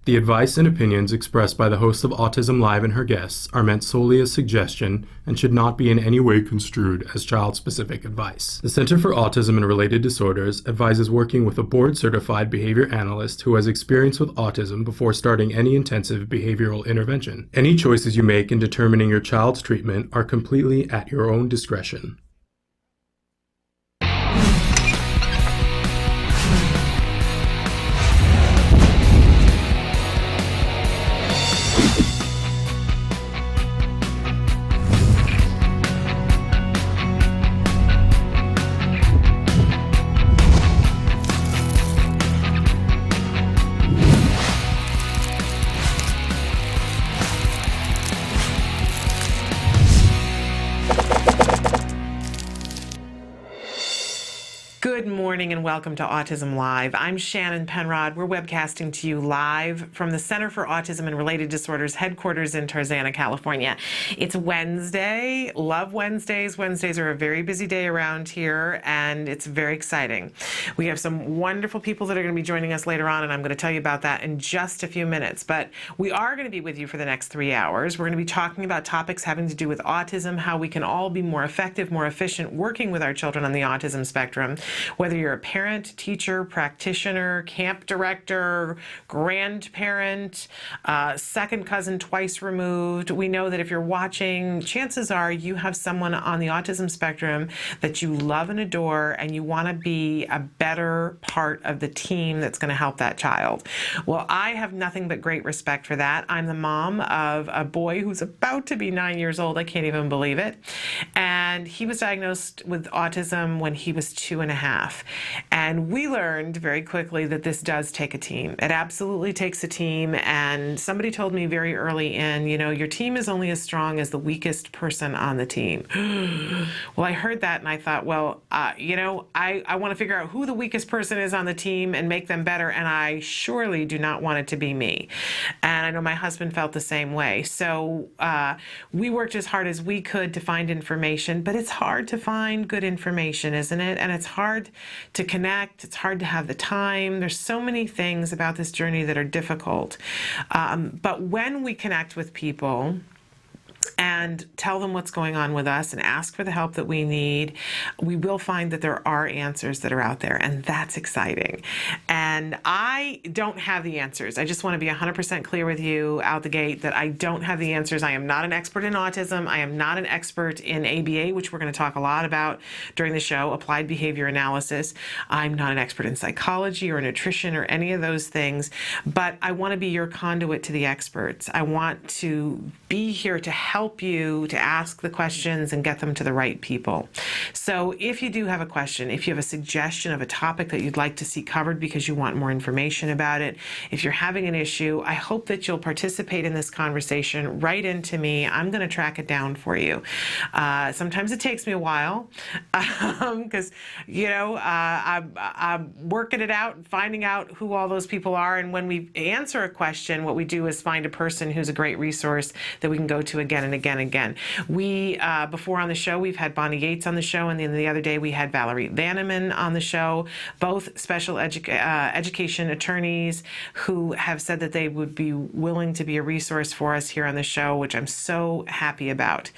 The advice and opinions expressed by the host of Autism Live and her guests are meant solely as suggestion and should not be in any way construed as child-specific advice. The Center for Autism and Related Disorders advises working with a board-certified behavior analyst who has experience with autism before starting any intensive behavioral intervention. Any choices you make in determining your child's treatment are completely at your own discretion. Good morning and welcome to Autism Live. I'm Shannon Penrod. We're webcasting to you live from the Center for Autism and Related Disorders headquarters in Tarzana, California. It's Wednesday. Love Wednesdays. Wednesdays are a very busy day around here, and it's very exciting. We have some wonderful people that are going to be joining us later on, and I'm going to tell you about that in just a few minutes. But we are going to be with you for the next 3 hours. We're going to be talking about topics having to do with autism, how we can all be more effective, more efficient working with our children on the autism spectrum. Whether you're a parent, teacher, practitioner, camp director, grandparent, second cousin twice removed, we know that if you're watching, chances are you have someone on the autism spectrum that you love and adore, and you want to be a better part of the team that's going to help that child. Well, I have nothing but great respect for that. I'm the mom of a boy who's about to be 9 years old. I can't even believe it. And he was diagnosed with autism when he was 2.5. And we learned very quickly that this does take a team. It absolutely takes a team. And somebody told me very early in, your team is only as strong as the weakest person on the team. Well, I heard that and I thought, well, I want to figure out who the weakest person is on the team and make them better. And I surely do not want it to be me. And I know my husband felt the same way. So we worked as hard as we could to find information, but it's hard to find good information, isn't it? And it's hard to connect. It's hard to have the time. There's so many things about this journey that are difficult. But when we connect with people and tell them what's going on with us and ask for the help that we need, we will find that there are answers that are out there, and that's exciting. And I don't have the answers. I just want to be 100% clear with you out the gate that I don't have the answers. I am not an expert in autism. I am not an expert in ABA, which we're going to talk a lot about during the show, applied behavior analysis. I'm not an expert in psychology or nutrition or any of those things, but I want to be your conduit to the experts. I want to be here to help you to ask the questions and get them to the right people. So if you do have a question, if you have a suggestion of a topic that you'd like to see covered because you want more information about it, if you're having an issue, I hope that you'll participate in this conversation. Write into me. I'm going to track it down for you. Sometimes it takes me a while because, I'm working it out and finding out who all those people are. And when we answer a question, what we do is find a person who's a great resource that we can go to again and again. We, before on the show, we've had Bonnie Yates on the show, and then the other day we had Valerie Vanneman on the show, both special education attorneys who have said that they would be willing to be a resource for us here on the show, which I'm so happy about.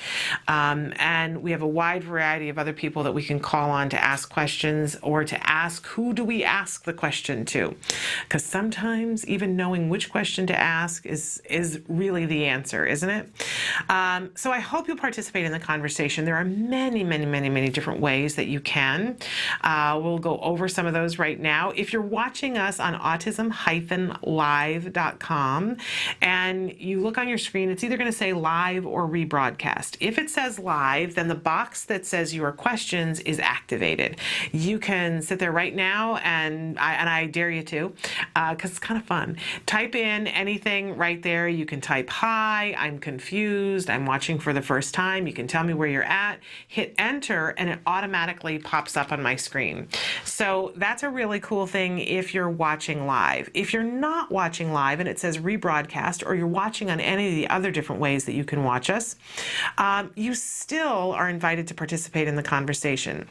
And we have a wide variety of other people that we can call on to ask questions or to ask, who do we ask the question to? Because sometimes even knowing which question to ask is really the answer, isn't it? So I hope you'll participate in the conversation. There are many different ways that you can. We'll go over some of those right now. If you're watching us on autism-live.com and you look on your screen, it's either going to say live or rebroadcast. If it says live, then the box that says your questions is activated. You can sit there right now, and I dare you to, because it's kind of fun. Type in anything right there. You can type, hi, I'm confused, I'm watching for the first time. You can tell me where you're at, hit enter, and it automatically pops up on my screen. So that's a really cool thing if you're watching live. If you're not watching live and it says rebroadcast, or you're watching on any of the other different ways that you can watch us, you still are invited to participate in the conversation.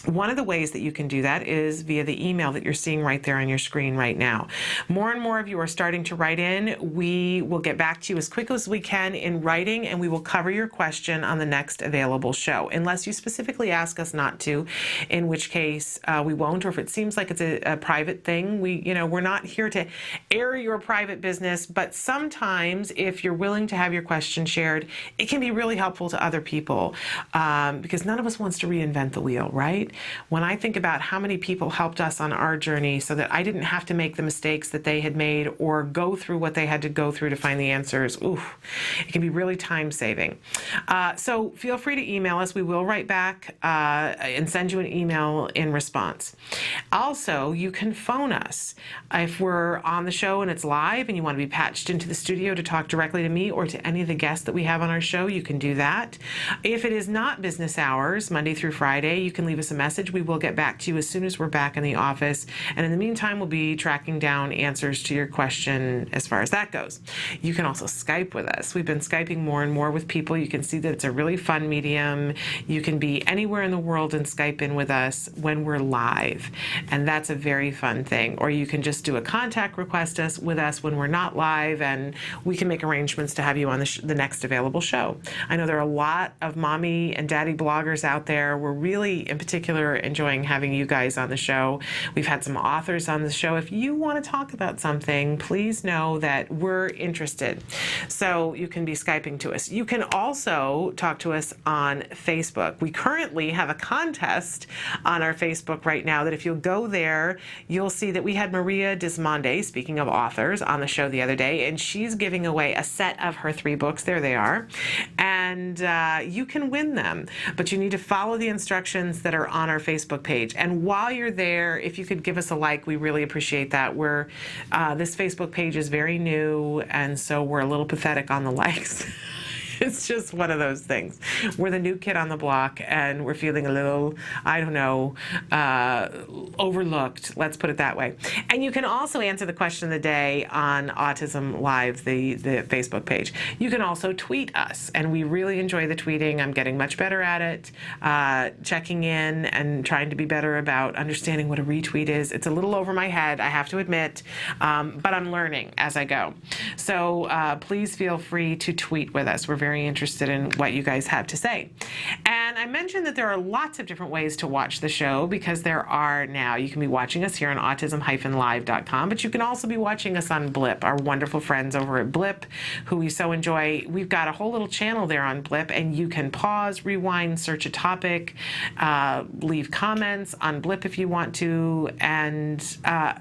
One of the ways that you can do that is via the email that you're seeing right there on your screen right now. More and more of you are starting to write in. We will get back to you as quick as we can in writing, and we will cover your question on the next available show, unless you specifically ask us not to, in which case we won't. Or if it seems like it's a private thing, we're not here to air your private business, but sometimes if you're willing to have your question shared, it can be really helpful to other people, because none of us wants to reinvent the wheel, right? When I think about how many people helped us on our journey so that I didn't have to make the mistakes that they had made or go through what they had to go through to find the answers, it can be really time-saving. So feel free to email us. We will write back and send you an email in response. Also, you can phone us. If we're on the show and it's live and you want to be patched into the studio to talk directly to me or to any of the guests that we have on our show, you can do that. If it is not business hours, Monday through Friday, you can leave us a message. We will get back to you as soon as we're back in the office. And in the meantime, we'll be tracking down answers to your question as far as that goes. You can also Skype with us. We've been Skyping more and more with people. You can see that it's a really fun medium. You can be anywhere in the world and Skype in with us when we're live. And that's a very fun thing. Or you can just do a contact request with us when we're not live, and we can make arrangements to have you on the next available show. I know there are a lot of mommy and daddy bloggers out there. We're really, in particular, enjoying having you guys on the show. We've had some authors on the show. If you want to talk about something, please know that we're interested. So you can be Skyping to us. You can also talk to us on Facebook. We currently have a contest on our Facebook right now that if you'll go there, you'll see that we had Maria Dismonde, speaking of authors, on the show the other day, and she's giving away a set of her 3 books. There they are. And you can win them, but you need to follow the instructions that are on our Facebook page. And while you're there, if you could give us a like, we really appreciate that. This Facebook page is very new, and so we're a little pathetic on the likes. It's just one of those things. We're the new kid on the block, and we're feeling a little, overlooked. Let's put it that way. And you can also answer the question of the day on Autism Live, the Facebook page. You can also tweet us, and we really enjoy the tweeting. I'm getting much better at it, checking in and trying to be better about understanding what a retweet is. It's a little over my head, I have to admit, but I'm learning as I go. So please feel free to tweet with us. We're very interested in what you guys have to say. And I mentioned that there are lots of different ways to watch the show, because there are now. You can be watching us here on autism-live.com, but you can also be watching us on Blip, our wonderful friends over at Blip, who we so enjoy. We've got a whole little channel there on Blip, and you can pause, rewind, search a topic, leave comments on Blip if you want to, and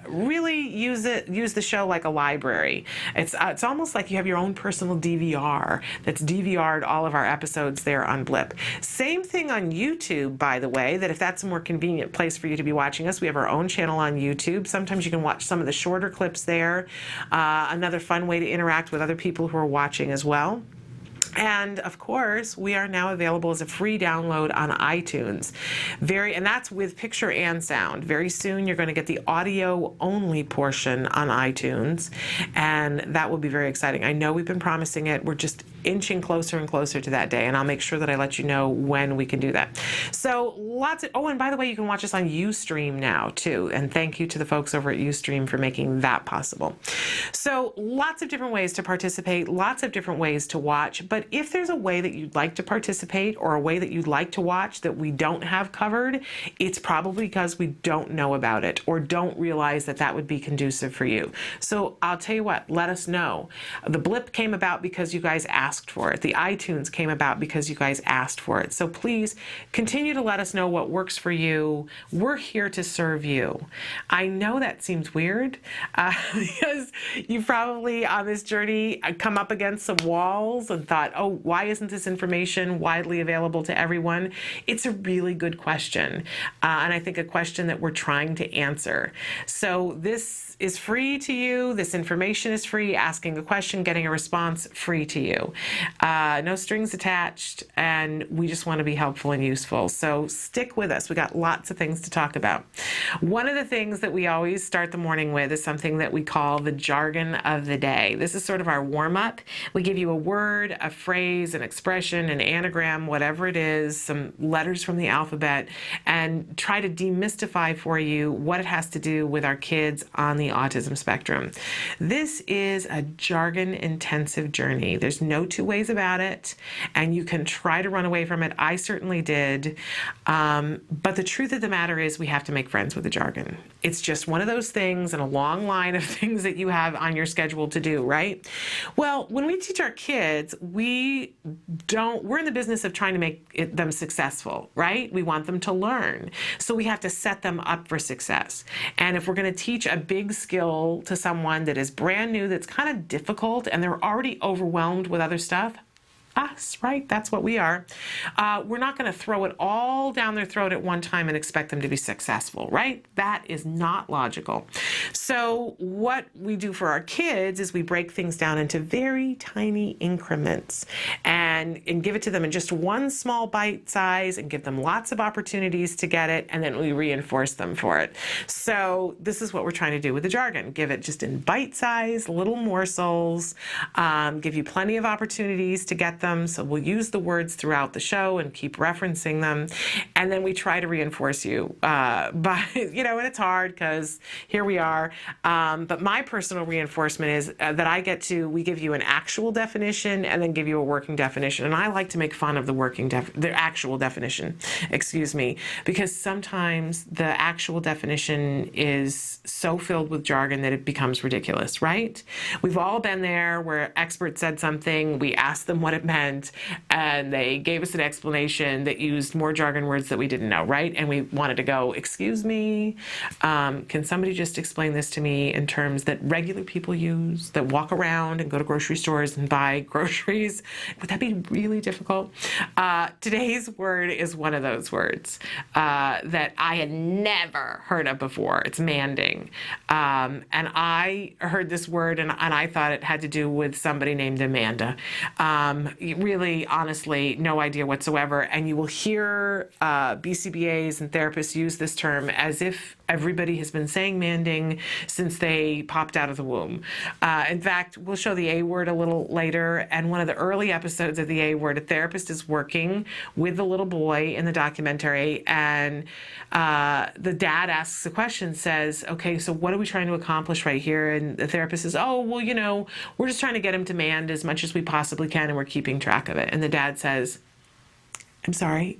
really use the show like a library. It's almost like you have your own personal DVR that's DVR'd all of our episodes there on Blip. Same thing on YouTube, by the way, that if that's a more convenient place for you to be watching us, we have our own channel on YouTube. Sometimes you can watch some of the shorter clips there. Another fun way to interact with other people who are watching as well. And of course, we are now available as a free download on iTunes. And that's with picture and sound. Very soon, you're going to get the audio only portion on iTunes, and that will be very exciting. I know we've been promising it. We're just inching closer and closer to that day, and I'll make sure that I let you know when we can do that. So and by the way, you can watch us on Ustream now too, and thank you to the folks over at Ustream for making that possible. So lots of different ways to participate, lots of different ways to watch, but if there's a way that you'd like to participate or a way that you'd like to watch that we don't have covered, it's probably because we don't know about it or don't realize that that would be conducive for you. So I'll tell you what, let us know. The Blip came about because you guys asked for it. The iTunes came about because you guys asked for it. So please continue to let us know what works for you. We're here to serve you. I know that seems weird because you probably on this journey come up against some walls and thought, oh, why isn't this information widely available to everyone? It's a really good question, and I think a question that we're trying to answer. So this is free to you. This information is free. Asking a question, getting a response, free to you. No strings attached, and we just want to be helpful and useful. So stick with us. We got lots of things to talk about. One of the things that we always start the morning with is something that we call the jargon of the day. This is sort of our warm-up. We give you a word, a a phrase, an expression, an anagram, whatever it is, some letters from the alphabet, and try to demystify for you what it has to do with our kids on the autism spectrum. This is a jargon-intensive journey. There's no two ways about it, and you can try to run away from it. I certainly did. But the truth of the matter is we have to make friends with the jargon. It's just one of those things in a long line of things that you have on your schedule to do, right? Well, when we teach our kids, we're in the business of trying to make them successful, right? We want them to learn. So we have to set them up for success. And if we're going to teach a big skill to someone that is brand new, that's kind of difficult, and they're already overwhelmed with other stuff, us, right? That's what we are. We're not going to throw it all down their throat at one time and expect them to be successful, right? That is not logical. So what we do for our kids is we break things down into very tiny increments and give it to them in just one small bite size and give them lots of opportunities to get it, and then we reinforce them for it. So this is what we're trying to do with the jargon. Give it just in bite size, little morsels, give you plenty of opportunities to get them. So we'll use the words throughout the show and keep referencing them. And then we try to reinforce you and it's hard because here we are. But my personal reinforcement is that we give you an actual definition and then give you a working definition. And I like to make fun of the actual definition, because sometimes the actual definition is so filled with jargon that it becomes ridiculous, right? We've all been there where experts said something, we asked them what it meant, and they gave us an explanation that used more jargon words that we didn't know, right? And we wanted to go, excuse me, can somebody just explain this to me in terms that regular people use, that walk around and go to grocery stores and buy groceries? Would that be really difficult? Today's word is one of those words that I had never heard of before. It's manding. And I heard this word and I thought it had to do with somebody named Amanda. Really, honestly, no idea whatsoever. And you will hear BCBAs and therapists use this term as if everybody has been saying manding since they popped out of the womb. In fact, we'll show the A word a little later. And one of the early episodes of the A word, a therapist is working with the little boy in the documentary. And the dad asks a question, says, okay, so what are we trying to accomplish right here? And the therapist says, oh, well, we're just trying to get him to mand as much as we possibly can, and we're keeping track of it. And the dad says, I'm sorry,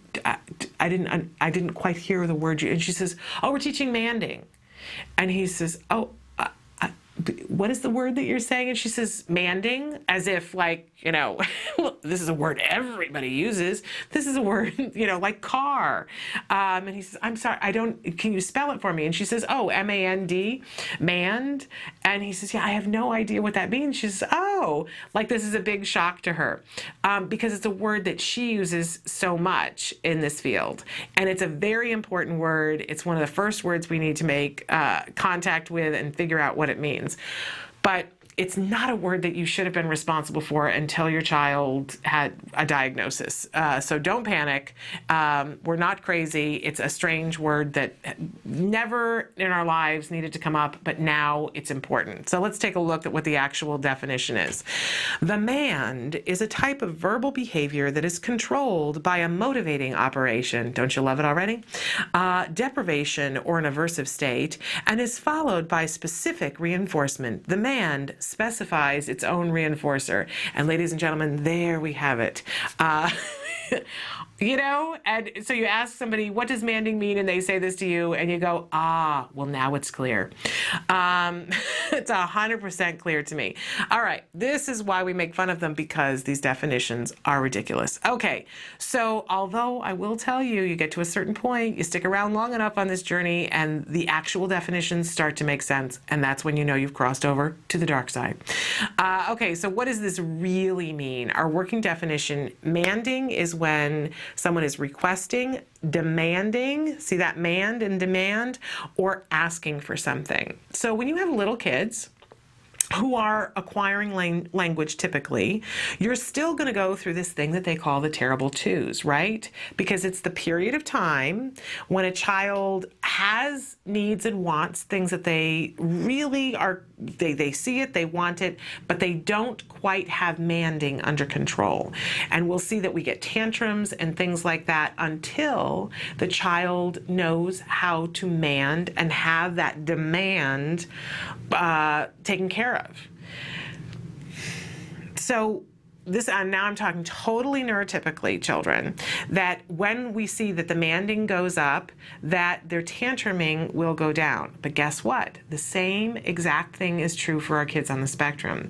I didn't quite hear the word. And she says, oh, we're teaching manding. And he says, oh, what is the word that you're saying? And she says, manding, as if well, this is a word everybody uses. This is a word, like car. And he says, I'm sorry, can you spell it for me? And she says, oh, M-A-N-D, mand. And he says, yeah, I have no idea what that means. She says, oh, this is a big shock to her because it's a word that she uses so much in this field. And it's a very important word. It's one of the first words we need to make contact with and figure out what it means. But it's not a word that you should have been responsible for until your child had a diagnosis. So don't panic. We're not crazy. It's a strange word that never in our lives needed to come up, but now it's important. So let's take a look at what the actual definition is. The mand is a type of verbal behavior that is controlled by a motivating operation. Don't you love it already? Deprivation or an aversive state, and is followed by specific reinforcement. The mand specifies its own reinforcer. And ladies and gentlemen, there we have it. And so you ask somebody, what does manding mean? And they say this to you, and you go, well, now it's clear. It's 100% clear to me. All right, this is why we make fun of them, because these definitions are ridiculous. Okay, so although I will tell you, you get to a certain point, you stick around long enough on this journey, and the actual definitions start to make sense, and that's when you know you've crossed over to the dark side. Okay, so what does this really mean? Our working definition, manding is when someone is requesting, demanding, see that mand and demand, or asking for something. So when you have little kids who are acquiring language typically, you're still going to go through this thing that they call the terrible twos, right? Because it's the period of time when a child has needs and wants, things that they really are they see it, they want it, but they don't quite have manding under control. And we'll see that we get tantrums and things like that until the child knows how to mand and have that demand taken care of. So this, and now I'm talking totally neurotypically, children, that when we see that the manding goes up, that their tantruming will go down. But guess what? The same exact thing is true for our kids on the spectrum.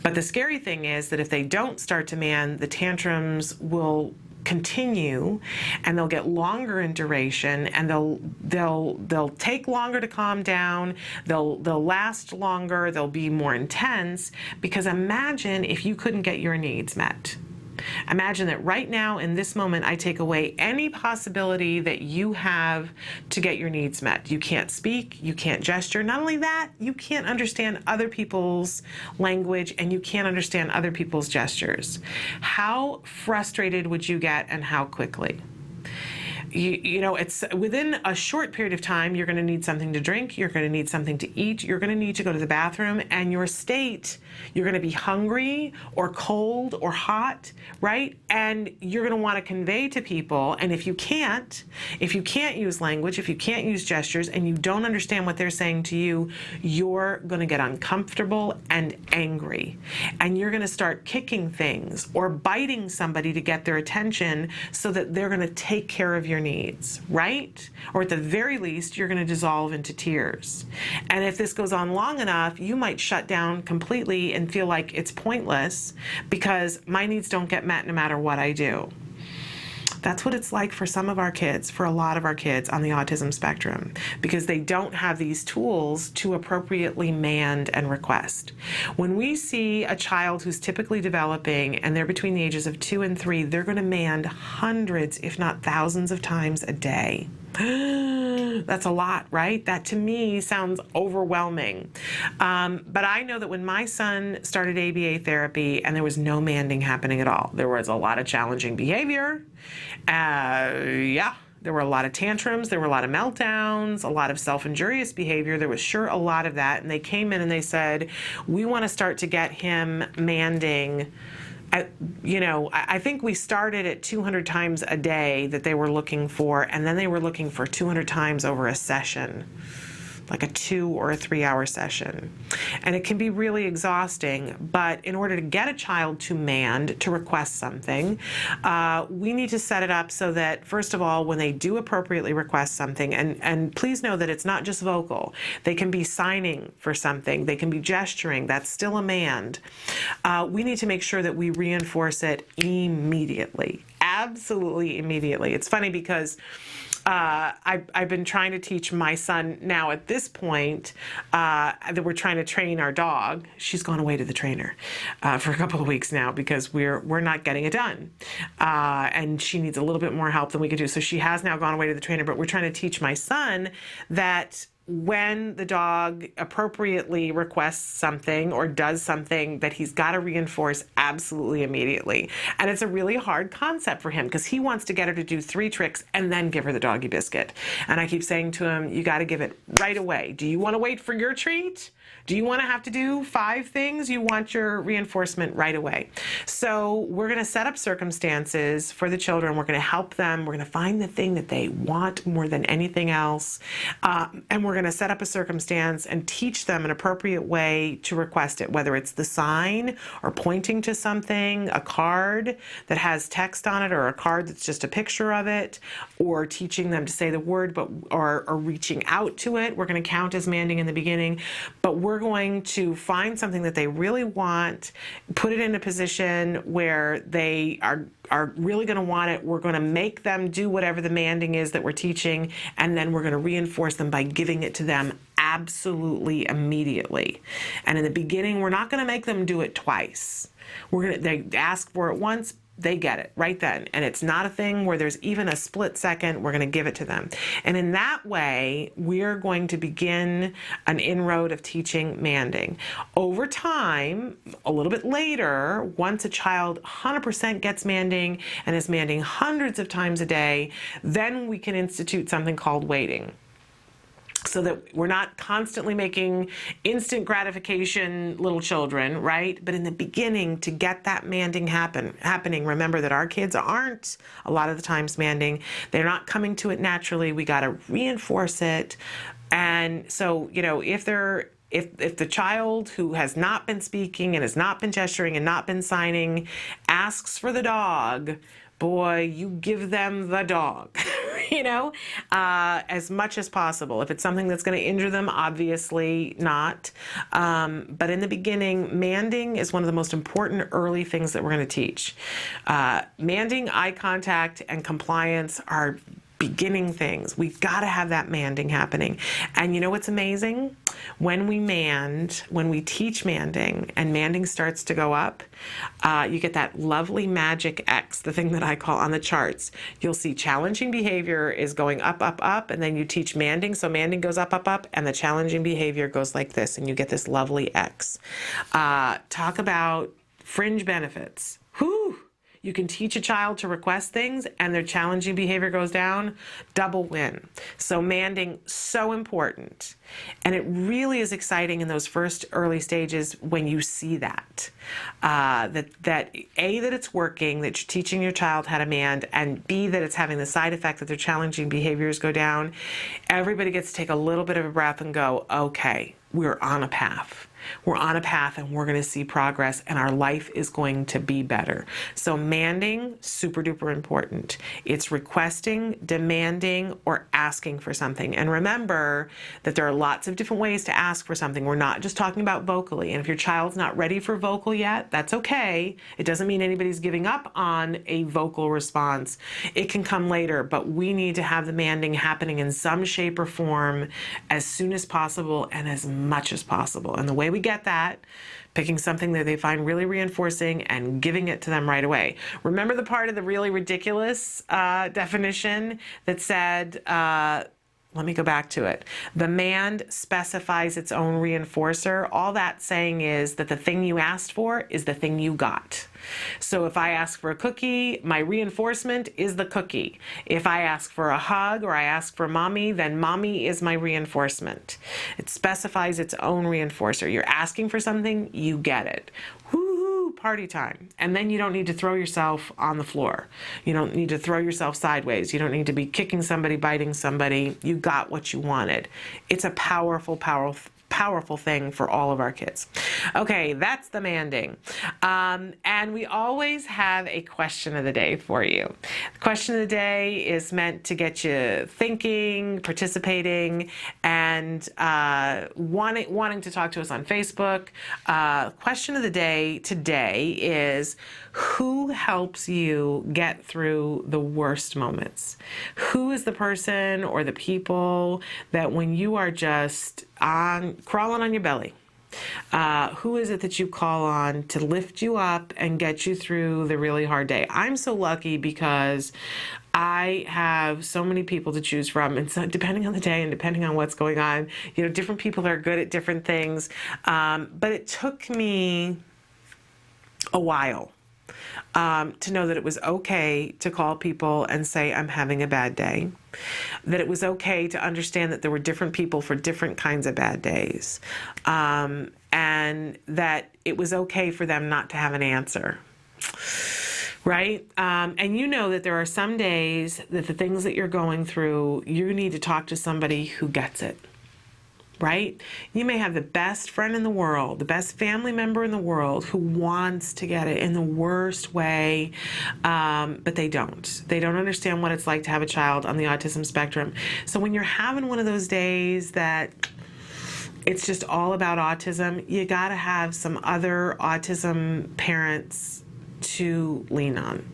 But the scary thing is that if they don't start to mand, the tantrums will continue, and they'll get longer in duration, and they'll take longer to calm down, they'll last longer, they'll be more intense, because imagine if you couldn't get your needs met. Imagine that right now in this moment I take away any possibility that you have to get your needs met. You can't speak, you can't gesture. Not only that, you can't understand other people's language, and you can't understand other people's gestures. How frustrated would you get, and how quickly? You know, it's within a short period of time, you're going to need something to drink, you're going to need something to eat, you're going to need to go to the bathroom, and your state, you're going to be hungry or cold or hot, right? And you're going to want to convey to people, and if you can't use language, if you can't use gestures, and you don't understand what they're saying to you, you're going to get uncomfortable and angry. And you're going to start kicking things or biting somebody to get their attention so that they're going to take care of your needs, right? Or at the very least, you're going to dissolve into tears. And if this goes on long enough, you might shut down completely and feel like it's pointless because my needs don't get met no matter what I do. That's what it's like for some of our kids, for a lot of our kids on the autism spectrum, because they don't have these tools to appropriately mand and request. When we see a child who's typically developing and they're between the ages of 2 and 3, they're going to mand hundreds, if not thousands of times a day. That's a lot, right? That to me sounds overwhelming. But I know that when my son started ABA therapy and there was no manding happening at all, there was a lot of challenging behavior. There were a lot of tantrums, there were a lot of meltdowns, a lot of self-injurious behavior. There was sure a lot of that. And they came in and they said, we want to start to get him manding. I think we started at 200 times a day that they were looking for, and then they were looking for 200 times over a session, like a 2 or a 3-hour session. And it can be really exhausting, but in order to get a child to mand, to request something, we need to set it up so that, first of all, when they do appropriately request something, and please know that it's not just vocal. They can be signing for something. They can be gesturing. That's still a mand. We need to make sure that we reinforce it immediately. Absolutely immediately. It's funny because I've been trying to teach my son now at this point that we're trying to train our dog. She's gone away to the trainer for a couple of weeks now because we're not getting it done. And she needs a little bit more help than we could do. So she has now gone away to the trainer, but we're trying to teach my son that when the dog appropriately requests something or does something, that he's got to reinforce absolutely immediately. And it's a really hard concept for him because he wants to get her to do 3 tricks and then give her the doggy biscuit. And I keep saying to him, you got to give it right away. Do you want to wait for your treat? Do you want to have to do 5 things? You want your reinforcement right away. So we're going to set up circumstances for the children. We're going to help them. We're going to find the thing that they want more than anything else. And we're going to set up a circumstance and teach them an appropriate way to request it, whether it's the sign or pointing to something, a card that has text on it or a card that's just a picture of it, or teaching them to say the word or reaching out to it. We're going to count as manding in the beginning, but we're going to find something that they really want, put it in a position where they are really going to want it. We're going to make them do whatever the manding is that we're teaching, and then we're going to reinforce them by giving it to them absolutely immediately. And in the beginning, we're not going to make them do it twice. They ask for it once, they get it right then. And it's not a thing where there's even a split second. We're going to give it to them. And in that way, we're going to begin an inroad of teaching manding. Over time, a little bit later, once a child 100% gets manding and is manding hundreds of times a day, then we can institute something called waiting. so that we're not constantly making instant gratification little children, right? But in the beginning, to get that manding happening, remember that our kids aren't a lot of the times manding. They're not coming to it naturally. We got to reinforce it. And so, if the child who has not been speaking and has not been gesturing and not been signing asks for the dog, boy, you give them the dog, as much as possible. If it's something that's going to injure them, obviously not. But in the beginning, manding is one of the most important early things that we're going to teach. Manding, eye contact, and compliance are beginning things. We've got to have that manding happening. And you know what's amazing? When we teach manding and manding starts to go up, you get that lovely magic X, the thing that I call on the charts. You'll see challenging behavior is going up, up, up, and then you teach manding. So manding goes up, up, up, and the challenging behavior goes like this, and you get this lovely X. Talk about fringe benefits. Whew! You can teach a child to request things and their challenging behavior goes down, double win. So manding, so important. And it really is exciting in those first early stages when you see that. That it's working, that you're teaching your child how to mand, and B, that it's having the side effect that their challenging behaviors go down. Everybody gets to take a little bit of a breath and go, okay, we're on a path. We're on a path and we're going to see progress and our life is going to be better. So manding, super duper important. It's requesting, demanding, or asking for something. And remember that there are lots of different ways to ask for something. We're not just talking about vocally. And if your child's not ready for vocal yet, that's okay. It doesn't mean anybody's giving up on a vocal response. It can come later, but we need to have the manding happening in some shape or form as soon as possible and as much as possible. And the way we get that, picking something that they find really reinforcing and giving it to them right away. Remember the part of the really ridiculous definition that said, let me go back to it. The mand specifies its own reinforcer. All that's saying is that the thing you asked for is the thing you got. So if I ask for a cookie, my reinforcement is the cookie. If I ask for a hug or I ask for mommy, then mommy is my reinforcement. It specifies its own reinforcer. You're asking for something, you get it. Woohoo, party time. And then you don't need to throw yourself on the floor. You don't need to throw yourself sideways. You don't need to be kicking somebody, biting somebody. You got what you wanted. It's a powerful thing for all of our kids. Okay, that's the manding. And we always have a question of the day for you. The question of the day is meant to get you thinking, participating, and wanting to talk to us on Facebook. Question of the day today is, who helps you get through the worst moments? Who is the person or the people that when you are just crawling on your belly, who is it that you call on to lift you up and get you through the really hard day? I'm so lucky because I have so many people to choose from, and so depending on the day and depending on what's going on, different people are good at different things. But it took me a while to know that it was okay to call people and say, I'm having a bad day. That it was okay to understand that there were different people for different kinds of bad days. And that it was okay for them not to have an answer. Right? And that there are some days that the things that you're going through, you need to talk to somebody who gets it. Right? You may have the best friend in the world, the best family member in the world who wants to get it in the worst way, but they don't. They don't understand what it's like to have a child on the autism spectrum. So when you're having one of those days that it's just all about autism, you got to have some other autism parents to lean on.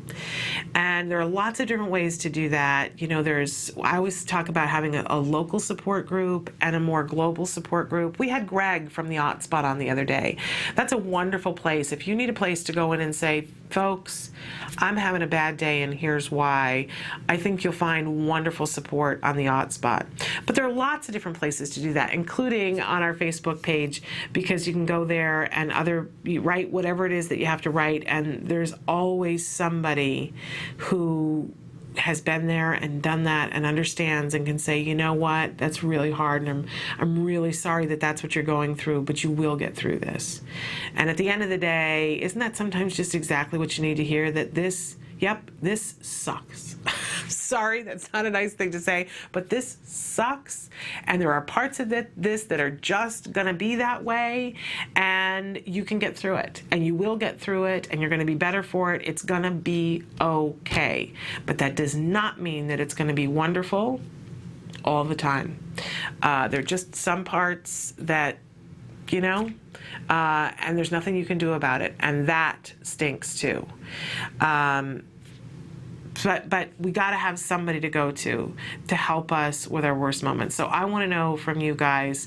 And there are lots of different ways to do that. I always talk about having a local support group and a more global support group. We had Greg from the Hotspot on the other day. That's a wonderful place. If you need a place to go in and say, folks, I'm having a bad day and here's why, I think you'll find wonderful support on the Hotspot. But there are lots of different places to do that, including on our Facebook page, because you can go there and you write whatever it is that you have to write, and there's always somebody who has been there and done that and understands and can say, you know what, that's really hard, and I'm really sorry that that's what you're going through, but you will get through this. And at the end of the day, isn't that sometimes just exactly what you need to hear? That this sucks. Sorry, that's not a nice thing to say, but this sucks. And there are parts of this that are just going to be that way, and you can get through it, and you will get through it, and you're going to be better for it. It's going to be okay. But that does not mean that it's going to be wonderful all the time. There are just some parts that, and there's nothing you can do about it, and that stinks too. But we got to have somebody to go to help us with our worst moments. So I want to know from you guys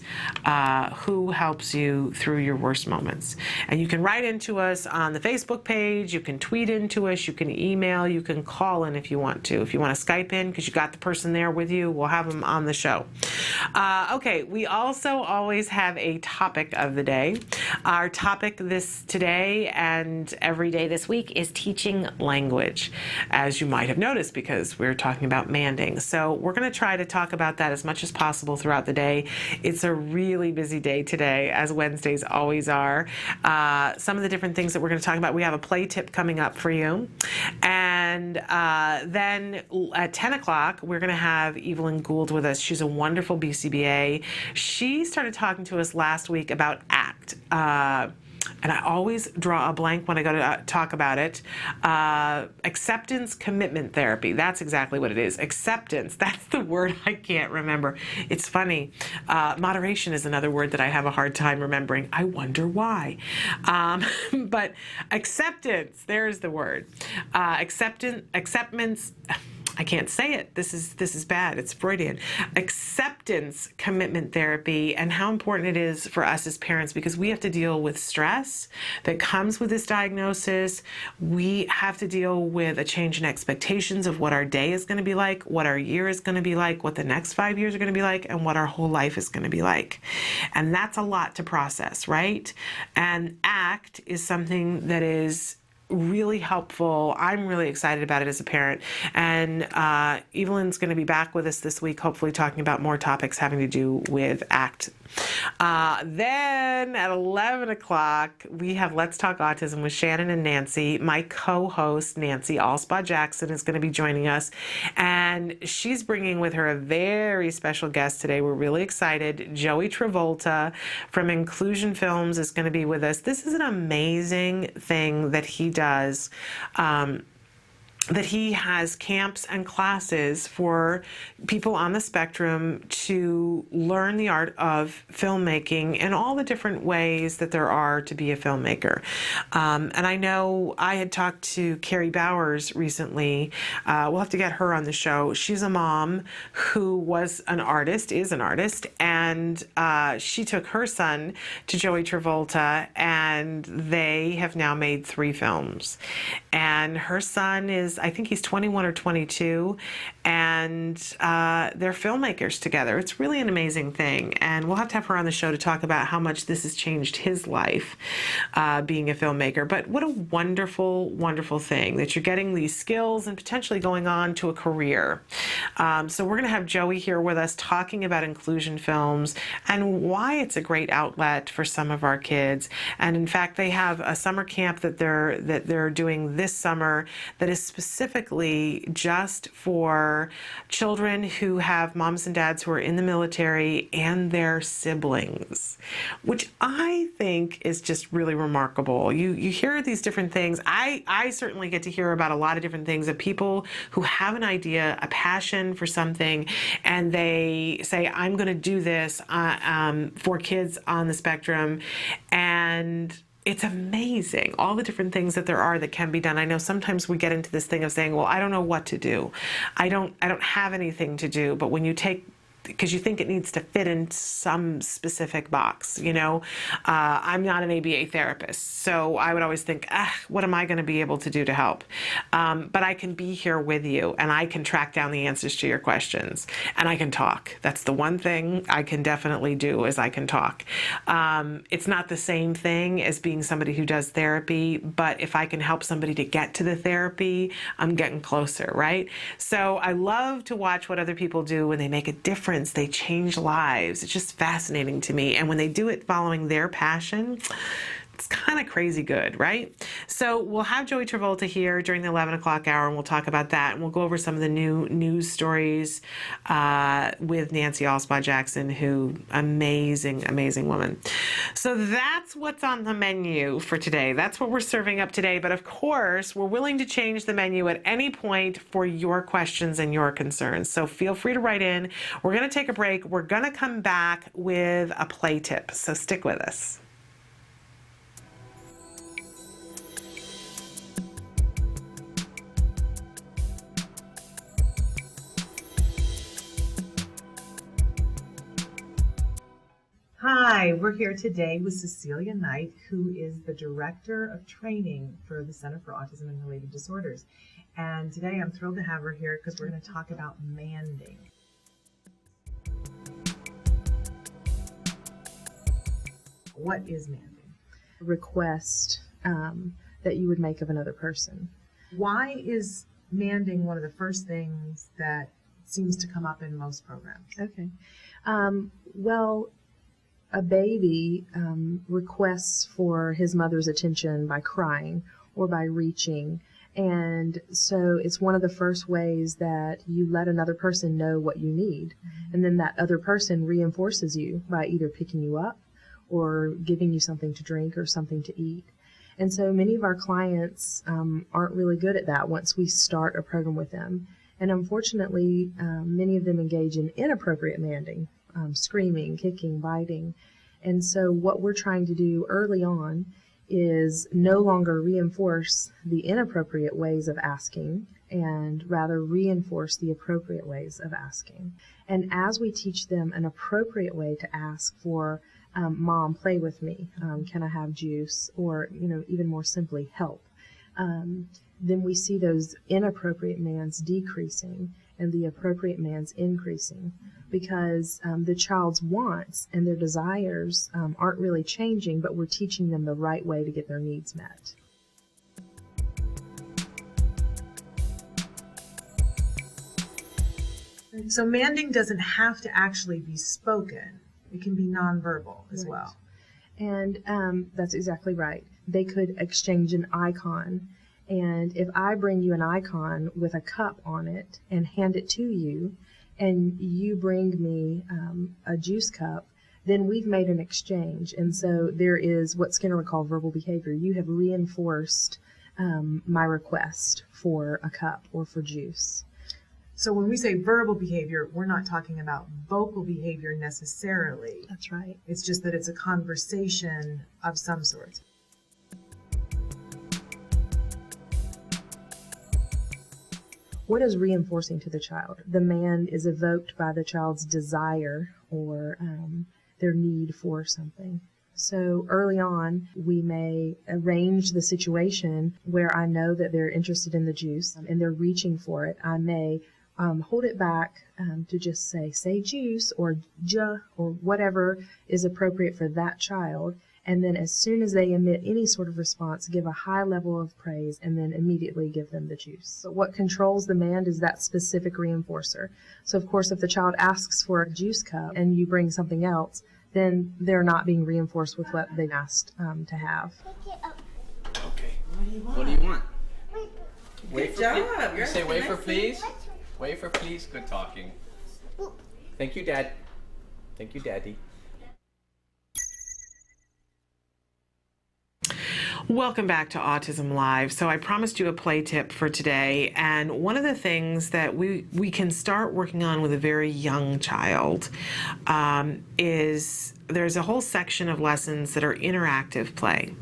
who helps you through your worst moments. And you can write into us on the Facebook page. You can tweet into us. You can email. You can call in if you want to. If you want to Skype in because you got the person there with you, we'll have them on the show. Okay, we also always have a topic of the day. Our topic today and every day this week is teaching language, as you might have noticed, because we're talking about manding. So we're going to try to talk about that as much as possible throughout the day. It's a really busy day today, as Wednesdays always are. Some of the different things that we're going to talk about, we have a play tip coming up for you. And then at 10 o'clock, we're going to have Evelyn Gould with us. She's a wonderful BCBA. She started talking to us last week about ACT. And I always draw a blank when I go to talk about it. Acceptance commitment therapy. That's exactly what it is. Acceptance. That's the word I can't remember. It's funny. Moderation is another word that I have a hard time remembering. I wonder why. But acceptance. There's the word. Acceptance. I can't say it. This is bad. It's Freudian. Acceptance commitment therapy, and how important it is for us as parents, because we have to deal with stress that comes with this diagnosis. We have to deal with a change in expectations of what our day is going to be like, what our year is going to be like, what the next 5 years are going to be like, and what our whole life is going to be like. And that's a lot to process, right? And ACT is something that is really helpful. I'm really excited about it as a parent. And Evelyn's going to be back with us this week, hopefully talking about more topics having to do with ACT. Then at 11 o'clock, we have Let's Talk Autism with Shannon and Nancy. My co-host, Nancy Allspaw-Jackson, is going to be joining us. And she's bringing with her a very special guest today. We're really excited. Joey Travolta from Inclusion Films is going to be with us. This is an amazing thing that he does. That he has camps and classes for people on the spectrum to learn the art of filmmaking and all the different ways that there are to be a filmmaker. And I know I had talked to Carrie Bowers recently. We'll have to get her on the show. She's a mom who is an artist, and she took her son to Joey Travolta, and they have now made 3 films. And her son is, I think he's 21 or 22, and they're filmmakers together. It's really an amazing thing, and we'll have to have her on the show to talk about how much this has changed his life, being a filmmaker. But what a wonderful, wonderful thing that you're getting these skills and potentially going on to a career. So we're going to have Joey here with us talking about inclusion films and why it's a great outlet for some of our kids. And in fact, they have a summer camp that they're doing this summer that is specifically just for children who have moms and dads who are in the military and their siblings, which I think is just really remarkable. You hear these different things. I certainly get to hear about a lot of different things of people who have an idea, a passion for something, and they say, I'm going to do this for kids on the spectrum. And it's amazing, all the different things that there are that can be done. I know sometimes we get into this thing of saying, well, I don't know what to do. I don't have anything to do. But when you take because you think it needs to fit in some specific box. I'm not an ABA therapist, so I would always think, what am I going to be able to do to help? But I can be here with you, and I can track down the answers to your questions, and I can talk. That's the one thing I can definitely do, is I can talk. It's not the same thing as being somebody who does therapy, but if I can help somebody to get to the therapy, I'm getting closer, right? So I love to watch what other people do when they make a difference. They change lives. It's just fascinating to me. And when they do it following their passion, it's kind of crazy good, right? So we'll have Joey Travolta here during the 11 o'clock hour, and we'll talk about that. And we'll go over some of the new news stories with Nancy Alspaugh-Jackson, who, amazing, amazing woman. So that's what's on the menu for today. That's what we're serving up today. But of course, we're willing to change the menu at any point for your questions and your concerns. So feel free to write in. We're going to take a break. We're going to come back with a play tip. So stick with us. Hi, we're here today with Cecilia Knight, who is the Director of Training for the Center for Autism and Related Disorders. And today I'm thrilled to have her here because we're going to talk about manding. What is manding? A request that you would make of another person. Why is manding one of the first things that seems to come up in most programs? Okay. Well, a baby requests for his mother's attention by crying or by reaching. And so it's one of the first ways that you let another person know what you need. And then that other person reinforces you by either picking you up or giving you something to drink or something to eat. And so many of our clients aren't really good at that once we start a program with them. And unfortunately, many of them engage in inappropriate manding. Screaming, kicking, biting. And so what we're trying to do early on is no longer reinforce the inappropriate ways of asking and rather reinforce the appropriate ways of asking. And as we teach them an appropriate way to ask for, Mom, play with me, can I have juice, or even more simply, help, then we see those inappropriate mands decreasing and the appropriate mands increasing, because the child's wants and their desires aren't really changing, but we're teaching them the right way to get their needs met. So manding doesn't have to actually be spoken. It can be nonverbal as well. And that's exactly right. They could exchange an icon. And if I bring you an icon with a cup on it and hand it to you, and you bring me a juice cup, then we've made an exchange. And so there is what Skinner would call verbal behavior. You have reinforced my request for a cup or for juice. So when we say verbal behavior, we're not talking about vocal behavior necessarily. That's right. It's just that it's a conversation of some sort. What is reinforcing to the child? The man is evoked by the child's desire or their need for something. So early on, we may arrange the situation where I know that they're interested in the juice and they're reaching for it. I may hold it back to just say juice or ja or whatever is appropriate for that child. And then as soon as they emit any sort of response, give a high level of praise and then immediately give them the juice. But what controls the demand is that specific reinforcer. So of course, if the child asks for a juice cup and you bring something else, then they're not being reinforced with what they asked to have. Okay. What do you want? Good job. You say wafer, please. Wafer, please. Good talking. Thank you, Dad. Thank you, Daddy. Welcome back to Autism Live. So I promised you a play tip for today, and one of the things that we can start working on with a very young child is there's a whole section of lessons that are interactive play.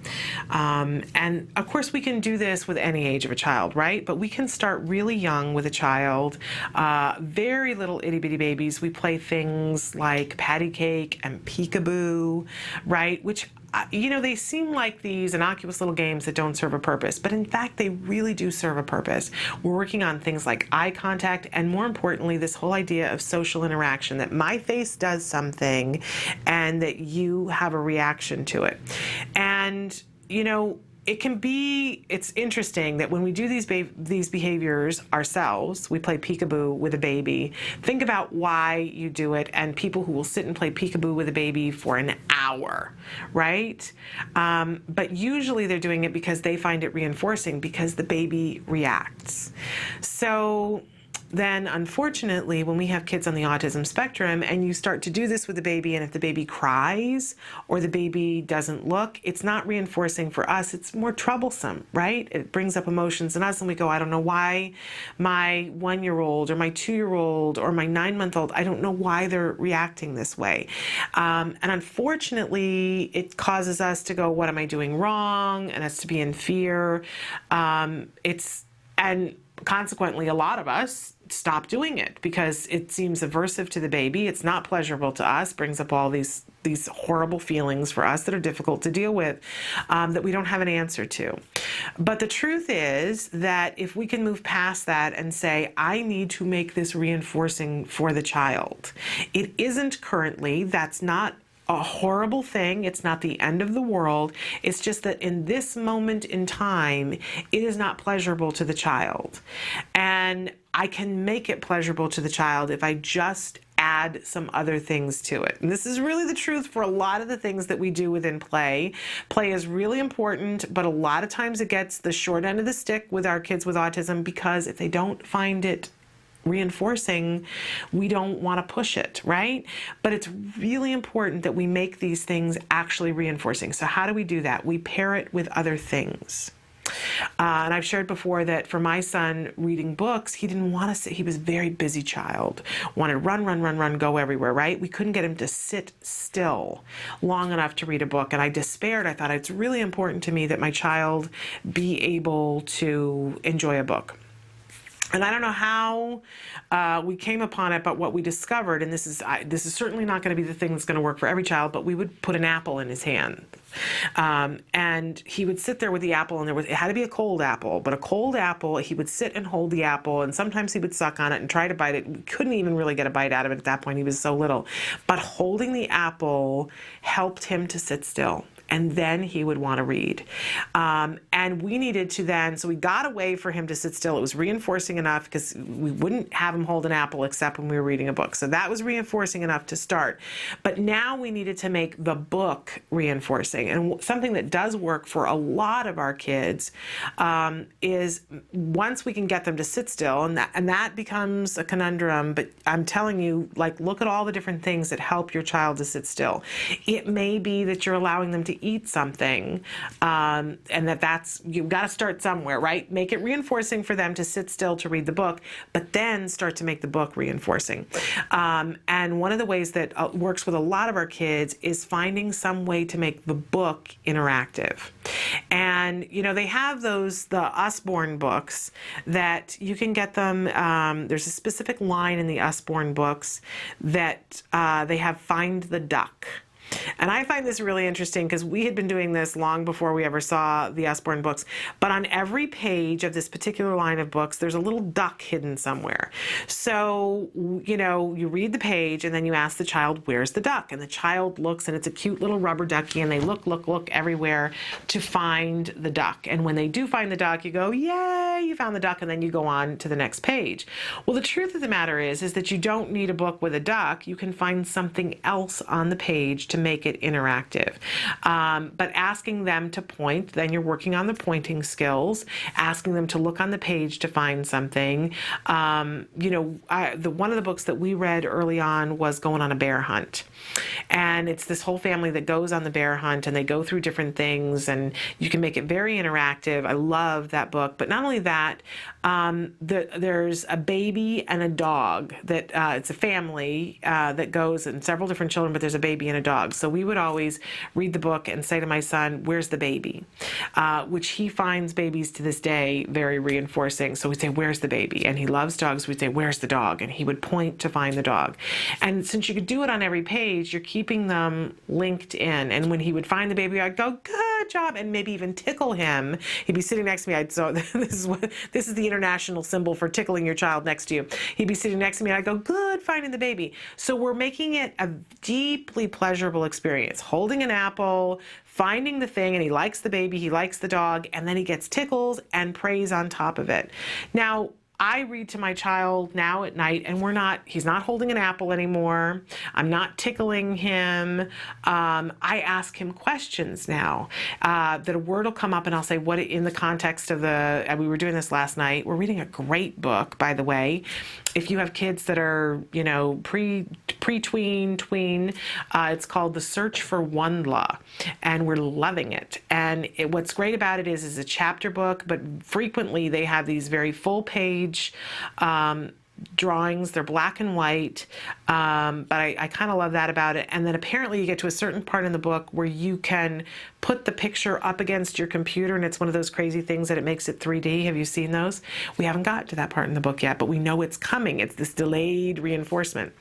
And of course we can do this with any age of a child, right? But we can start really young with a child, very little itty bitty babies. We play things like patty cake and peekaboo, right? Which they seem like these innocuous little games that don't serve a purpose, but in fact, they really do serve a purpose. We're working on things like eye contact, and more importantly, this whole idea of social interaction, that my face does something and that you have a reaction to it. And, it's interesting that when we do these behaviors ourselves, we play peekaboo with a baby, think about why you do it, and people who will sit and play peekaboo with a baby for an hour, right? But usually they're doing it because they find it reinforcing, because the baby reacts. So then, unfortunately, when we have kids on the autism spectrum and you start to do this with the baby, and if the baby cries or the baby doesn't look, it's not reinforcing for us. It's more troublesome, right? It brings up emotions in us, and we go, I don't know why my 1-year-old or my 2-year-old or my 9-month-old, I don't know why they're reacting this way. And unfortunately, it causes us to go, what am I doing wrong? And us to be in fear. And consequently, a lot of us stop doing it because it seems aversive to the baby. It's not pleasurable to us, brings up all these horrible feelings for us that are difficult to deal with, that we don't have an answer to. But the truth is that if we can move past that and say, I need to make this reinforcing for the child. It isn't currently, that's not a horrible thing. It's not the end of the world. It's just that in this moment in time, it is not pleasurable to the child. And I can make it pleasurable to the child if I just add some other things to it. And this is really the truth for a lot of the things that we do within play. Play is really important, but a lot of times it gets the short end of the stick with our kids with autism, because if they don't find it reinforcing, we don't want to push it, right? But it's really important that we make these things actually reinforcing. So how do we do that? We pair it with other things. And I've shared before that for my son, reading books, he didn't want to sit. He was a very busy child, wanted to run, go everywhere, right? We couldn't get him to sit still long enough to read a book. And I despaired. I thought it's really important to me that my child be able to enjoy a book. And I don't know how we came upon it, but what we discovered, and this is certainly not going to be the thing that's going to work for every child, but we would put an apple in his hand. And he would sit there with the apple, and it had to be a cold apple, but a cold apple, he would sit and hold the apple, and sometimes he would suck on it and try to bite it. We couldn't even really get a bite out of it at that point. He was so little. But holding the apple helped him to sit still. And then he would want to read. And we needed to then, so we got a way for him to sit still. It was reinforcing enough because we wouldn't have him hold an apple except when we were reading a book. So that was reinforcing enough to start. But now we needed to make the book reinforcing. And something that does work for a lot of our kids is once we can get them to sit still, and that becomes a conundrum, but I'm telling you, look at all the different things that help your child to sit still. It may be that you're allowing them to eat something, and you've got to start somewhere, right? Make it reinforcing for them to sit still to read the book, but then start to make the book reinforcing. And one of the ways that works with a lot of our kids is finding some way to make the book interactive. And, they have the Usborne books that you can get them. There's a specific line in the Usborne books that they have Find the Duck. And I find this really interesting because we had been doing this long before we ever saw the Usborne books. But on every page of this particular line of books, there's a little duck hidden somewhere. So, you read the page and then you ask the child, where's the duck? And the child looks, and it's a cute little rubber ducky, and they look everywhere to find the duck. And when they do find the duck, you go, yay, you found the duck, and then you go on to the next page. Well, the truth of the matter is that you don't need a book with a duck. You can find something else on the page to make it interactive. But asking them to point, then you're working on the pointing skills, asking them to look on the page to find something. One of the books that we read early on was Going on a Bear Hunt. And it's this whole family that goes on the bear hunt, and they go through different things, and you can make it very interactive. I love that book. But not only that, there's a baby and a dog that it's a family that goes, and several different children, but there's a baby and a dog. So we would always read the book and say to my son, "Where's the baby?" Which he finds babies to this day very reinforcing. So we'd say, "Where's the baby?" And he loves dogs. We'd say, "Where's the dog?" And he would point to find the dog. And since you could do it on every page, you're keeping them linked in. And when he would find the baby, I'd go, "Good job," and maybe even tickle him. He'd be sitting next to me. This is the international symbol for tickling your child next to you. He'd be sitting next to me, and I'd go, "Good, finding the baby." So we're making it a deeply pleasurable experience. Holding an apple, finding the thing, and he likes the baby, he likes the dog, and then he gets tickles and praise on top of it. Now, I read to my child now at night, and he's not holding an apple anymore. I'm not tickling him. I ask him questions now. That a word will come up, and I'll say, what in the context of we were doing this last night. We're reading a great book, by the way. If you have kids that are, pre-tween, tween, it's called The Search for Wondla, and we're loving it. And what's great about it is it's a chapter book, but frequently they have these very full page drawings. They're black and white, but I kind of love that about it. And then apparently you get to a certain part in the book where you can put the picture up against your computer, and it's one of those crazy things that it makes it 3D. Have you seen those? We haven't got to that part in the book yet, but we know it's coming. It's this delayed reinforcement.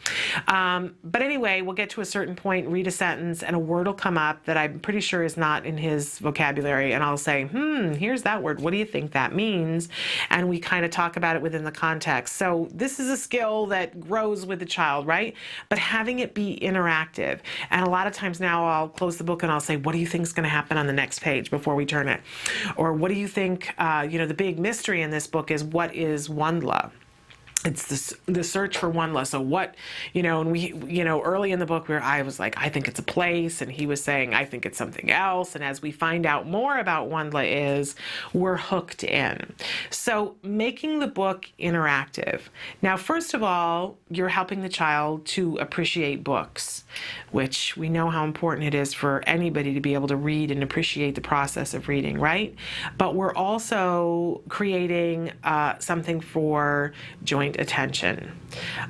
But anyway, we'll get to a certain point, read a sentence, and a word will come up that I'm pretty sure is not in his vocabulary, and I'll say, here's that word. What do you think that means? And we kind of talk about it within the context. So this is a skill that grows with the child, right? But having it be interactive. And a lot of times now I'll close the book and I'll say, what do you think is going to happen on the next page before we turn it? Or what do you think, the big mystery in this book is, what is Wondla? It's the search for Wondla. So what, and we, early in the book where I was like, I think it's a place, and he was saying, I think it's something else. And as we find out more about Wondla we're hooked in. So making the book interactive. Now, first of all, you're helping the child to appreciate books, which we know how important it is for anybody to be able to read and appreciate the process of reading, right? But we're also creating something for joint attention.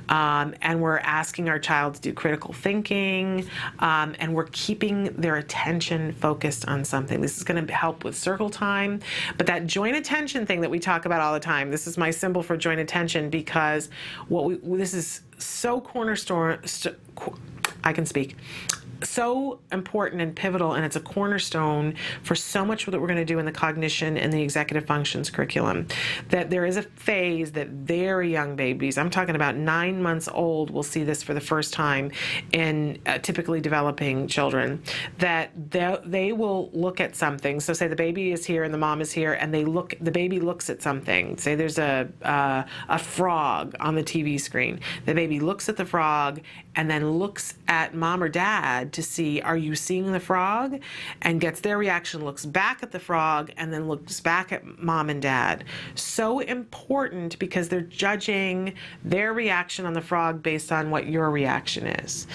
And we're asking our child to do critical thinking, and we're keeping their attention focused on something. This is going to help with circle time, but that joint attention thing that we talk about all the time, this is my symbol for joint attention, because this is so cornerstone, I can speak. So important and pivotal, and it's a cornerstone for so much that we're going to do in the cognition and the executive functions curriculum. That there is a phase that very young babies, I'm talking about 9 months old, will see this for the first time in typically developing children, that they will look at something. So say the baby is here and the mom is here, and the baby looks at something. Say there's a frog on the TV screen. The baby looks at the frog and then looks at mom or dad to see, are you seeing the frog? And gets their reaction, looks back at the frog, and then looks back at mom and dad. So important, because they're judging their reaction on the frog based on what your reaction is.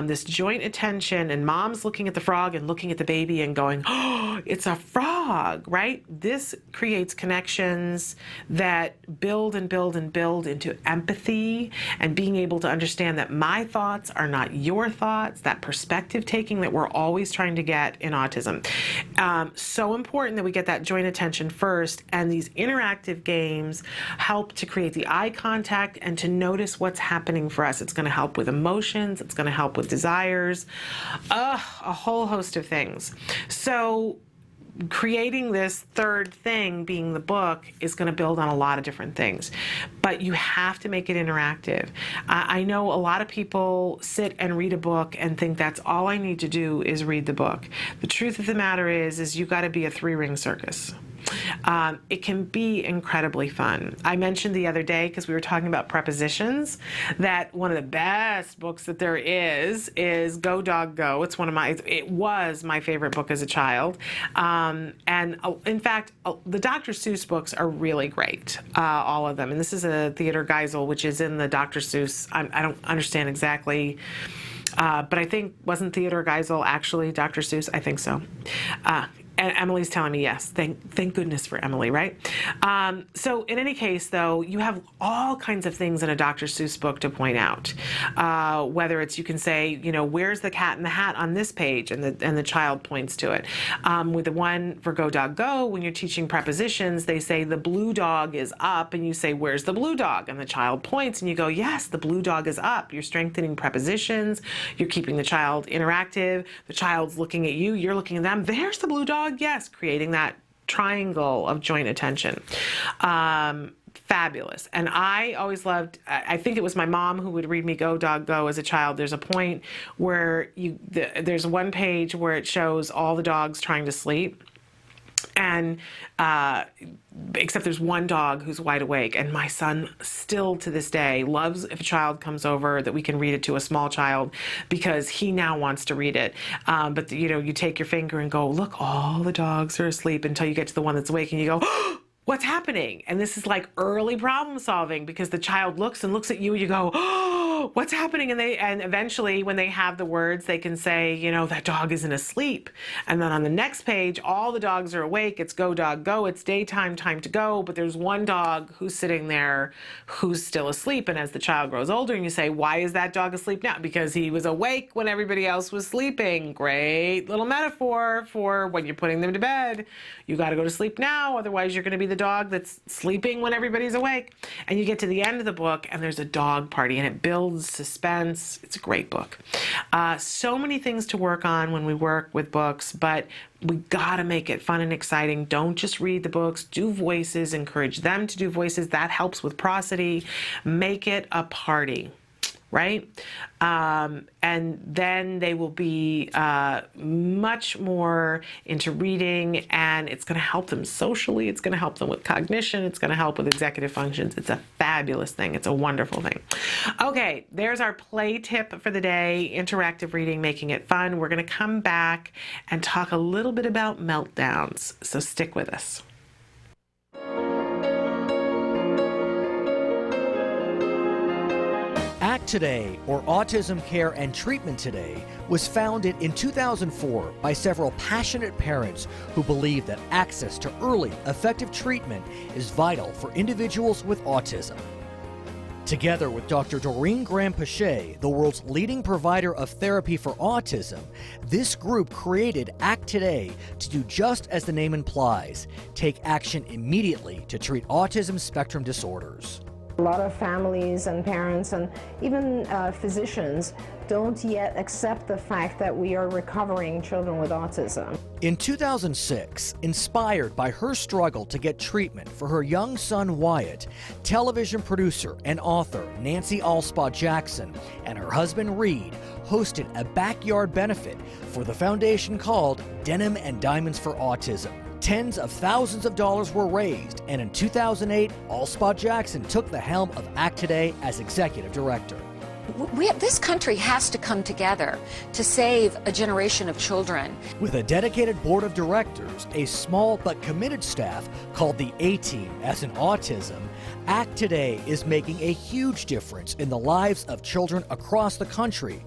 This joint attention, and mom's looking at the frog and looking at the baby and going, oh, it's a frog, right? This creates connections that build and build and build into empathy and being able to understand that my thoughts are not your thoughts, that perspective taking that we're always trying to get in autism. So important that we get that joint attention first, and these interactive games help to create the eye contact and to notice what's happening for us. It's going to help with emotions, it's going to help with desires, a whole host of things. So creating this third thing, being the book, is going to build on a lot of different things. But you have to make it interactive. I know a lot of people sit and read a book and think that's all I need to do is read the book. The truth of the matter is you got to be a 3-ring circus. It can be incredibly fun. I mentioned the other day, because we were talking about prepositions, that one of the best books that there is Go Dog Go. It was my favorite book as a child. And in fact, the Dr. Seuss books are really great, all of them. And this is a Theodor Geisel, which is in the Dr. Seuss. I don't understand exactly, but I think, wasn't Theodor Geisel actually Dr. Seuss? I think so. And Emily's telling me yes. Thank goodness for Emily, right? So in any case, though, you have all kinds of things in a Dr. Seuss book to point out. Whether it's, you can say, where's the cat in the hat on this page, and the child points to it. With the one for Go Dog Go, when you're teaching prepositions, they say the blue dog is up, and you say, where's the blue dog? And the child points, and you go, yes, the blue dog is up. You're strengthening prepositions. You're keeping the child interactive. The child's looking at you. You're looking at them. There's the blue dog. Yes, creating that triangle of joint attention. Fabulous. And I always loved, I think it was my mom who would read me Go Dog Go as a child. There's a point where there's one page where it shows all the dogs trying to sleep. And except there's one dog who's wide awake, and my son still to this day loves if a child comes over that we can read it to a small child, because he now wants to read it. But you take your finger and go, look, all the dogs are asleep, until you get to the one that's awake, and you go, oh, what's happening? And this is like early problem solving, because the child looks at you, and you go, oh, what's happening? And eventually, when they have the words, they can say, that dog isn't asleep. And then on the next page, all the dogs are awake. It's Go Dog Go. It's daytime, time to go. But there's one dog who's sitting there who's still asleep. And as the child grows older, and you say, why is that dog asleep now? Because he was awake when everybody else was sleeping. Great little metaphor for when you're putting them to bed. You got to go to sleep now, otherwise you're going to be the dog that's sleeping when everybody's awake. And you get to the end of the book, and there's a dog party, and it builds suspense. It's a great book. So many things to work on when we work with books, but we got to make it fun and exciting. Don't just read the books. Do voices. Encourage them to do voices. That helps with prosody. Make it a party. Right? And then they will be much more into reading, and it's going to help them socially. It's going to help them with cognition. It's going to help with executive functions. It's a fabulous thing. It's a wonderful thing. Okay, there's our play tip for the day, interactive reading, making it fun. We're going to come back and talk a little bit about meltdowns, so stick with us. ACT Today, or Autism Care and Treatment Today, was founded in 2004 by several passionate parents who believe that access to early, effective treatment is vital for individuals with autism. Together with Dr. Doreen Graham-Pichet, the world's leading provider of therapy for autism, this group created ACT Today to do just as the name implies, take action immediately to treat autism spectrum disorders. A lot of families and parents and even physicians don't yet accept the fact that we are recovering children with autism. In 2006, inspired by her struggle to get treatment for her young son Wyatt, television producer and author Nancy Alspaugh Jackson and her husband Reed hosted a backyard benefit for the foundation called Denim and Diamonds for Autism. Tens of thousands of dollars were raised, and in 2008, Alspaugh Jackson took the helm of ACT Today as executive director. This country has to come together to save a generation of children. With a dedicated board of directors, a small but committed staff called the A-Team as in autism, ACT Today is making a huge difference in the lives of children across the country.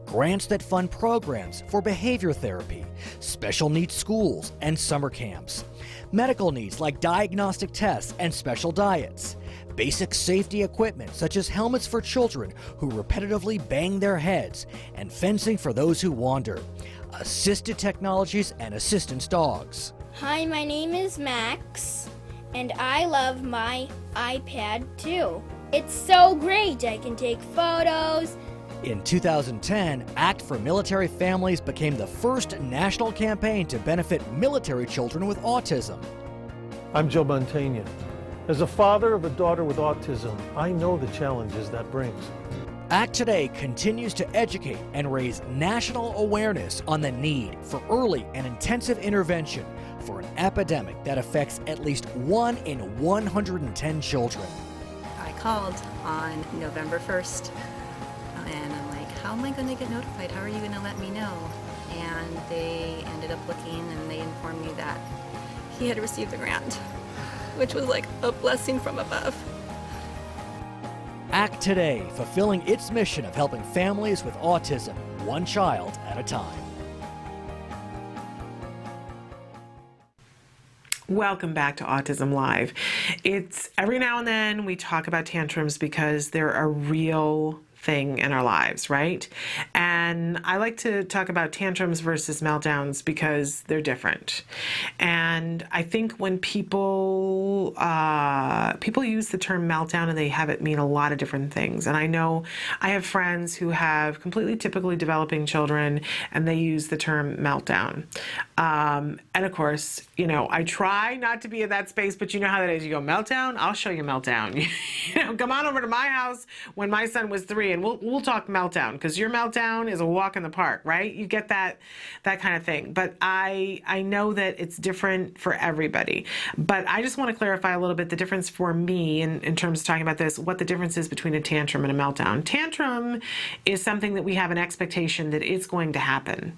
Grants that fund programs for behavior therapy, special needs schools and summer camps, medical needs like diagnostic tests and special diets, basic safety equipment such as helmets for children who repetitively bang their heads, and fencing for those who wander, assisted technologies and assistance dogs. Hi, my name is Max, and I love my iPad too. It's so great. I can take photos. In 2010, ACT for Military Families became the first national campaign to benefit military children with autism. I'm Joe Montaigne. As a father of a daughter with autism, I know the challenges that brings. ACT Today continues to educate and raise national awareness on the need for early and intensive intervention for an epidemic that affects at least 1 in 110 children. I called on November 1st, and I'm like, how am I going to get notified? How are you going to let me know? And they ended up looking, and they informed me that he had received a grant, which was like a blessing from above. Act Today, fulfilling its mission of helping families with autism, one child at a time. Welcome back to Autism Live. It's every now and then we talk about tantrums because they're a real thing in our lives, right? And I like to talk about tantrums versus meltdowns because they're different. And I think when people use the term meltdown and they have it mean a lot of different things. And I know I have friends who have completely typically developing children and they use the term meltdown. And of course, you know, I try not to be in that space, but you know how that is. You go, meltdown? I'll show you meltdown. You know, come on over to my house when my son was 3 and we'll talk meltdown, because your meltdown is a walk in the park, right? You get that kind of thing. But I know that it's different for everybody. But I just want to clarify a little bit the difference for me in terms of talking about this, what the difference is between a tantrum and a meltdown. Tantrum is something that we have an expectation that it's going to happen.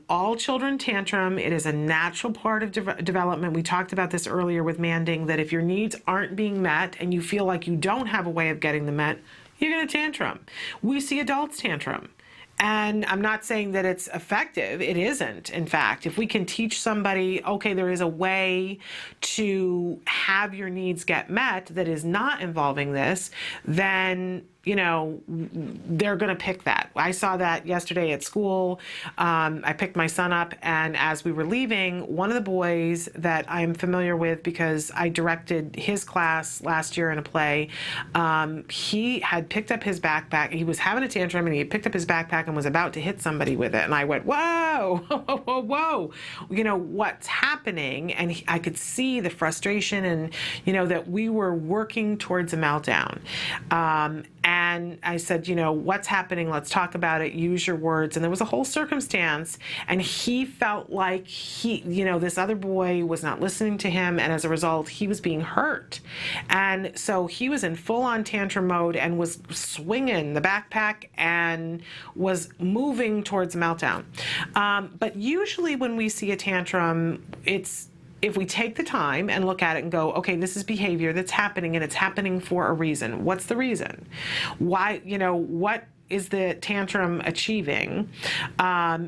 All children tantrum. It is a natural part of development. We talked about this earlier with Manding, that if your needs aren't being met and you feel like you don't have a way of getting them met, you're going to tantrum. We see adults tantrum. And I'm not saying that it's effective. It isn't, in fact. If we can teach somebody, okay, there is a way to have your needs get met that is not involving this, then, you know, they're going to pick that. I saw that yesterday at school. I picked my son up, and as we were leaving, one of the boys that I'm familiar with because I directed his class last year in a play, he had picked up his backpack. He was having a tantrum, and he picked up his backpack and was about to hit somebody with it. And I went, whoa, whoa, whoa, whoa. You know, what's happening? And I could see the frustration and, you know, that we were working towards a meltdown. And I said, you know, what's happening? Let's talk about it. Use your words. And there was a whole circumstance. And he felt like this other boy was not listening to him. And as a result, he was being hurt. And so he was in full on tantrum mode and was swinging the backpack and was moving towards meltdown. But usually when we see a tantrum, if we take the time and look at it and go, okay, this is behavior that's happening and it's happening for a reason. What's the reason? Why, you know, what is the tantrum achieving?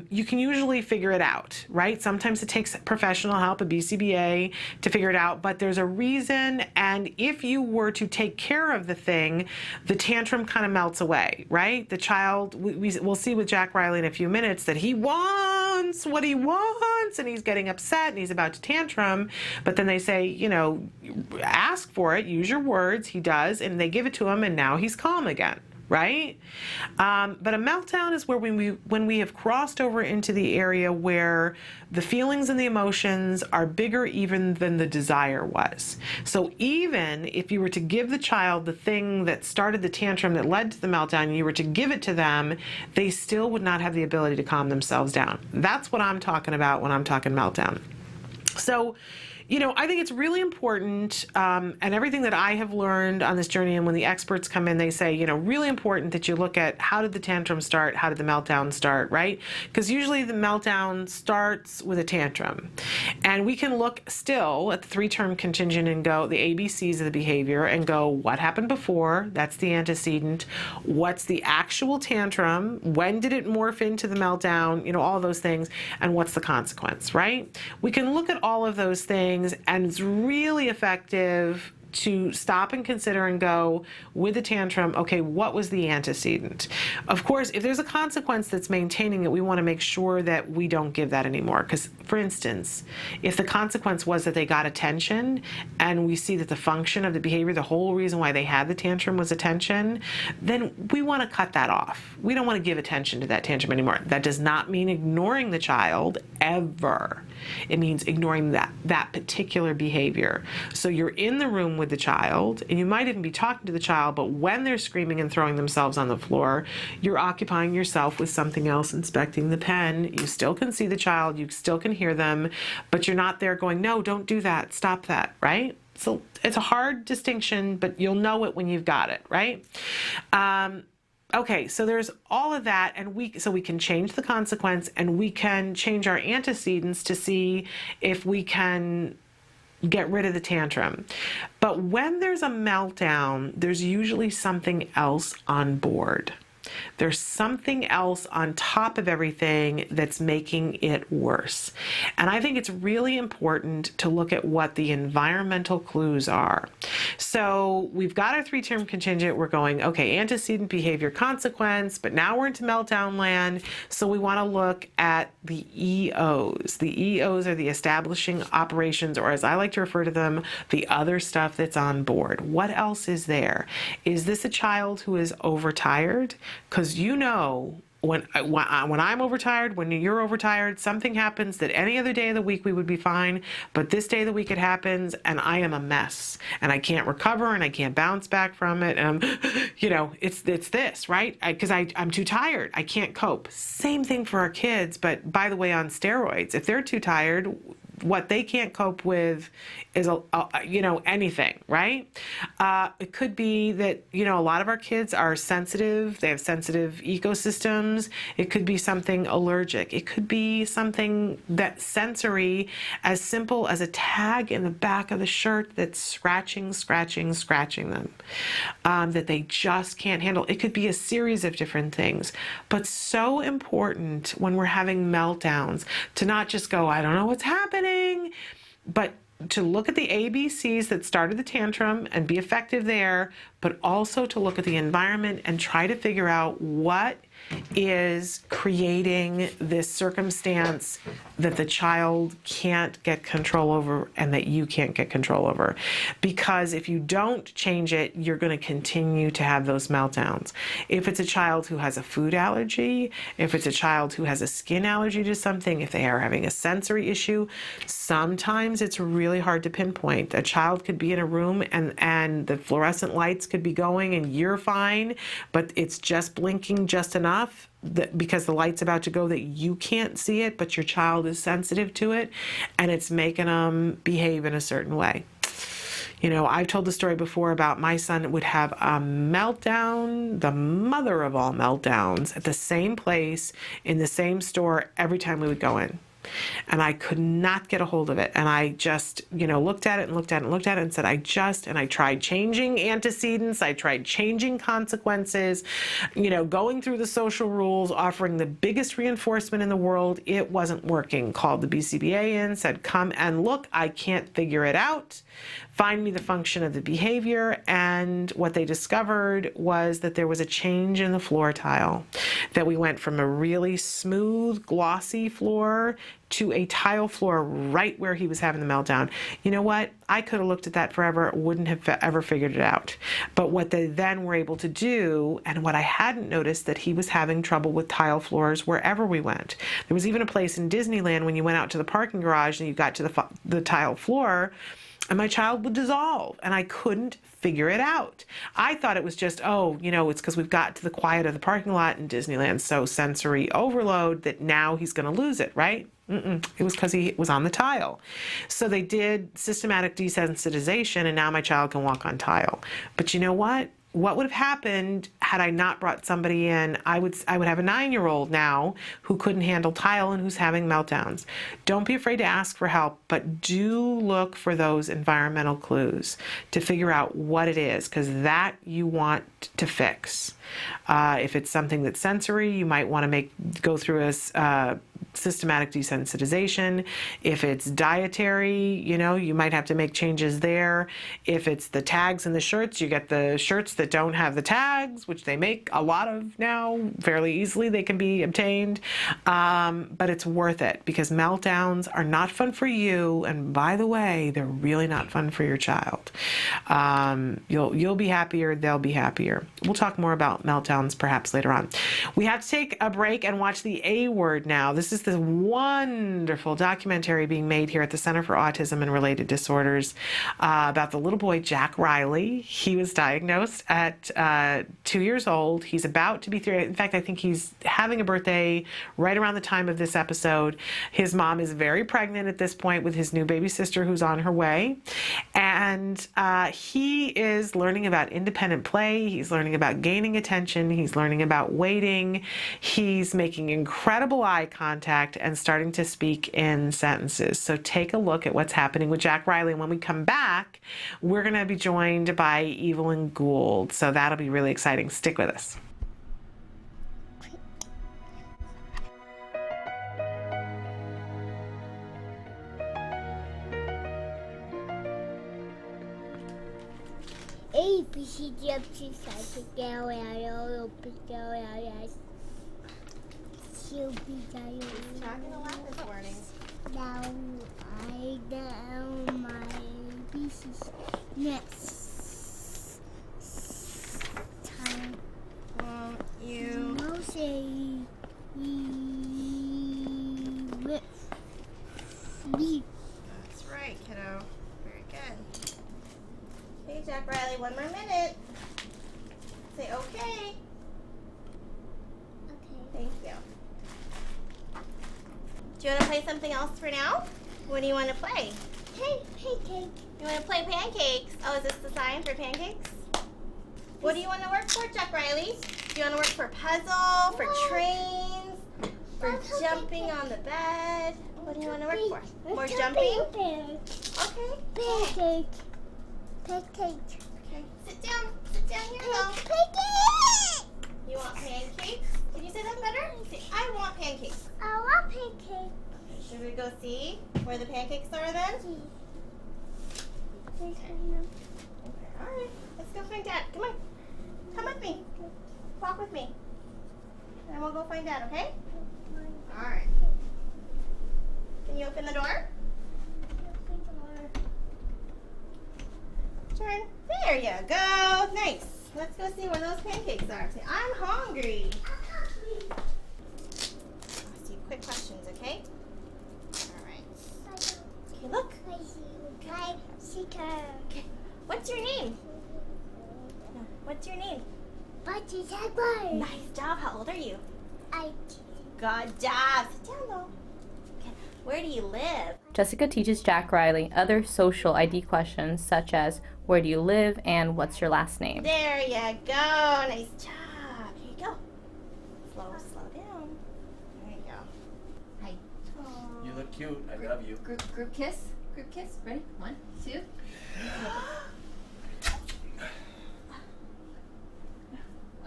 You can usually figure it out, right? Sometimes it takes professional help, a BCBA, to figure it out, but there's a reason, and if you were to take care of the thing, the tantrum kind of melts away, right? The child, we'll see with Jack Riley in a few minutes that he wants what he wants, and he's getting upset, and he's about to tantrum, but then they say, you know, ask for it, use your words, he does, and they give it to him, and now he's calm again. Right? But a meltdown is where when we have crossed over into the area where the feelings and the emotions are bigger even than the desire was. So even if you were to give the child the thing that started the tantrum that led to the meltdown, you were to give it to them, they still would not have the ability to calm themselves down. That's what I'm talking about when I'm talking meltdown. So, you know, I think it's really important, and everything that I have learned on this journey, and when the experts come in, they say, you know, really important that you look at how did the tantrum start, how did the meltdown start, right? Because usually the meltdown starts with a tantrum. And we can look still at the 3-term contingent and go, the ABCs of the behavior, and go, what happened before? That's the antecedent. What's the actual tantrum? When did it morph into the meltdown? You know, all those things. And what's the consequence, right? We can look at all of those things, and it's really effective to stop and consider and go with the tantrum, okay, what was the antecedent? Of course, if there's a consequence that's maintaining it, we want to make sure that we don't give that anymore. Because, for instance, if the consequence was that they got attention and we see that the function of the behavior, the whole reason why they had the tantrum was attention, then we want to cut that off. We don't want to give attention to that tantrum anymore. That does not mean ignoring the child ever. It means ignoring that particular behavior. So you're in the room time with the child, and you might even be talking to the child, but when they're screaming and throwing themselves on the floor, you're occupying yourself with something else, inspecting the pen. You still can see the child, you still can hear them, but you're not there going, no, don't do that, stop that, right? So it's a hard distinction, but you'll know it when you've got it, right? Okay, so there's all of that, and we can change the consequence, and we can change our antecedents to see if we can get rid of the tantrum. But when there's a meltdown, there's usually something else on board. There's something else on top of everything that's making it worse. And I think it's really important to look at what the environmental clues are. So we've got our 3-term contingent. We're going, okay, antecedent, behavior, consequence, but now we're into meltdown land. So we want to look at the EOs. The EOs are the establishing operations, or as I like to refer to them, the other stuff that's on board. What else is there? Is this a child who is overtired? Because you know, when I'm overtired, when you're overtired, something happens that any other day of the week we would be fine, but this day of the week it happens and I am a mess and I can't recover and I can't bounce back from it. And it's this, right? Because I'm too tired. I can't cope. Same thing for our kids, but by the way, on steroids, if they're too tired, what they can't cope with is, anything, right? It could be that, a lot of our kids are sensitive. They have sensitive ecosystems. It could be something allergic. It could be something that's sensory, as simple as a tag in the back of the shirt that's scratching them, that they just can't handle. It could be a series of different things, but so important when we're having meltdowns to not just go, I don't know what's happening, but to look at the ABCs that started the tantrum and be effective there, but also to look at the environment and try to figure out what is creating this circumstance that the child can't get control over and that you can't get control over. Because if you don't change it, you're going to continue to have those meltdowns. If it's a child who has a food allergy, if it's a child who has a skin allergy to something, if they are having a sensory issue, sometimes it's really hard to pinpoint. A child could be in a room and the fluorescent lights could be going and you're fine, but it's just blinking just enough because the light's about to go that you can't see it, but your child is sensitive to it, and it's making them behave in a certain way. I've told the story before about my son would have a meltdown, the mother of all meltdowns, at the same place in the same store every time we would go in. And I could not get a hold of it. And I just, looked at it and said, I tried changing antecedents. I tried changing consequences, going through the social rules, offering the biggest reinforcement in the world. It wasn't working. Called the BCBA in, said, come and look. I can't figure it out. Find me the function of the behavior. And what they discovered was that there was a change in the floor tile, that we went from a really smooth, glossy floor to a tile floor right where he was having the meltdown. You know what? I could have looked at that forever, wouldn't have ever figured it out. But what they then were able to do, and what I hadn't noticed, that he was having trouble with tile floors wherever we went. There was even a place in Disneyland when you went out to the parking garage and you got to the tile floor, and my child would dissolve, and I couldn't figure it out. I thought it was just, it's because we've got to the quiet of the parking lot in Disneyland, so sensory overload that now he's going to lose it, right? It was because he was on the tile. So they did systematic desensitization, and now my child can walk on tile. But you know what? What would have happened had I not brought somebody in? I would have a 9-year-old now who couldn't handle tile and who's having meltdowns. Don't be afraid to ask for help, but do look for those environmental clues to figure out what it is, because that you want to fix. If it's something that's sensory, you might want to go through a systematic desensitization. If it's dietary, you might have to make changes there. If it's the tags in the shirts, you get the shirts that don't have the tags, which they make a lot of now fairly easily. They can be obtained. But it's worth it, because meltdowns are not fun for you. And by the way, they're really not fun for your child. You'll be happier. They'll be happier. We'll talk more about meltdowns perhaps later on. We have to take a break and watch the A word now. This is this wonderful documentary being made here at the Center for Autism and Related Disorders about the little boy, Jack Riley. He was diagnosed at 2 years old. He's about to be 3. In fact, I think he's having a birthday right around the time of this episode. His mom is very pregnant at this point with his new baby sister who's on her way. And he is learning about independent play. He's learning about gaining attention. He's learning about waiting. He's making incredible eye contact and starting to speak in sentences. So take a look at what's happening with Jack Riley. And when we come back, we're going to be joined by Evelyn Gould. So that'll be really exciting. Stick with us. A, B, C, D, F, G, H, I, J, K, L, M, N, O, P, Q, R, S, T, U, V, W, X, Talking a lot this morning. now I know my pieces. Next time, Won't you? no say with me. That's right, kiddo. Very good. Okay, Jack Riley, 1 more minute. Say okay. Okay. Thank you. Do you want to play something else for now? What do you want to play? Hey, pancake. You want to play pancakes? Oh, is this the sign for pancakes? What do you want to work for, Jack Riley? Do you want to work for puzzle, for trains, for jumping on the bed? What do you want to work for? More jumping? Okay. Pancake. Pancake. Okay. Sit down. Sit down here, though. Pancake. You want pancakes? Can you say that better? Say, I want pancakes. I want pancake. Should we go see where the pancakes are then? Okay. All right. Let's go find Dad. Come on. Come with me. Walk with me. And we'll go find Dad, okay? All right. Can you open the door? Turn. There you go. Nice. Let's go see where those pancakes are. Say, I'm hungry. Ask you quick questions, okay? All right. Okay, look. Okay. What's your name? No. What's your name? Nice job. How old are you? Good job. Sit down, though. Okay. Where do you live? Jessica teaches Jack Riley other social ID questions such as where do you live and what's your last name. There you go. Nice job. Here you go. Slow down. There you go. Hi. You look cute. I love you. Group kiss. Group kiss. Ready? 1, 2.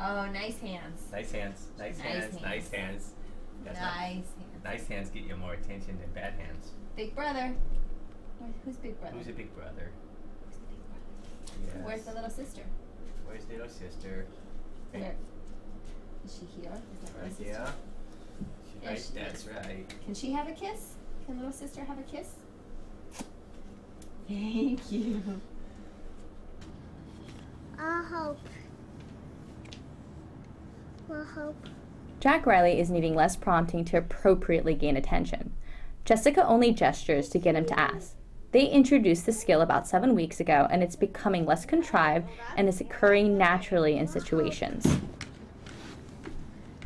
Oh, nice hands. Nice hands. Nice hands. Nice hands. That's Nice hands. Nice hands get you more attention than bad hands. Big brother. Who's big brother? Who's a big brother? Who's the big brother? Yes. Where's the little sister? Where's little sister? Where? Is she here? Is that Right little there. sister? Right, Is she- that's right. Can she have a kiss? Can little sister have a kiss? Thank you. I hope. Jack Riley is needing less prompting to appropriately gain attention. Jessica only gestures to get him to ask. They introduced the skill about 7 weeks ago, and it's becoming less contrived and is occurring naturally in situations.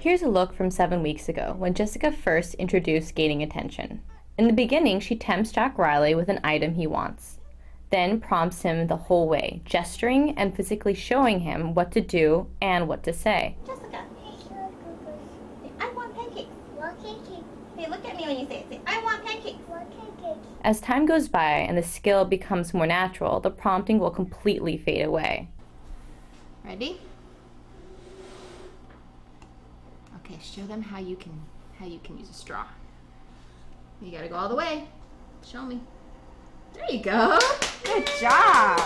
Here's a look from 7 weeks ago, when Jessica first introduced gaining attention. In the beginning, she tempts Jack Riley with an item he wants, then prompts him the whole way, gesturing and physically showing him what to do and what to say. Jessica. I want pancakes. Hey, look at me when you say it. Say, I want pancakes. As time goes by and the skill becomes more natural, the prompting will completely fade away. Ready? Okay, show them how you can use a straw. You gotta go all the way. Show me. There you go. Good job.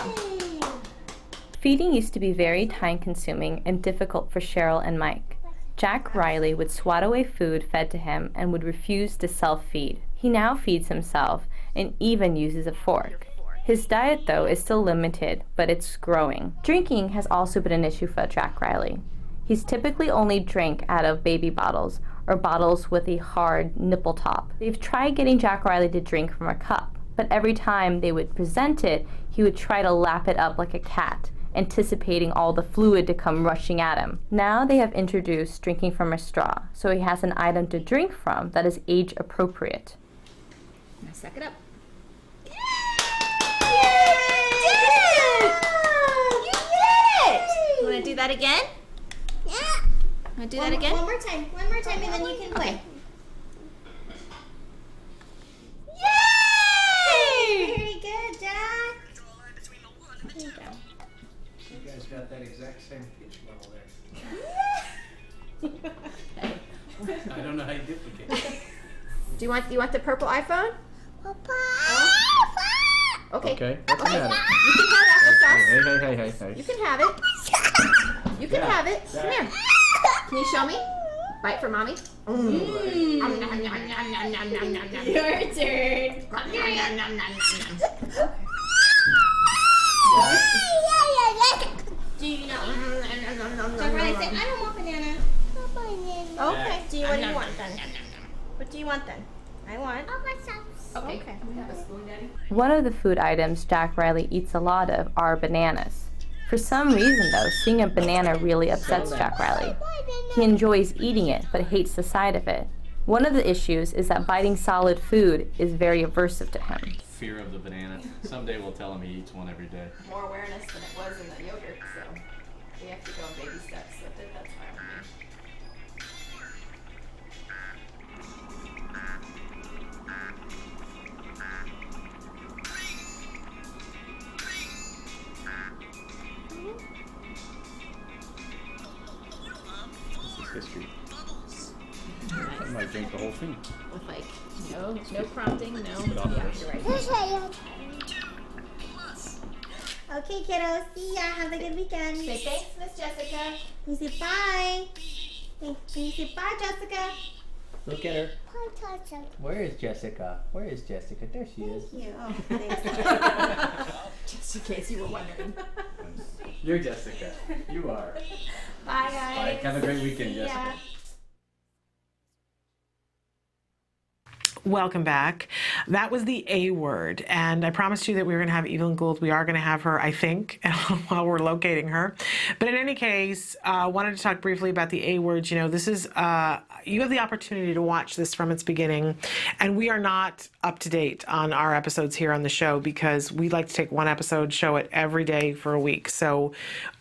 Feeding used to be very time-consuming and difficult for Cheryl and Mike. Jack Riley would swat away food fed to him and would refuse to self-feed. He now feeds himself and even uses a fork. His diet, though, is still limited, but it's growing. Drinking has also been an issue for Jack Riley. He's typically only drink out of baby bottles or bottles with a hard nipple top. They've tried getting Jack Riley to drink from a cup, but every time they would present it, he would try to lap it up like a cat, anticipating all the fluid to come rushing at him. Now they have introduced drinking from a straw, so he has an item to drink from that is age appropriate. Now suck it up. You want to do that again? Yeah. Want to do that again? One more time, and then you can play. Okay. Yay! Very good, Jack. There you go. You guys got that exact same pitch level there. I don't know how you duplicate. Do you want the purple iPhone? Purple. Okay. Okay. What's the matter? You can have applesauce. Hey. You can have it. You can have it. Come here. Can you show me? Bite for mommy. Your turn. Do you know? Right, say, I don't want banana. Okay. What do you want then? What do you want then? I want. Okay. One of the food items Jack Riley eats a lot of are bananas. For some reason, though, seeing a banana really upsets Jack Riley. He enjoys eating it, but hates the sight of it. One of the issues is that biting solid food is very aversive to him. Fear of the banana. Someday we'll tell him he eats one every day. More awareness than it was in the yogurt, so we have to go in baby steps with it. That's fine with me. History. I might drink the whole thing. With like, no prompting, no. Yeah, you're right. Okay, kiddos. See ya. Have a good weekend. Say thanks, Miss Jessica. You say bye. Can you say bye, Jessica? Look at her. Where is Jessica? There she is. Thank you. Oh, thanks. Just in case you were wondering. You're Jessica. You are. Bye, guys. Bye. Have a great weekend, See ya. Jessica. Welcome back. That was the A word, and I promised you that we were going to have Evelyn Gould. We are going to have her, I think, while we're locating her. But in any case, wanted to talk briefly about the A word. This is, you have the opportunity to watch this from its beginning, and we are not up to date on our episodes here on the show because we like to take one episode, show it every day for a week. So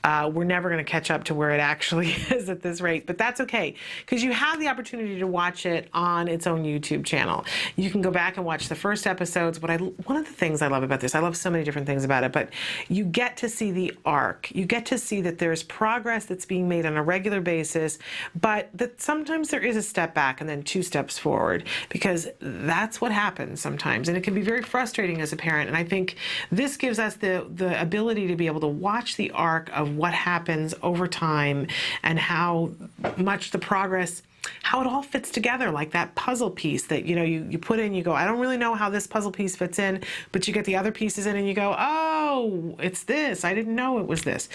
we're never going to catch up to where it actually is at this rate, but that's okay because you have the opportunity to watch it on its own YouTube channel. You can go back and watch the first episodes. One of the things I love about this, I love so many different things about it, but you get to see the arc. You get to see that there's progress that's being made on a regular basis, but that sometimes there is a step back and then 2 steps forward because that's what happens sometimes, and it can be very frustrating as a parent. And I think this gives us the ability to be able to watch the arc of what happens over time and how much the progress, how it all fits together, like that puzzle piece that you put in, you go, I don't really know how this puzzle piece fits in, but you get the other pieces in and you go, oh, it's this, I didn't know it was this.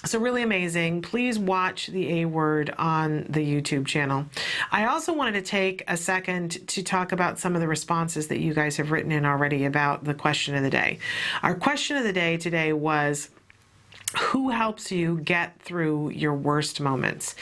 So really amazing. Please watch the A word on the YouTube channel. I also wanted to take a second to talk about some of the responses that you guys have written in already about the question of the day. Our question of the day today was, who helps you get through your worst moments?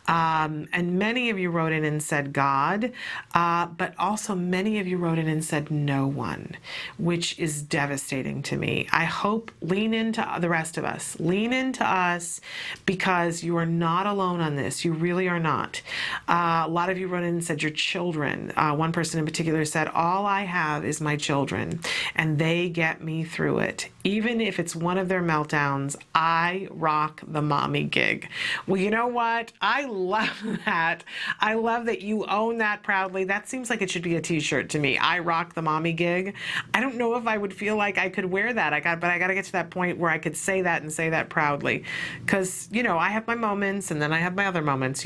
And many of you wrote in and said God, but also many of you wrote in and said no one, which is devastating to me. I hope lean into the rest of us. Lean into us because you are not alone on this. You really are not. A lot of you wrote in and said your children. One person in particular said, all I have is my children, and they get me through it. Even if it's one of their meltdowns, I rock the mommy gig. Well, you know what? I love that. I love that you own that proudly. That seems like it should be a t-shirt to me. I rock the mommy gig. I don't know if I would feel like I could wear that. But I got to get to that point where I could say that and say that proudly. Because, I have my moments and then I have my other moments,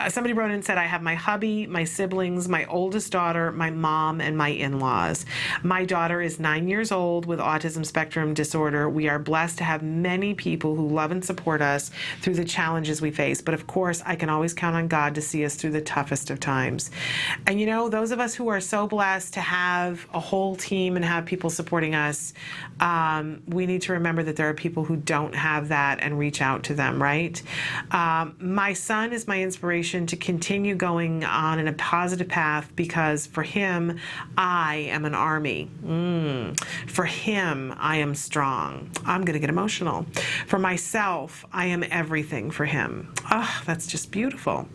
Somebody wrote in and said, I have my hubby, my siblings, my oldest daughter, my mom, and my in-laws. My daughter is 9 years old with autism spectrum disorder. We we are blessed to have many people who love and support us through the challenges we face. But of course, I can always count on God to see us through the toughest of times. And those of us who are so blessed to have a whole team and have people supporting us, we need to remember that there are people who don't have that and reach out to them, right? My son is my inspiration to continue going on in a positive path because for him, I am an army. For him, I am strong. I'm going to get emotional. For myself, I am everything for him. Oh, that's just beautiful.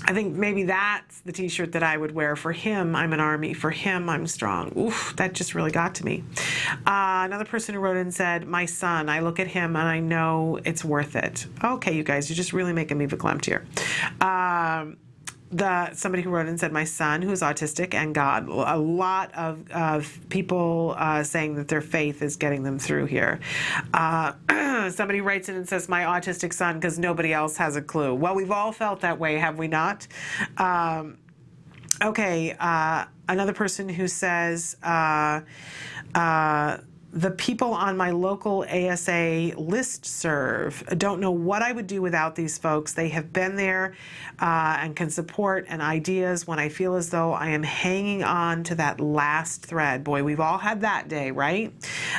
I think maybe that's the t-shirt that I would wear. For him, I'm an army. For him, I'm strong. Oof, that just really got to me. Another person who wrote in said, my son, I look at him and I know it's worth it. Okay, you guys, you're just really making me verklempt here. Somebody who wrote in said, my son, who's autistic, and God. A lot of people saying that their faith is getting them through here. Somebody writes in and says, my autistic son, because nobody else has a clue. Well, we've all felt that way, have we not? Okay, another person who says, the people on my local ASA listserv don't know what I would do without these folks. They have been there and can support and ideas when I feel as though I am hanging on to that last thread. Boy, we've all had that day, right?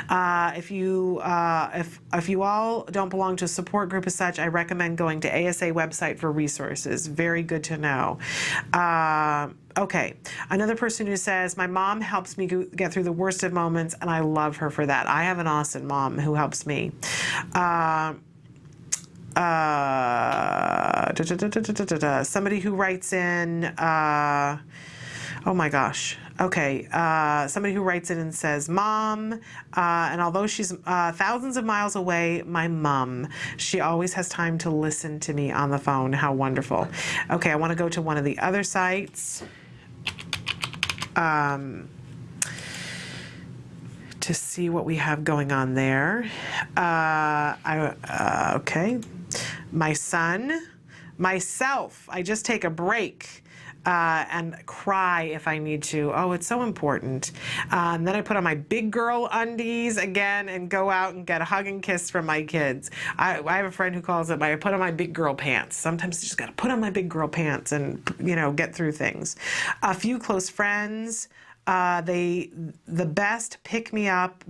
If you all don't belong to a support group as such, I recommend going to ASA website for resources. Very good to know. Okay, another person who says, my mom helps me get through the worst of moments, and I love her for that. I have an awesome mom who helps me. Somebody who writes in, oh my gosh. Okay, somebody who writes in and says, Mom, and although she's thousands of miles away, my mom, she always has time to listen to me on the phone. How wonderful. Okay, I want to go to one of the other sites. To see what we have going on there. Okay. My son, myself, I just take a break and cry if I need to. Oh, it's so important. Then I put on my big girl undies again and go out and get a hug and kiss from my kids. I have a friend who calls it, I put on my big girl pants. Sometimes you just got to put on my big girl pants and, get through things. A few close friends. The best pick me up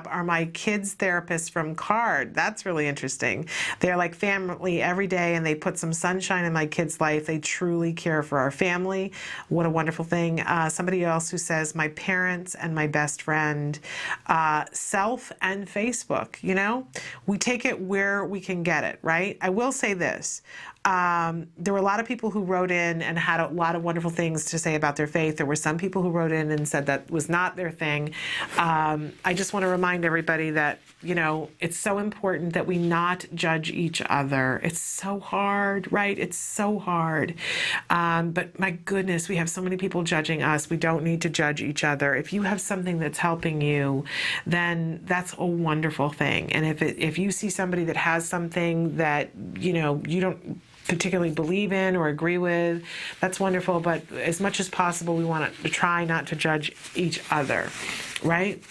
are my kids' therapists from CARD. That's really interesting. They're like family every day, and they put some sunshine in my kids' life. They truly care for our family. What a wonderful thing. Somebody else who says, my parents and my best friend. Self and Facebook, we take it where we can get it, right? I will say this. There were a lot of people who wrote in and had a lot of wonderful things to say about their faith. There were some people who wrote in and said that was not their thing. I just want to remind everybody that, it's so important that we not judge each other. It's so hard, right? It's so hard. But my goodness, we have so many people judging us. We don't need to judge each other. If you have something that's helping you, then that's a wonderful thing. And if you see somebody that has something that, you don't particularly believe in or agree with, that's wonderful. But as much as possible, we want to try not to judge each other, right?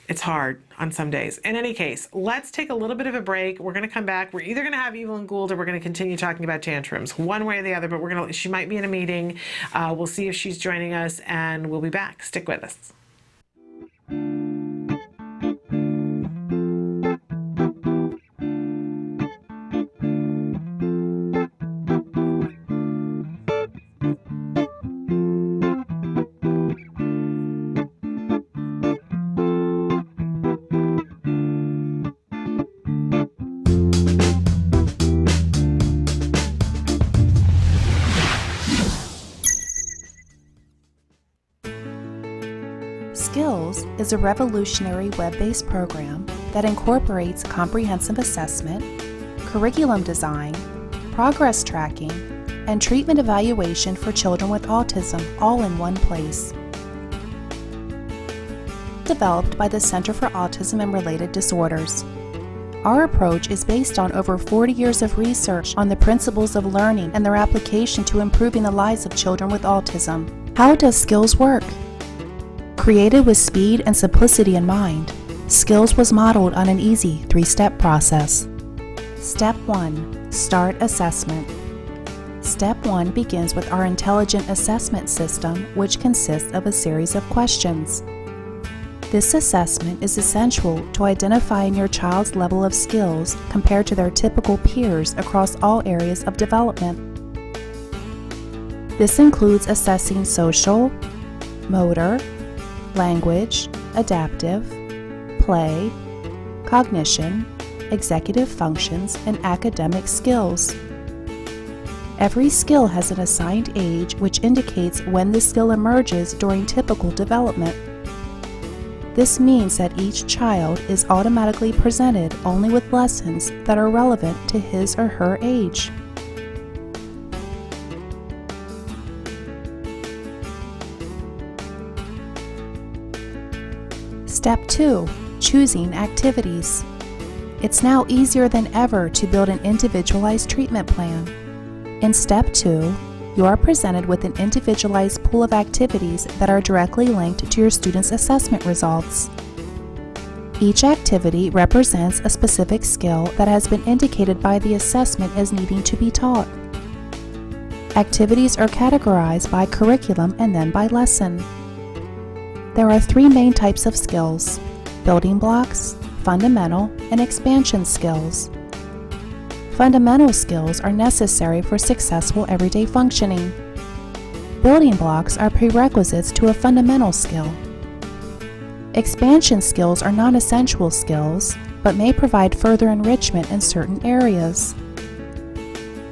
It's hard on some days. In any case, let's take a little bit of a break. We're going to come back. We're either going to have Evelyn Gould or we're going to continue talking about tantrums, one way or the other. But she might be in a meeting. We'll see if she's joining us, and we'll be back. Stick with us. Skills is a revolutionary web-based program that incorporates comprehensive assessment, curriculum design, progress tracking, and treatment evaluation for children with autism all in one place. Developed by the Center for Autism and Related Disorders. Our approach is based on over 40 years of research on the principles of learning and their application to improving the lives of children with autism. How does Skills work? Created with speed and simplicity in mind, Skills was modeled on an easy 3-step process. Step 1. Start assessment. Step 1 begins with our intelligent assessment system, which consists of a series of questions. This assessment is essential to identifying your child's level of skills compared to their typical peers across all areas of development. This includes assessing social, motor, language, adaptive, play, cognition, executive functions, and academic skills. Every skill has an assigned age which indicates when the skill emerges during typical development. This means that each child is automatically presented only with lessons that are relevant to his or her age. Step 2. Choosing activities. It's now easier than ever to build an individualized treatment plan. In Step 2, you are presented with an individualized pool of activities that are directly linked to your student's assessment results. Each activity represents a specific skill that has been indicated by the assessment as needing to be taught. Activities are categorized by curriculum and then by lesson. There are 3 main types of skills: building blocks, fundamental, and expansion skills. Fundamental skills are necessary for successful everyday functioning. Building blocks are prerequisites to a fundamental skill. Expansion skills are non-essential skills, but may provide further enrichment in certain areas.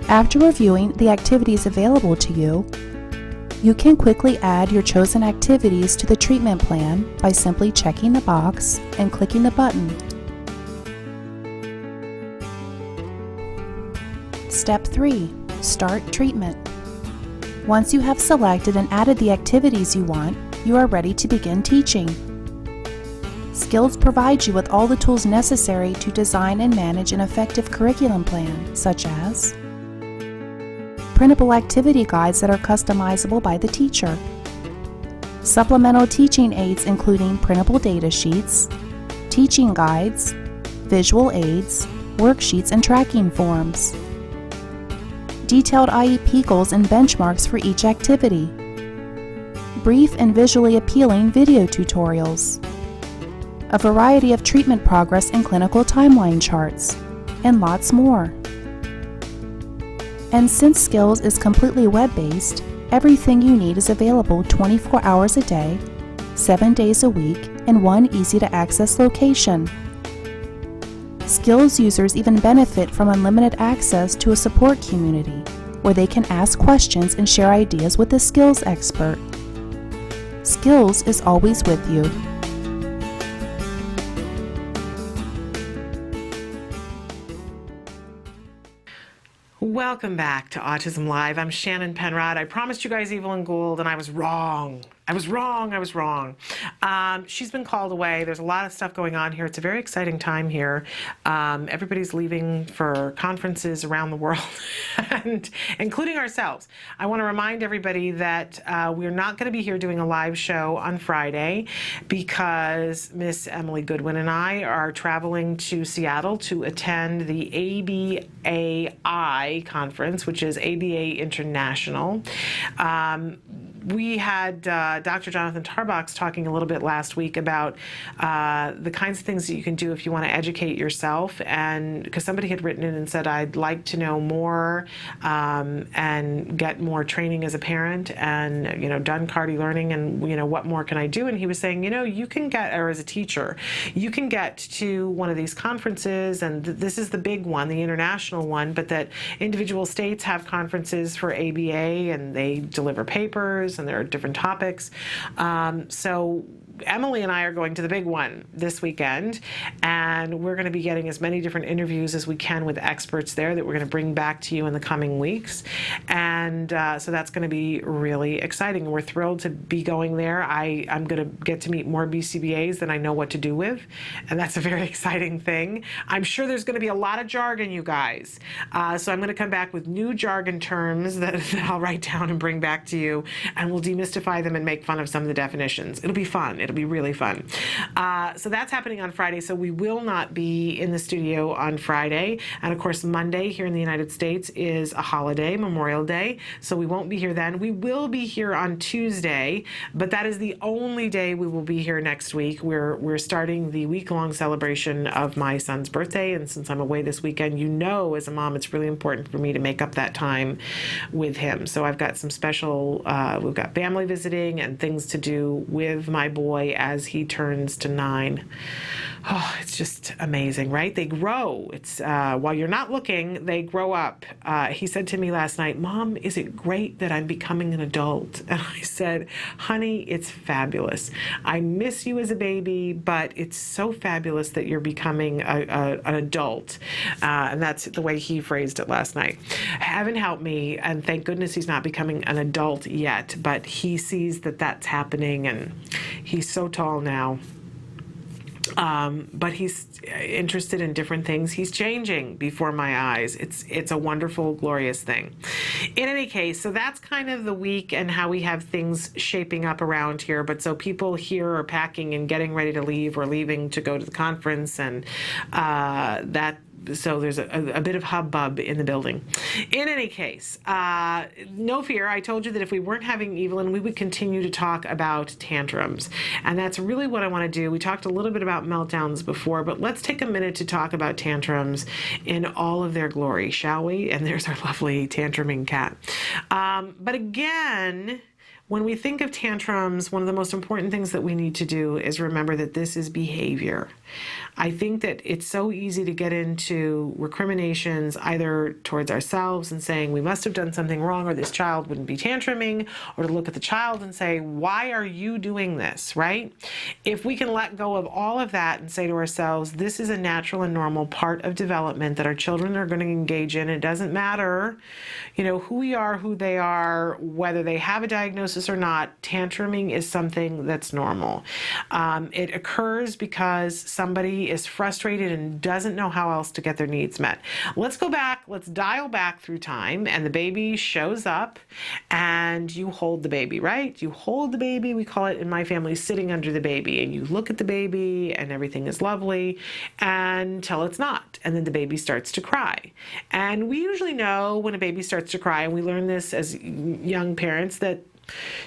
After reviewing the activities available to you, you can quickly add your chosen activities to the treatment plan by simply checking the box and clicking the button. Step 3. Start treatment. Once you have selected and added the activities you want, you are ready to begin teaching. Skills provide you with all the tools necessary to design and manage an effective curriculum plan, such as printable activity guides that are customizable by the teacher, supplemental teaching aids including printable data sheets, teaching guides, visual aids, worksheets, and tracking forms, detailed IEP goals and benchmarks for each activity, brief and visually appealing video tutorials, a variety of treatment progress and clinical timeline charts, and lots more. And since Skills is completely web-based, everything you need is available 24 hours a day, 7 days a week, in one easy-to-access location. Skills users even benefit from unlimited access to a support community, where they can ask questions and share ideas with a skills expert. Skills is always with you. Welcome back to Autism Live. I'm Shannon Penrod. I promised you guys Evelyn Gould, and I was wrong. I was wrong. She's been called away. There's a lot of stuff going on here. It's a very exciting time here. Everybody's leaving for conferences around the world, and including ourselves. I want to remind everybody that we're not going to be here doing a live show on Friday because Miss Emily Goodwin and I are traveling to Seattle to attend the ABAI conference, which is ABA International. We had Dr. Jonathan Tarbox talking a little bit last week about the kinds of things that you can do if you want to educate yourself, and because somebody had written in and said, I'd like to know more and get more training as a parent and, done CARDI learning, and, what more can I do? And he was saying, you can get, or as a teacher, you can get to one of these conferences, and this is the big one, the international one, but that individual states have conferences for ABA, and they deliver papers, and there are different topics. So Emily and I are going to the big one this weekend, and we're going to be getting as many different interviews as we can with experts there that we're going to bring back to you in the coming weeks. And so that's going to be really exciting. We're thrilled to be going there. I'm going to get to meet more BCBAs than I know what to do with, and that's a very exciting thing. I'm sure there's going to be a lot of jargon, you guys. So I'm going to come back with new jargon terms that I'll write down and bring back to you, and we'll demystify them and make fun of some of the definitions. It'll be fun. It'll be really fun. So that's happening on Friday. So we will not be in the studio on Friday. And of course, Monday here in the United States is a holiday, Memorial Day. So we won't be here then. We will be here on Tuesday, but that is the only day we will be here next week. We're starting the week-long celebration of my son's birthday. And since I'm away this weekend, you know, as a mom, it's really important for me to make up that time with him. So I've got some special, we've got family visiting and things to do with my boy as he turns to 9. Oh, it's just amazing, right? They grow. It's while you're not looking, they grow up. He said to me last night, "Mom, is it great that I'm becoming an adult?" And I said, "Honey, it's fabulous. I miss you as a baby, but it's so fabulous that you're becoming an adult." And that's the way he phrased it last night. Heaven help me, and thank goodness he's not becoming an adult yet, but he sees that that's happening, and he's so tall now. But he's interested in different things. He's changing before my eyes. It's a wonderful, glorious thing. In any case, so that's kind of the week and how we have things shaping up around here. But so people here are packing and getting ready to leave or leaving to go to the conference, and so there's a bit of hubbub in the building. In any case, no fear. I told you that if we weren't having Evelyn, we would continue to talk about tantrums. And that's really what I want to do. We talked a little bit about meltdowns before, but let's take a minute to talk about tantrums in all of their glory, shall we? And there's our lovely tantruming cat. But again, when we think of tantrums, one of the most important things that we need to do is remember that this is behavior. I think that it's so easy to get into recriminations either towards ourselves and saying we must have done something wrong or this child wouldn't be tantruming, or to look at the child and say, why are you doing this, right? If we can let go of all of that and say to ourselves, this is a natural and normal part of development that our children are going to engage in. It doesn't matter, who we are, who they are, whether they have a diagnosis or not. Tantruming is something that's normal. It occurs because somebody is frustrated and doesn't know how else to get their needs met. Let's go back, let's dial back through time, and the baby shows up and you hold the baby, right? You hold the baby, we call it in my family sitting under the baby, and you look at the baby and everything is lovely until it's not, and then the baby starts to cry. And we usually know when a baby starts to cry, and we learn this as young parents, that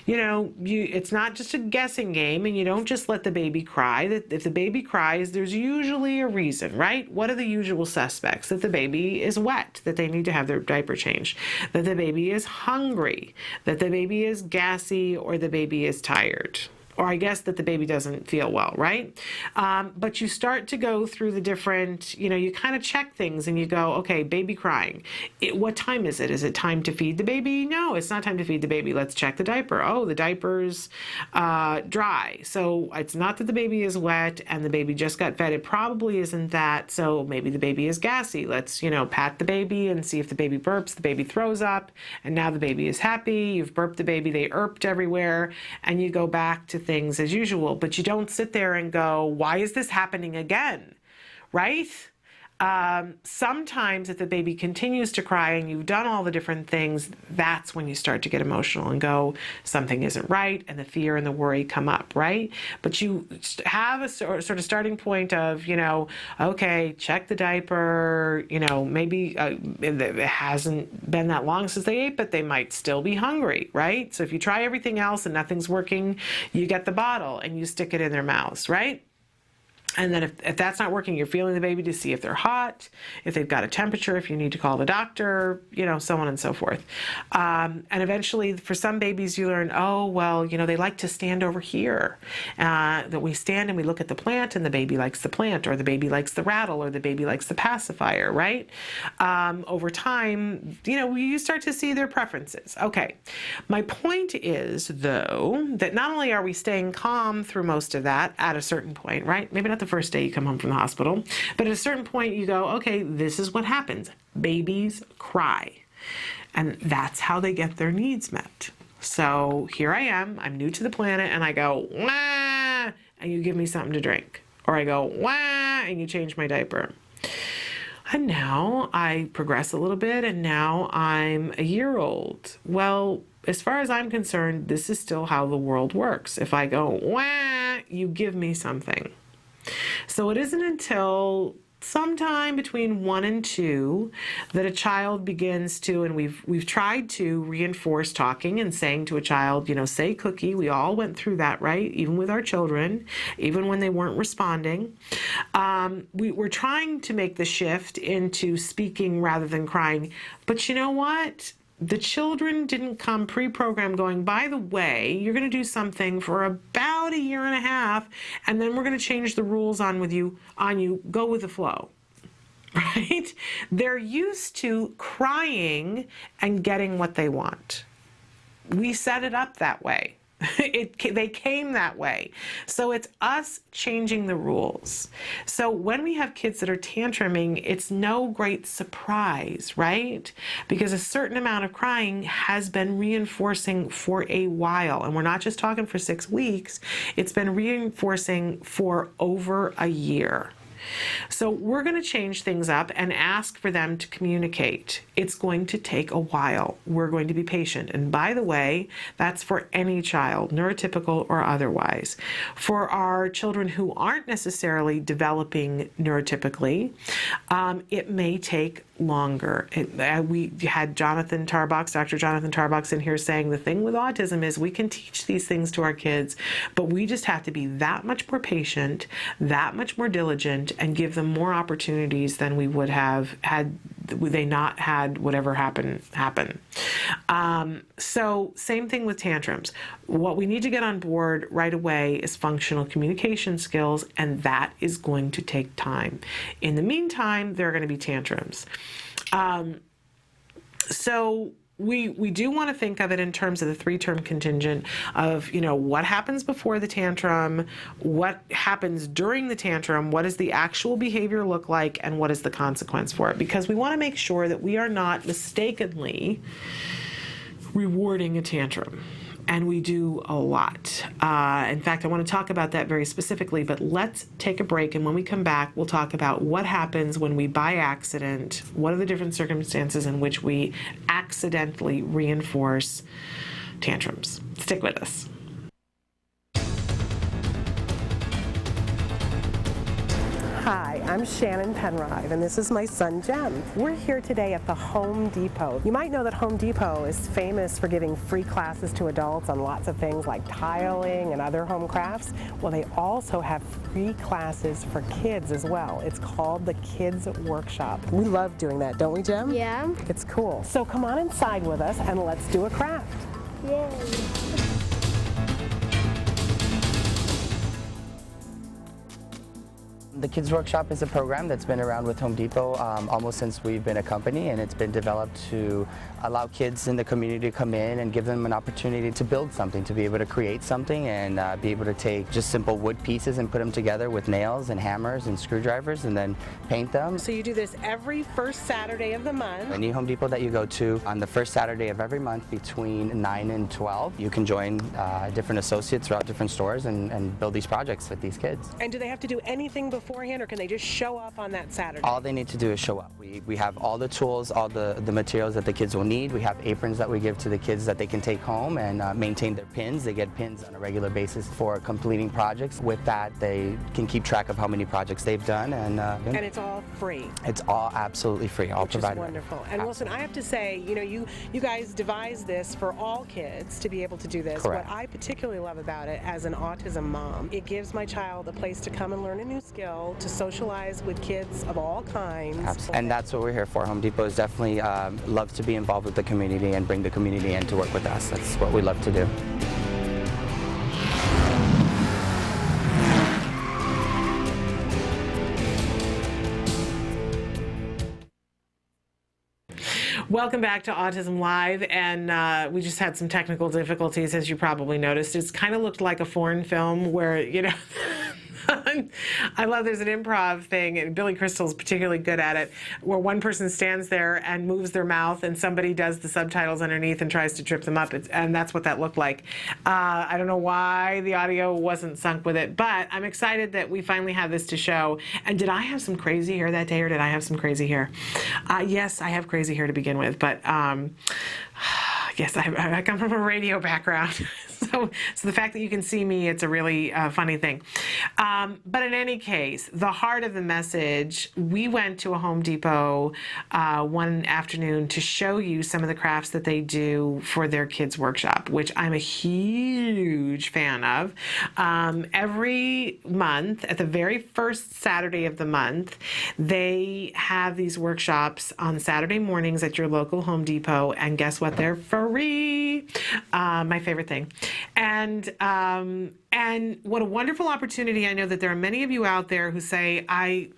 it's not just a guessing game, and you don't just let the baby cry. That if the baby cries, there's usually a reason, right? What are the usual suspects? That the baby is wet, that they need to have their diaper changed, that the baby is hungry, that the baby is gassy, or the baby is tired. Or I guess that the baby doesn't feel well, right? But you start to go through the different, you kind of check things and you go, okay, baby crying. What time is it? Is it time to feed the baby? No, it's not time to feed the baby. Let's check the diaper. Oh, the diaper's dry. So it's not that the baby is wet and the baby just got fed. It probably isn't that. So maybe the baby is gassy. Let's, pat the baby and see if the baby burps. The baby throws up, and now the baby is happy. You've burped the baby. They erped everywhere, and you go back to things as usual, but you don't sit there and go, why is this happening again, right? Sometimes if the baby continues to cry and you've done all the different things, that's when you start to get emotional and go, something isn't right, and the fear and the worry come up, right? But you have a sort of starting point of, okay, check the diaper, maybe it hasn't been that long since they ate, but they might still be hungry, right? So if you try everything else and nothing's working, you get the bottle and you stick it in their mouths, right? And then if that's not working, you're feeling the baby to see if they're hot, if they've got a temperature, if you need to call the doctor, so on and so forth. And eventually, for some babies, you learn, oh, well, they like to stand over here. That we stand and we look at the plant, and the baby likes the plant, or the baby likes the rattle, or the baby likes the pacifier, right? Over time, you start to see their preferences. Okay. My point is, though, that not only are we staying calm through most of that at a certain point, right? Maybe not the first day you come home from the hospital, but at a certain point you go, okay, this is what happens. Babies cry. And that's how they get their needs met. So here I am, I'm new to the planet, and I go, wah, and you give me something to drink. Or I go, wah, and you change my diaper. And now I progress a little bit, and now I'm a year old. Well, as far as I'm concerned, this is still how the world works. If I go, wah, you give me something. So it isn't until sometime between 1 and 2 that a child begins to, and we've tried to reinforce talking and saying to a child, say cookie. We all went through that, right? Even with our children, even when they weren't responding. We're trying to make the shift into speaking rather than crying. But you know what? The children didn't come pre-programmed going, by the way, you're going to do something for about a year and a half, and then we're going to change the rules on you, go with the flow, right? They're used to crying and getting what they want. We set it up that way. They came that way. So it's us changing the rules. So when we have kids that are tantruming, it's no great surprise, right? Because a certain amount of crying has been reinforcing for a while. And we're not just talking for 6 weeks. It's been reinforcing for over a year. So we're going to change things up and ask for them to communicate. It's going to take a while. We're going to be patient. And by the way, that's for any child, neurotypical or otherwise. For our children who aren't necessarily developing neurotypically, it may take longer. We had Dr. Jonathan Tarbox in here saying the thing with autism is we can teach these things to our kids, but we just have to be that much more patient, that much more diligent, and give them more opportunities than we would have had they not had whatever happen. So same thing with tantrums. What we need to get on board right away is functional communication skills, and that is going to take time. In the meantime, there are going to be tantrums. So we do want to think of it in terms of the 3-term contingent of, what happens before the tantrum, what happens during the tantrum, what does the actual behavior look like, and what is the consequence for it? Because we want to make sure that we are not mistakenly rewarding a tantrum. And we do a lot. In fact, I want to talk about that very specifically, but let's take a break. And when we come back, we'll talk about what happens when we, by accident, what are the different circumstances in which we accidentally reinforce tantrums. Stick with us. Hi, I'm Shannon Penrod, and this is my son, Jem. We're here today at the Home Depot. You might know that Home Depot is famous for giving free classes to adults on lots of things like tiling and other home crafts. Well, they also have free classes for kids as well. It's called the Kids Workshop. We love doing that, don't we, Jem? Yeah. It's cool. So come on inside with us and let's do a craft. Yay. The Kids Workshop is a program that's been around with Home Depot almost since we've been a company, and it's been developed to allow kids in the community to come in and give them an opportunity to build something, to be able to create something and be able to take just simple wood pieces and put them together with nails and hammers and screwdrivers and then paint them. So you do this every first Saturday of the month. Any Home Depot that you go to on the first Saturday of every month between 9 and 12, you can join different associates throughout different stores and build these projects with these kids. And do they have to do anything before beforehand, or can they just show up on that Saturday? All they need to do is show up. We have all the tools, all the materials that the kids will need. We have aprons that we give to the kids that they can take home and maintain their pins. They get pins on a regular basis for completing projects. With that, they can keep track of how many projects they've done. And it's all free. It's all absolutely free, all Which is provided. wonderful. And Wilson, I have to say, you guys devised this for all kids to be able to do this. Correct. What I particularly love about it as an autism mom, it gives my child a place to come and learn a new skill, to socialize with kids of all kinds. Absolutely. And that's what we're here for. Home Depot is definitely loves to be involved with the community and bring the community in to work with us. That's what we love to do. Welcome back to Autism Live, and we just had some technical difficulties, as you probably noticed. It's kind of looked like a foreign film where, I love there's an improv thing, and Billy Crystal's particularly good at it, where one person stands there and moves their mouth and somebody does the subtitles underneath and tries to trip them up, and that's what that looked like. I don't know why the audio wasn't sunk with it, but I'm excited that we finally have this to show. And did I have some crazy hair that day, or did I have some crazy hair? Yes, I have crazy hair to begin with, but yes, I come from a radio background. So the fact that you can see me, it's a really funny thing. But in any case, the heart of the message, we went to a Home Depot one afternoon to show you some of the crafts that they do for their kids' workshop, which I'm a huge fan of. Every month, at the very first Saturday of the month, they have these workshops on Saturday mornings at your local Home Depot, and guess what? They're free. My favorite thing. And what a wonderful opportunity. I know that there are many of you out there who say, I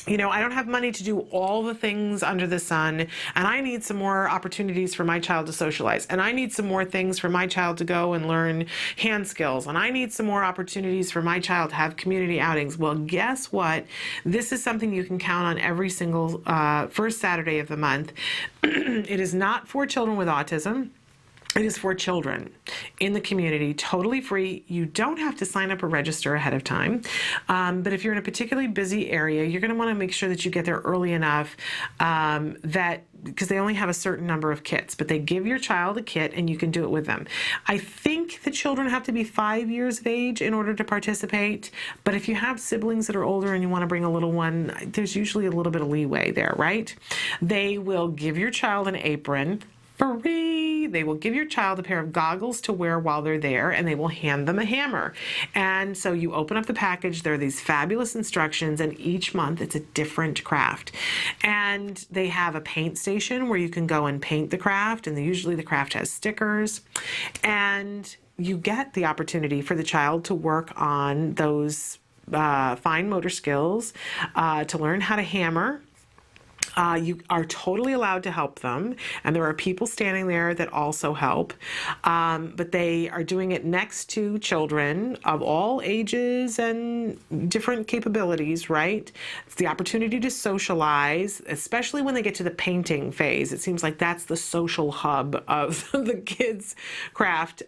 don't have money to do all the things under the sun, and I need some more opportunities for my child to socialize, and I need some more things for my child to go and learn hand skills, and I need some more opportunities for my child to have community outings. Well, guess what? This is something you can count on every single first Saturday of the month. It is not for children with autism. It is for children in the community, totally free. You don't have to sign up or register ahead of time. But if you're in a particularly busy area, you're going to want to make sure that you get there early enough because they only have a certain number of kits, but they give your child a kit and you can do it with them. I think the children have to be 5 years of age in order to participate, but if you have siblings that are older and you want to bring a little one, there's usually a little bit of leeway there, right? They will give your child an apron. Free. They will give your child a pair of goggles to wear while they're there, and they will hand them a hammer. And so you open up the package, there are these fabulous instructions, and each month it's a different craft. And they have a paint station where you can go and paint the craft, and usually the craft has stickers. And you get the opportunity for the child to work on those fine motor skills, to learn how to hammer. You are totally allowed to help them, and there are people standing there that also help, but they are doing it next to children of all ages and different capabilities, right? It's the opportunity to socialize, especially when they get to the painting phase. It seems like that's the social hub of the kids' craft,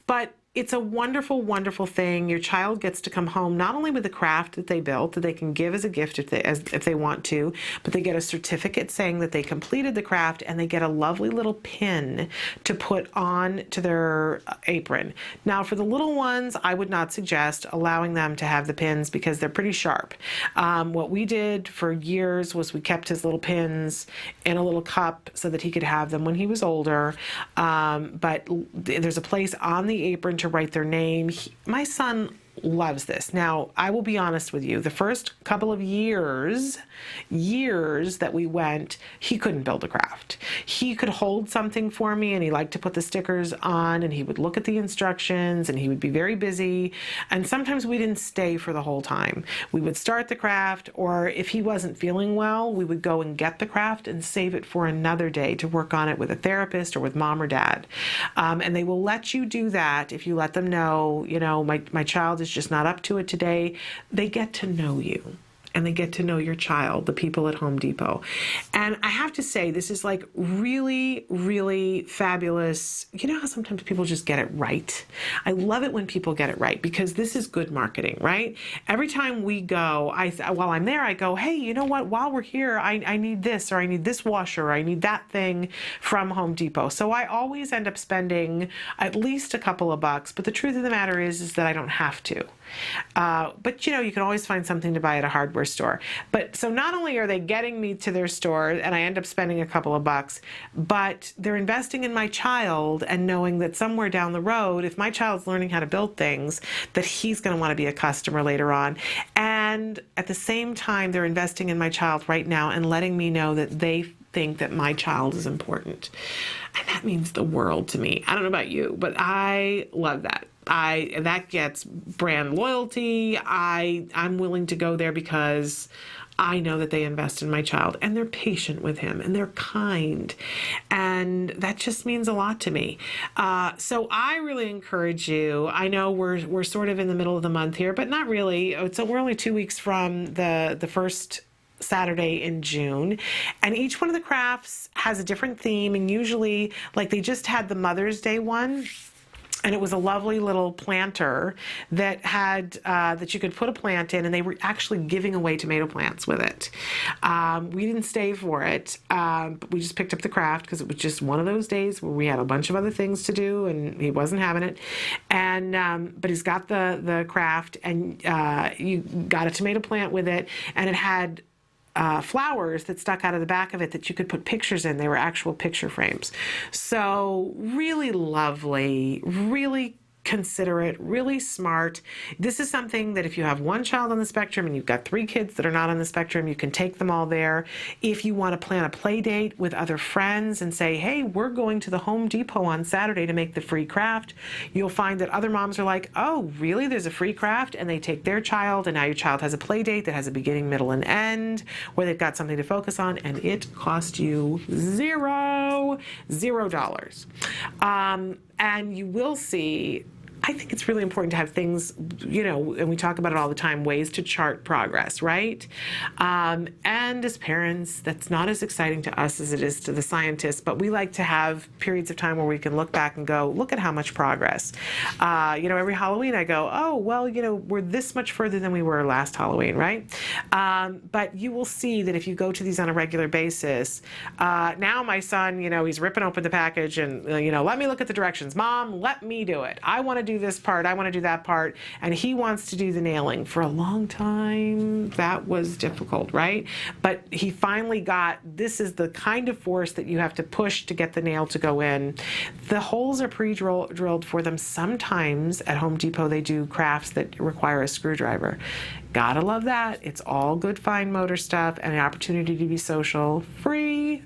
but it's a wonderful, wonderful thing. Your child gets to come home not only with the craft that they built that they can give as a gift if they want to, but they get a certificate saying that they completed the craft, and they get a lovely little pin to put on to their apron. Now, for the little ones, I would not suggest allowing them to have the pins because they're pretty sharp. What we did for years was we kept his little pins in a little cup so that he could have them when he was older. But there's a place on the apron to write their name. My son loves this. Now, I will be honest with you, the first couple of years that we went, he couldn't build a craft. He could hold something for me, and he liked to put the stickers on, and he would look at the instructions, and he would be very busy, and sometimes we didn't stay for the whole time. We would start the craft, or if he wasn't feeling well, we would go and get the craft and save it for another day to work on it with a therapist or with mom or dad. And they will let you do that if you let them know, my child is just not up to it today. They get to know you. and they get to know your child, the people at Home Depot. And I have to say, this is like really, really fabulous. You know how sometimes people just get it right? I love it when people get it right, because this is good marketing, right? Every time we go, while I'm there, I go, hey, you know what? While we're here, I need this, or I need this washer, or I need that thing from Home Depot. So I always end up spending at least a couple of bucks. But the truth of the matter is that I don't have to. But you can always find something to buy at a hardware store. But so not only are they getting me to their store and I end up spending a couple of bucks, but they're investing in my child and knowing that somewhere down the road, if my child's learning how to build things, that he's going to want to be a customer later on. And at the same time, they're investing in my child right now and letting me know that they think that my child is important. And that means the world to me. I don't know about you, but I love that. That gets brand loyalty. I'm willing to go there because I know that they invest in my child, and they're patient with him, and they're kind, and that just means a lot to me. So I really encourage you. I know we're sort of in the middle of the month here, but not really. We're only 2 weeks from the first Saturday in June, and each one of the crafts has a different theme, and usually, like, they just had the Mother's Day one. And it was a lovely little planter that had that you could put a plant in, and they were actually giving away tomato plants with it. We didn't stay for it, but we just picked up the craft because it was just one of those days where we had a bunch of other things to do, and he wasn't having it. And but he's got the craft, and you got a tomato plant with it, and it had flowers that stuck out of the back of it that you could put pictures in. They were actual picture frames. So really lovely, really considerate, really smart. This is something that if you have one child on the spectrum and you've got 3 kids that are not on the spectrum, you can take them all there. If you want to plan a play date with other friends and say, hey, we're going to the Home Depot on Saturday to make the free craft, you'll find that other moms are like, oh, really? There's a free craft? And they take their child, and now your child has a play date that has a beginning, middle, and end, where they've got something to focus on, and it cost you $0. And you will see, I think it's really important to have things, and we talk about it all the time, ways to chart progress, right? And as parents, that's not as exciting to us as it is to the scientists, but we like to have periods of time where we can look back and go, look at how much progress. Every Halloween I go, oh, well, we're this much further than we were last Halloween, right? But you will see that if you go to these on a regular basis, now my son, he's ripping open the package and, let me look at the directions. Mom, let me do it. I want to do this part, I want to do that part, and he wants to do the nailing. For a long time, that was difficult, right? But he finally got, this is the kind of force that you have to push to get the nail to go in. The holes are pre-drilled for them. Sometimes at Home Depot, they do crafts that require a screwdriver. Gotta love that. It's all good, fine motor stuff, and an opportunity to be social, free,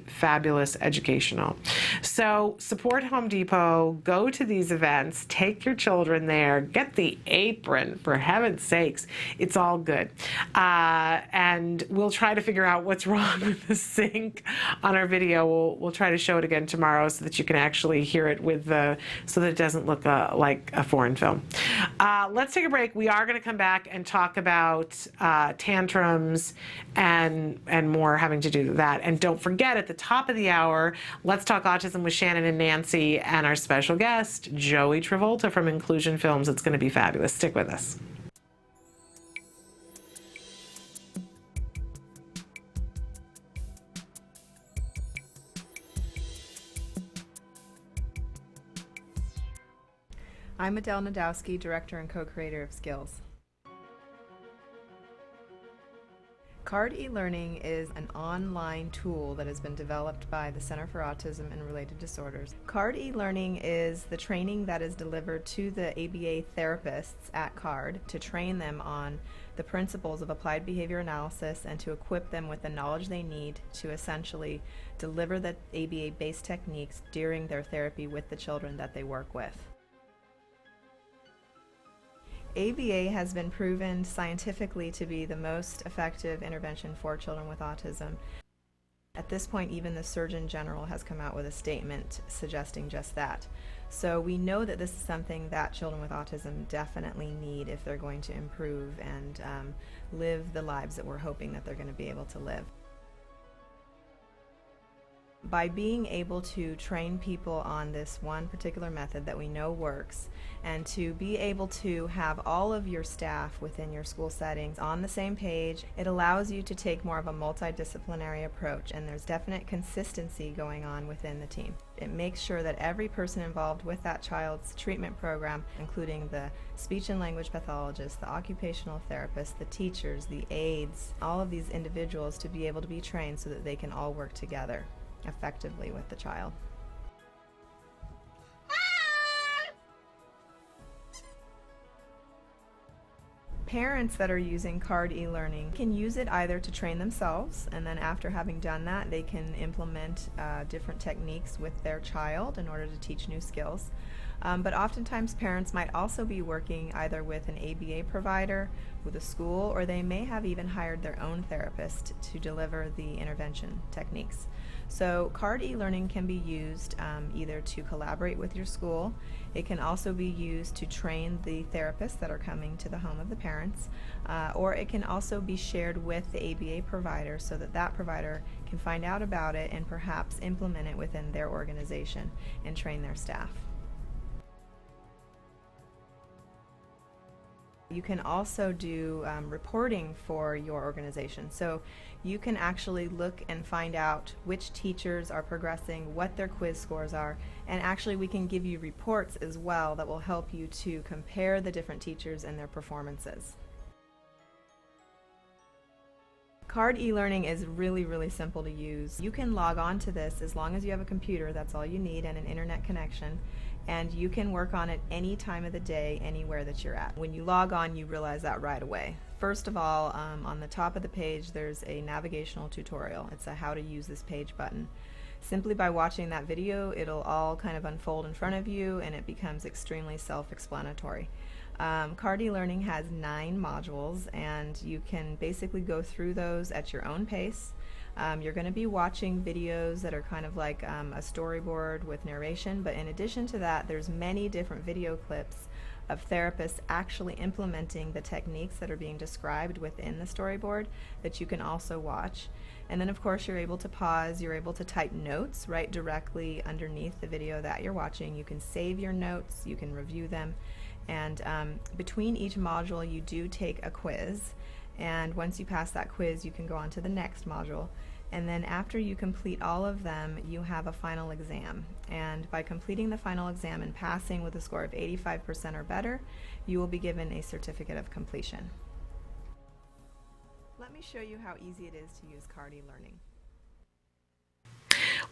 fabulous, educational. So support Home Depot, go to these events, take your children there, get the apron, for heaven's sakes. It's all good. And we'll try to figure out what's wrong with the sink on our video. We'll try to show it again tomorrow so that you can actually hear it so that it doesn't look like a foreign film. Let's take a break. We are going to come back and talk about tantrums and more having to do with that. And don't forget, at the top of the hour, Let's Talk Autism with Shannon and Nancy and our special guest, Joey Travolta from Inclusion Films. It's going to be fabulous. Stick with us. I'm Adele Nadowski, director and co-creator of Skills. CARD e-learning is an online tool that has been developed by the Center for Autism and Related Disorders. CARD e-learning is the training that is delivered to the ABA therapists at CARD to train them on the principles of applied behavior analysis and to equip them with the knowledge they need to essentially deliver the ABA-based techniques during their therapy with the children that they work with. ABA has been proven scientifically to be the most effective intervention for children with autism. At this point, even the Surgeon General has come out with a statement suggesting just that. So we know that this is something that children with autism definitely need if they're going to improve and live the lives that we're hoping that they're going to be able to live. By being able to train people on this one particular method that we know works, and to be able to have all of your staff within your school settings on the same page, it allows you to take more of a multidisciplinary approach, and there's definite consistency going on within the team. It makes sure that every person involved with that child's treatment program, including the speech and language pathologist, the occupational therapist, the teachers, the aides, all of these individuals to be able to be trained so that they can all work together effectively with the child. Parents that are using CARD e-learning can use it either to train themselves, and then after having done that they can implement different techniques with their child in order to teach new skills. But oftentimes parents might also be working either with an ABA provider, with a school, or they may have even hired their own therapist to deliver the intervention techniques. So CARD e-learning can be used either to collaborate with your school. It can also be used to train the therapists that are coming to the home of the parents, or it can also be shared with the ABA provider so that that provider can find out about it and perhaps implement it within their organization and train their staff. You can also do reporting for your organization. So you can actually look and find out which teachers are progressing, what their quiz scores are, and actually we can give you reports as well that will help you to compare the different teachers and their performances. CARD e-learning is really, really simple to use. You can log on to this as long as you have a computer, that's all you need, and an internet connection. And you can work on it any time of the day, anywhere that you're at. When you log on, you realize that right away. First of all, on the top of the page, there's a navigational tutorial. It's a how to use this page button. Simply by watching that video, it'll all kind of unfold in front of you, and it becomes extremely self-explanatory. CARD e-learning has 9 modules, and you can basically go through those at your own pace. You're going to be watching videos that are kind of like a storyboard with narration, but in addition to that, there's many different video clips of therapists actually implementing the techniques that are being described within the storyboard that you can also watch. And then of course you're able to pause, you're able to type notes right directly underneath the video that you're watching. You can save your notes, you can review them, and between each module you do take a quiz. And once you pass that quiz, you can go on to the next module. And then after you complete all of them, you have a final exam. And by completing the final exam and passing with a score of 85% or better, you will be given a certificate of completion. Let me show you how easy it is to use CARD e-learning.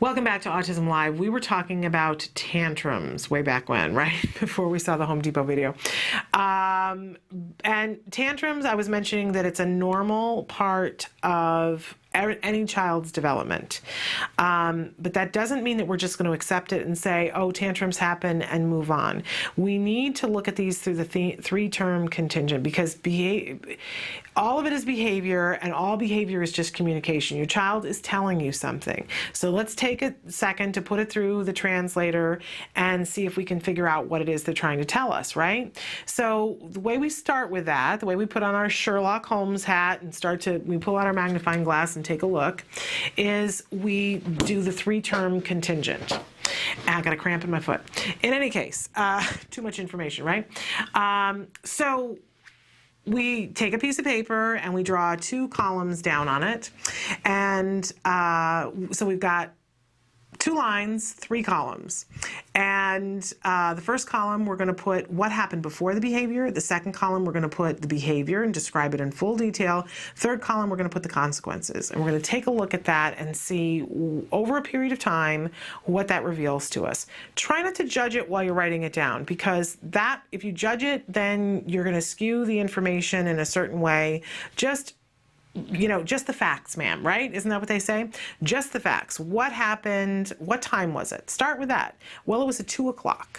Welcome back to Autism Live. We were talking about tantrums way back when, right? Before we saw the Home Depot video. And tantrums, I was mentioning that it's a normal part of any child's development. But that doesn't mean that we're just going to accept it and say, oh, tantrums happen and move on. We need to look at these through the three-term contingent, because all of it is behavior, and all behavior is just communication. Your child is telling you something. So let's take a second to put it through the translator and see if we can figure out what it is they're trying to tell us, right? So the way we start with that, the way we put on our Sherlock Holmes hat and we pull out our magnifying glass and take a look, is we do the three-term contingent. I got a cramp in my foot. In any case, too much information, right? So we take a piece of paper and we draw 2 columns down on it. And so we've got 2 lines, 3 columns. And the first column, we're going to put what happened before the behavior. The second column, we're going to put the behavior and describe it in full detail. Third column, we're going to put the consequences. And we're going to take a look at that and see over a period of time what that reveals to us. Try not to judge it while you're writing it down, because if you judge it, then you're going to skew the information in a certain way. Just the facts, ma'am, right? Isn't that what they say? Just the facts. What happened? What time was it? Start with that. Well, it was at 2 o'clock.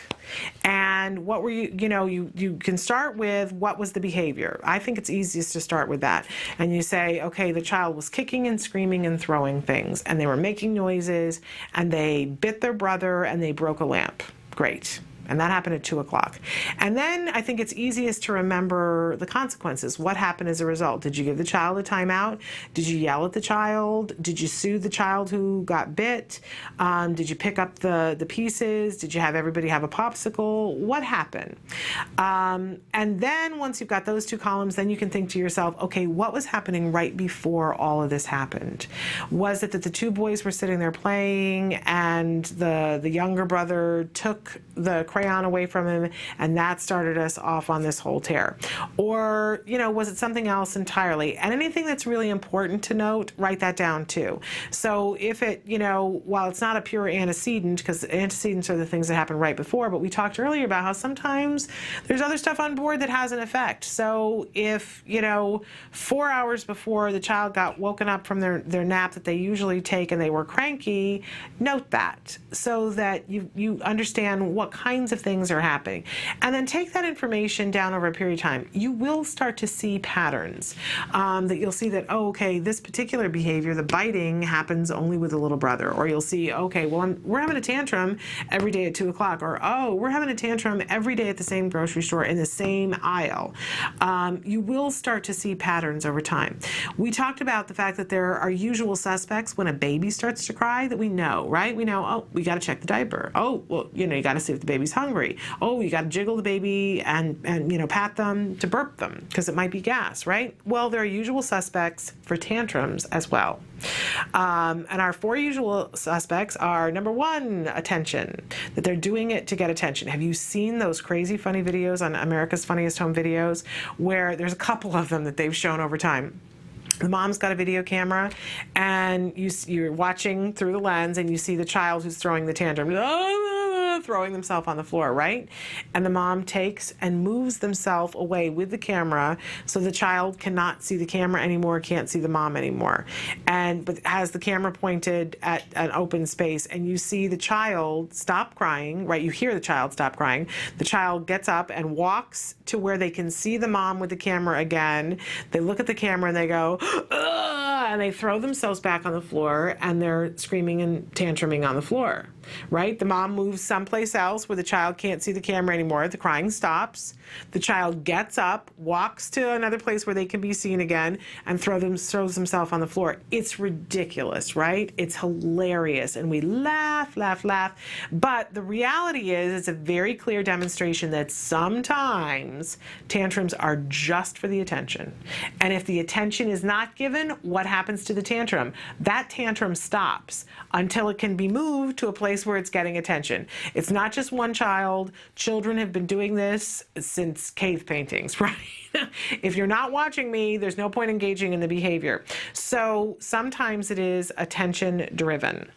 And And what were you can start with what was the behavior. I think it's easiest to start with that. And you say, okay, the child was kicking and screaming and throwing things, and they were making noises, and they bit their brother, and they broke a lamp. Great. And that happened at 2 o'clock. And then I think it's easiest to remember the consequences. What happened as a result? Did you give the child a timeout? Did you yell at the child? Did you soothe the child who got bit? Did you pick up the pieces? Did you have everybody have a popsicle? What happened? And then once you've got those two columns, then you can think to yourself, okay, what was happening right before all of this happened? Was it that the two boys were sitting there playing and the younger brother took the crayon away from him, and that started us off on this whole tear? Or, was it something else entirely? And anything that's really important to note, write that down too. So if it, while it's not a pure antecedent, because antecedents are the things that happen right before, but we talked earlier about how sometimes there's other stuff on board that has an effect. So if, 4 hours before the child got woken up from their nap that they usually take and they were cranky, note that so that you understand what kinds of things are happening. And then take that information down over a period of time. You will start to see patterns that you'll see that, okay, this particular behavior, the biting, happens only with the little brother. Or you'll see, okay, well, we're having a tantrum every day at 2 o'clock. Or, oh, we're having a tantrum every day at the same grocery store in the same aisle. You will start to see patterns over time. We talked about the fact that there are usual suspects when a baby starts to cry that we know, right? We know, oh, we got to check the diaper. Oh, well, you got to see if the baby's hungry. Oh, you got to jiggle the baby and pat them to burp them because it might be gas, right? Well, there are usual suspects for tantrums as well. And our 4 usual suspects are, number 1, attention, that they're doing it to get attention. Have you seen those crazy funny videos on America's Funniest Home Videos where there's a couple of them that they've shown over time? The mom's got a video camera, and you're watching through the lens, and you see the child who's throwing the tantrum, throwing themselves on the floor, right? And the mom takes and moves themselves away with the camera so the child cannot see the camera anymore, can't see the mom anymore. But has the camera pointed at an open space, and you see the child stop crying, right? You hear the child stop crying. The child gets up and walks to where they can see the mom with the camera again. They look at the camera and they go, ugh, and they throw themselves back on the floor, and they're screaming and tantruming on the floor, right? The mom moves someplace else where the child can't see the camera anymore. The crying stops. The child gets up, walks to another place where they can be seen again, and throws himself on the floor. It's ridiculous, right? It's hilarious, and we laugh. But the reality is, it's a very clear demonstration that sometimes tantrums are just for the attention. And if the attention is not given, what happens to the tantrum? That tantrum stops until it can be moved to a place where it's getting attention. It's not just one child. Children have been doing this since cave paintings, right? If you're not watching me, there's no point engaging in the behavior. So sometimes it is attention driven.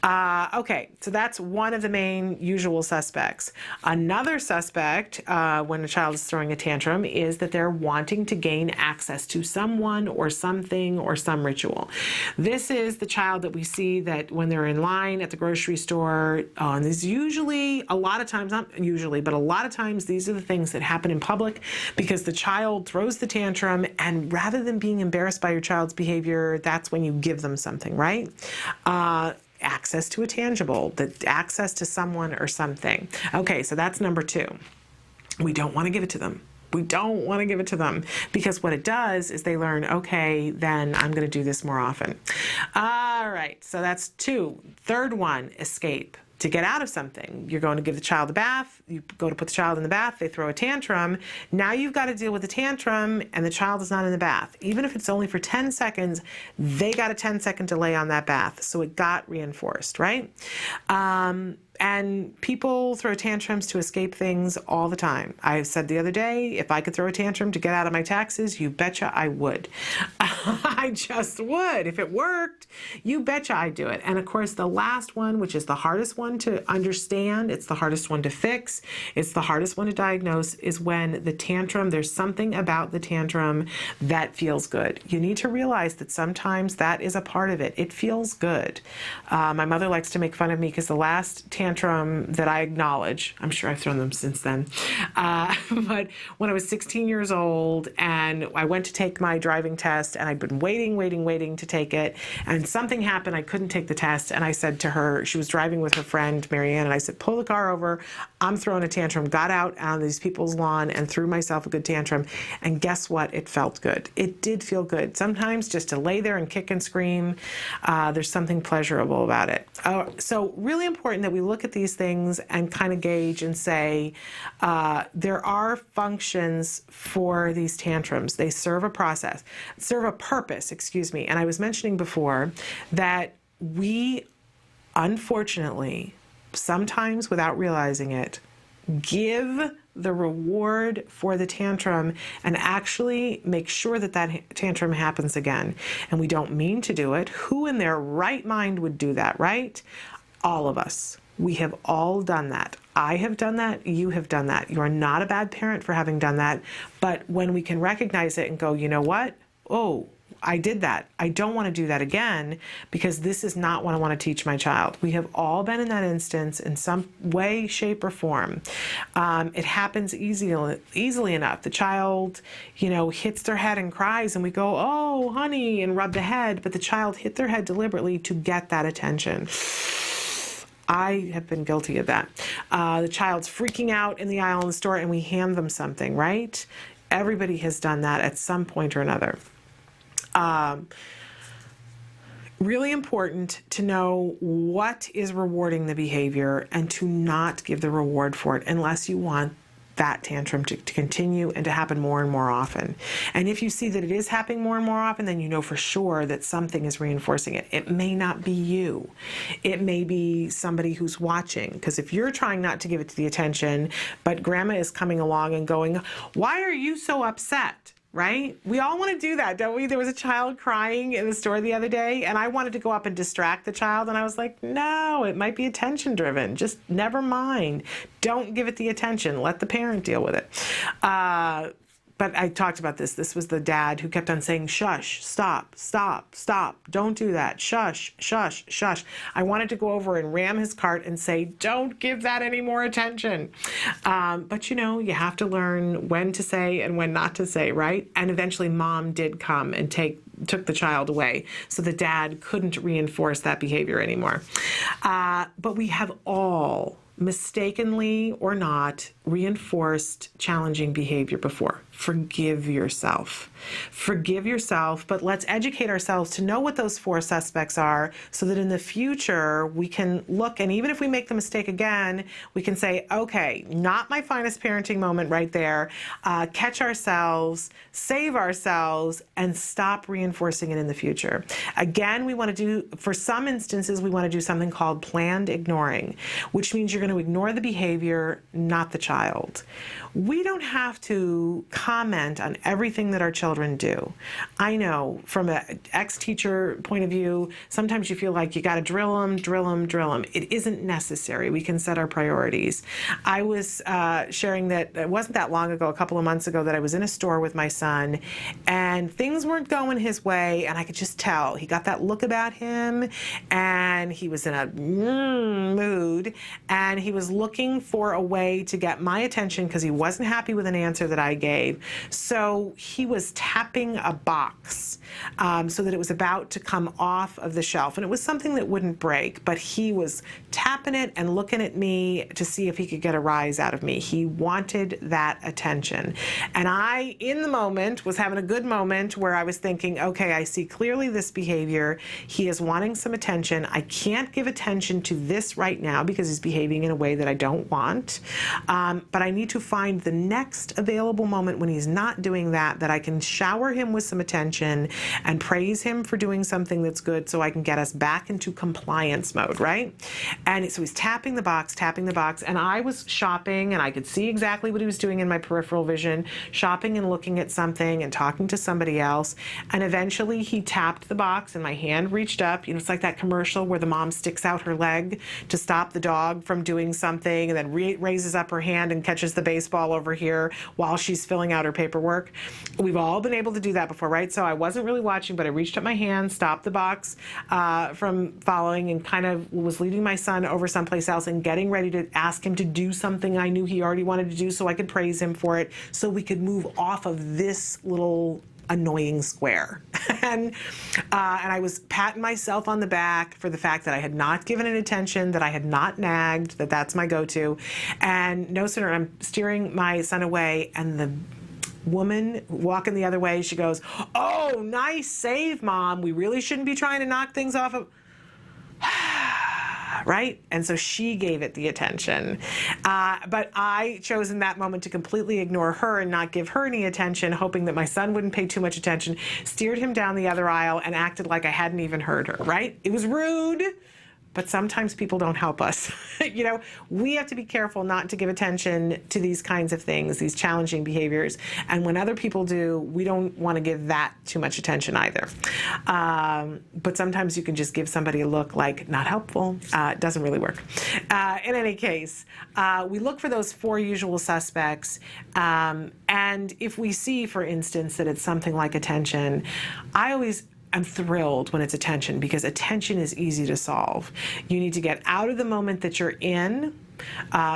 Okay, so that's one of the main usual suspects. Another suspect when a child is throwing a tantrum is that they're wanting to gain access to someone or something or some ritual. This is the child that we see that when they're in line at the grocery store, and these usually, a lot of times, not usually, but a lot of times these are the things that happen in public because the child throws the tantrum, and rather than being embarrassed by your child's behavior, that's when you give them something, right? Access to a tangible, the access to someone or something. Okay, so that's number 2. We don't want to give it to them. We don't want to give it to them because what it does is they learn, okay, then I'm going to do this more often. All right, so that's 2. Third one, escape. To get out of something, you're going to give the child a bath, you go to put the child in the bath, they throw a tantrum. Now you've got to deal with the tantrum and the child is not in the bath. Even if it's only for 10 seconds, they got a 10-second delay on that bath. So it got reinforced, right? And people throw tantrums to escape things all the time. I said the other day, if I could throw a tantrum to get out of my taxes, you betcha I would. I just would. If it worked, you betcha I'd do it. And of course, the last one, which is the hardest one to understand, it's the hardest one to fix, it's the hardest one to diagnose, is when the tantrum, there's something about the tantrum that feels good. You need to realize that sometimes that is a part of it. It feels good. My mother likes to make fun of me because the last tantrum tantrum that I acknowledge. I'm sure I've thrown them since then. But when I was 16 years old and I went to take my driving test, and I'd been waiting to take it, and something happened. I couldn't take the test, and I said to her, she was driving with her friend Marianne, and I said, pull the car over. I'm throwing a tantrum. Got out on these people's lawn and threw myself a good tantrum. And guess what? It felt good. It did feel good. Sometimes just to lay there and kick and scream, there's something pleasurable about it. So really important that we look at these things and kind of gauge and say, there are functions for these tantrums. They serve a purpose, and I was mentioning before that we, unfortunately, sometimes without realizing it, give the reward for the tantrum and actually make sure that that tantrum happens again. And we don't mean to do it. Who in their right mind would do that, right? All of us. We have all done that. I have done that. You have done that. You're not a bad parent for having done that. But when we can recognize it and go, you know what? Oh, I did that. I don't want to do that again because this is not what I want to teach my child. We have all been in that instance in some way, shape, or form. It happens easily enough. The child, hits their head and cries, and we go, oh, honey, and rub the head. But the child hit their head deliberately to get that attention. I have been guilty of that. The child's freaking out in the aisle in the store, and we hand them something, right? Everybody has done that at some point or another. Really important to know what is rewarding the behavior and to not give the reward for it unless you want that tantrum to continue and to happen more and more often. And if you see that it is happening more and more often, then you know for sure that something is reinforcing it. It may not be you. It may be somebody who's watching. Because if you're trying not to give it the attention, but grandma is coming along and going, why are you so upset? Right? We all want to do that, don't we? There was a child crying in the store the other day, and I wanted to go up and distract the child, and I was like, no, it might be attention driven. Just never mind. Don't give it the attention. Let the parent deal with it. But I talked about this. This was the dad who kept on saying, shush, stop, stop, stop. Don't do that. Shush, shush, shush. I wanted to go over and ram his cart and say, don't give that any more attention. But you have to learn when to say and when not to say, right? And eventually mom did come and took the child away. So the dad couldn't reinforce that behavior anymore. But we have all, mistakenly or not, reinforced challenging behavior before. Forgive yourself. Forgive yourself, but let's educate ourselves to know what those 4 suspects are so that in the future we can look, and even if we make the mistake again, we can say, okay, not my finest parenting moment right there. Catch ourselves, save ourselves, and stop reinforcing it in the future. Again, we want to do, for some instances, we want to do something called planned ignoring, which means you're going to ignore the behavior, not the child. We don't have to comment on everything that our children do. I know from an ex-teacher point of view, sometimes you feel like you got to drill them. It isn't necessary. We can set our priorities. I was sharing that it wasn't that long ago, a couple of months ago, that I was in a store with my son and things weren't going his way, and I could just tell. He got that look about him and he was in a mood, and he was looking for a way to get my attention because he wasn't happy with an answer that I gave. So he was tapping a box so that it was about to come off of the shelf. And it was something that wouldn't break, but he was tapping it and looking at me to see if he could get a rise out of me. He wanted that attention. And I, in the moment, was having a good moment where I was thinking, okay, I see clearly this behavior. He is wanting some attention. I can't give attention to this right now because he's behaving in a way that I don't want. But I need to find the next available moment when he's not doing that I can shower him with some attention and praise him for doing something that's good so I can get us back into compliance mode, right? And so he's tapping the box, and I was shopping, and I could see exactly what he was doing in my peripheral vision, shopping and looking at something and talking to somebody else. And eventually he tapped the box and my hand reached up. It's like that commercial where the mom sticks out her leg to stop the dog from doing something and then raises up her hand and catches the baseball over here while she's filling out her paperwork. We've all been able to do that before, right? So I wasn't really watching, but I reached up my hand, stopped the box from following, and kind of was leading my son over someplace else and getting ready to ask him to do something I knew he already wanted to do so I could praise him for it, so we could move off of this little annoying square. and I was patting myself on the back for the fact that I had not given it attention, that I had not nagged, that's my go-to. And no sooner I'm steering my son away, and the woman walking the other way, she goes, "Oh, nice save, Mom. We really shouldn't be trying to knock things off of..." Right? And so she gave it the attention. But I chose in that moment to completely ignore her and not give her any attention, hoping that my son wouldn't pay too much attention, steered him down the other aisle and acted like I hadn't even heard her, right? It was rude. But sometimes people don't help us. You know, we have to be careful not to give attention to these kinds of things, these challenging behaviors. And when other people do, we don't want to give that too much attention either. But sometimes you can just give somebody a look like, not helpful. It doesn't really work. In any case, we look for those 4 usual suspects. And if we see, for instance, that it's something like attention, I'm thrilled when it's attention, because attention is easy to solve. You need to get out of the moment that you're in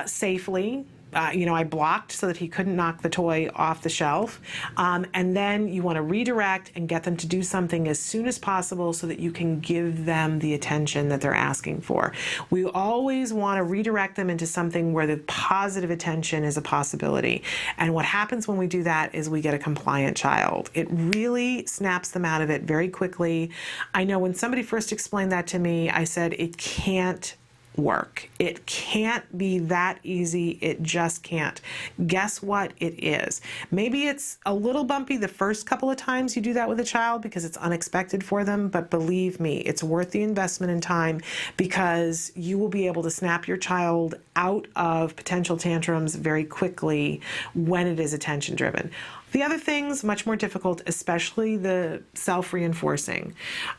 safely. I blocked so that he couldn't knock the toy off the shelf. And then you want to redirect and get them to do something as soon as possible so that you can give them the attention that they're asking for. We always want to redirect them into something where the positive attention is a possibility. And what happens when we do that is we get a compliant child. It really snaps them out of it very quickly. I know when somebody first explained that to me, I said, it can't work. It can't be that easy. It just can't. Guess what? It is. Maybe it's a little bumpy the first couple of times you do that with a child because it's unexpected for them, but believe me, it's worth the investment in time, because you will be able to snap your child out of potential tantrums very quickly when it is attention driven. The other things, much more difficult, especially the self-reinforcing.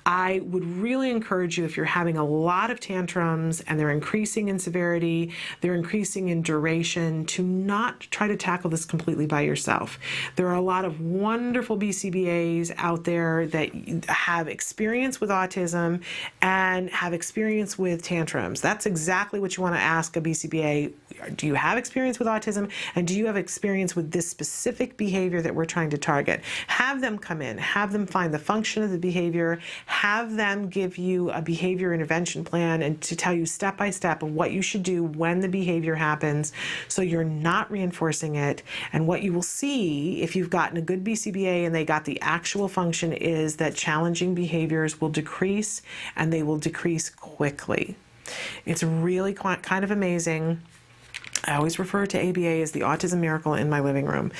I would really encourage you, if you're having a lot of tantrums and they're increasing in severity, they're increasing in duration, to not try to tackle this completely by yourself. There are a lot of wonderful BCBAs out there that have experience with autism and have experience with tantrums. That's exactly what you want to ask a BCBA. Do you have experience with autism, and do you have experience with this specific behavior that we're trying to target? Have them come in, have them find the function of the behavior, have them give you a behavior intervention plan and to tell you step by step of what you should do when the behavior happens, so you're not reinforcing it. And what you will see, if you've gotten a good BCBA and they got the actual function, is that challenging behaviors will decrease, and they will decrease quickly. It's really kind of amazing. I always refer to ABA as the autism miracle in my living room.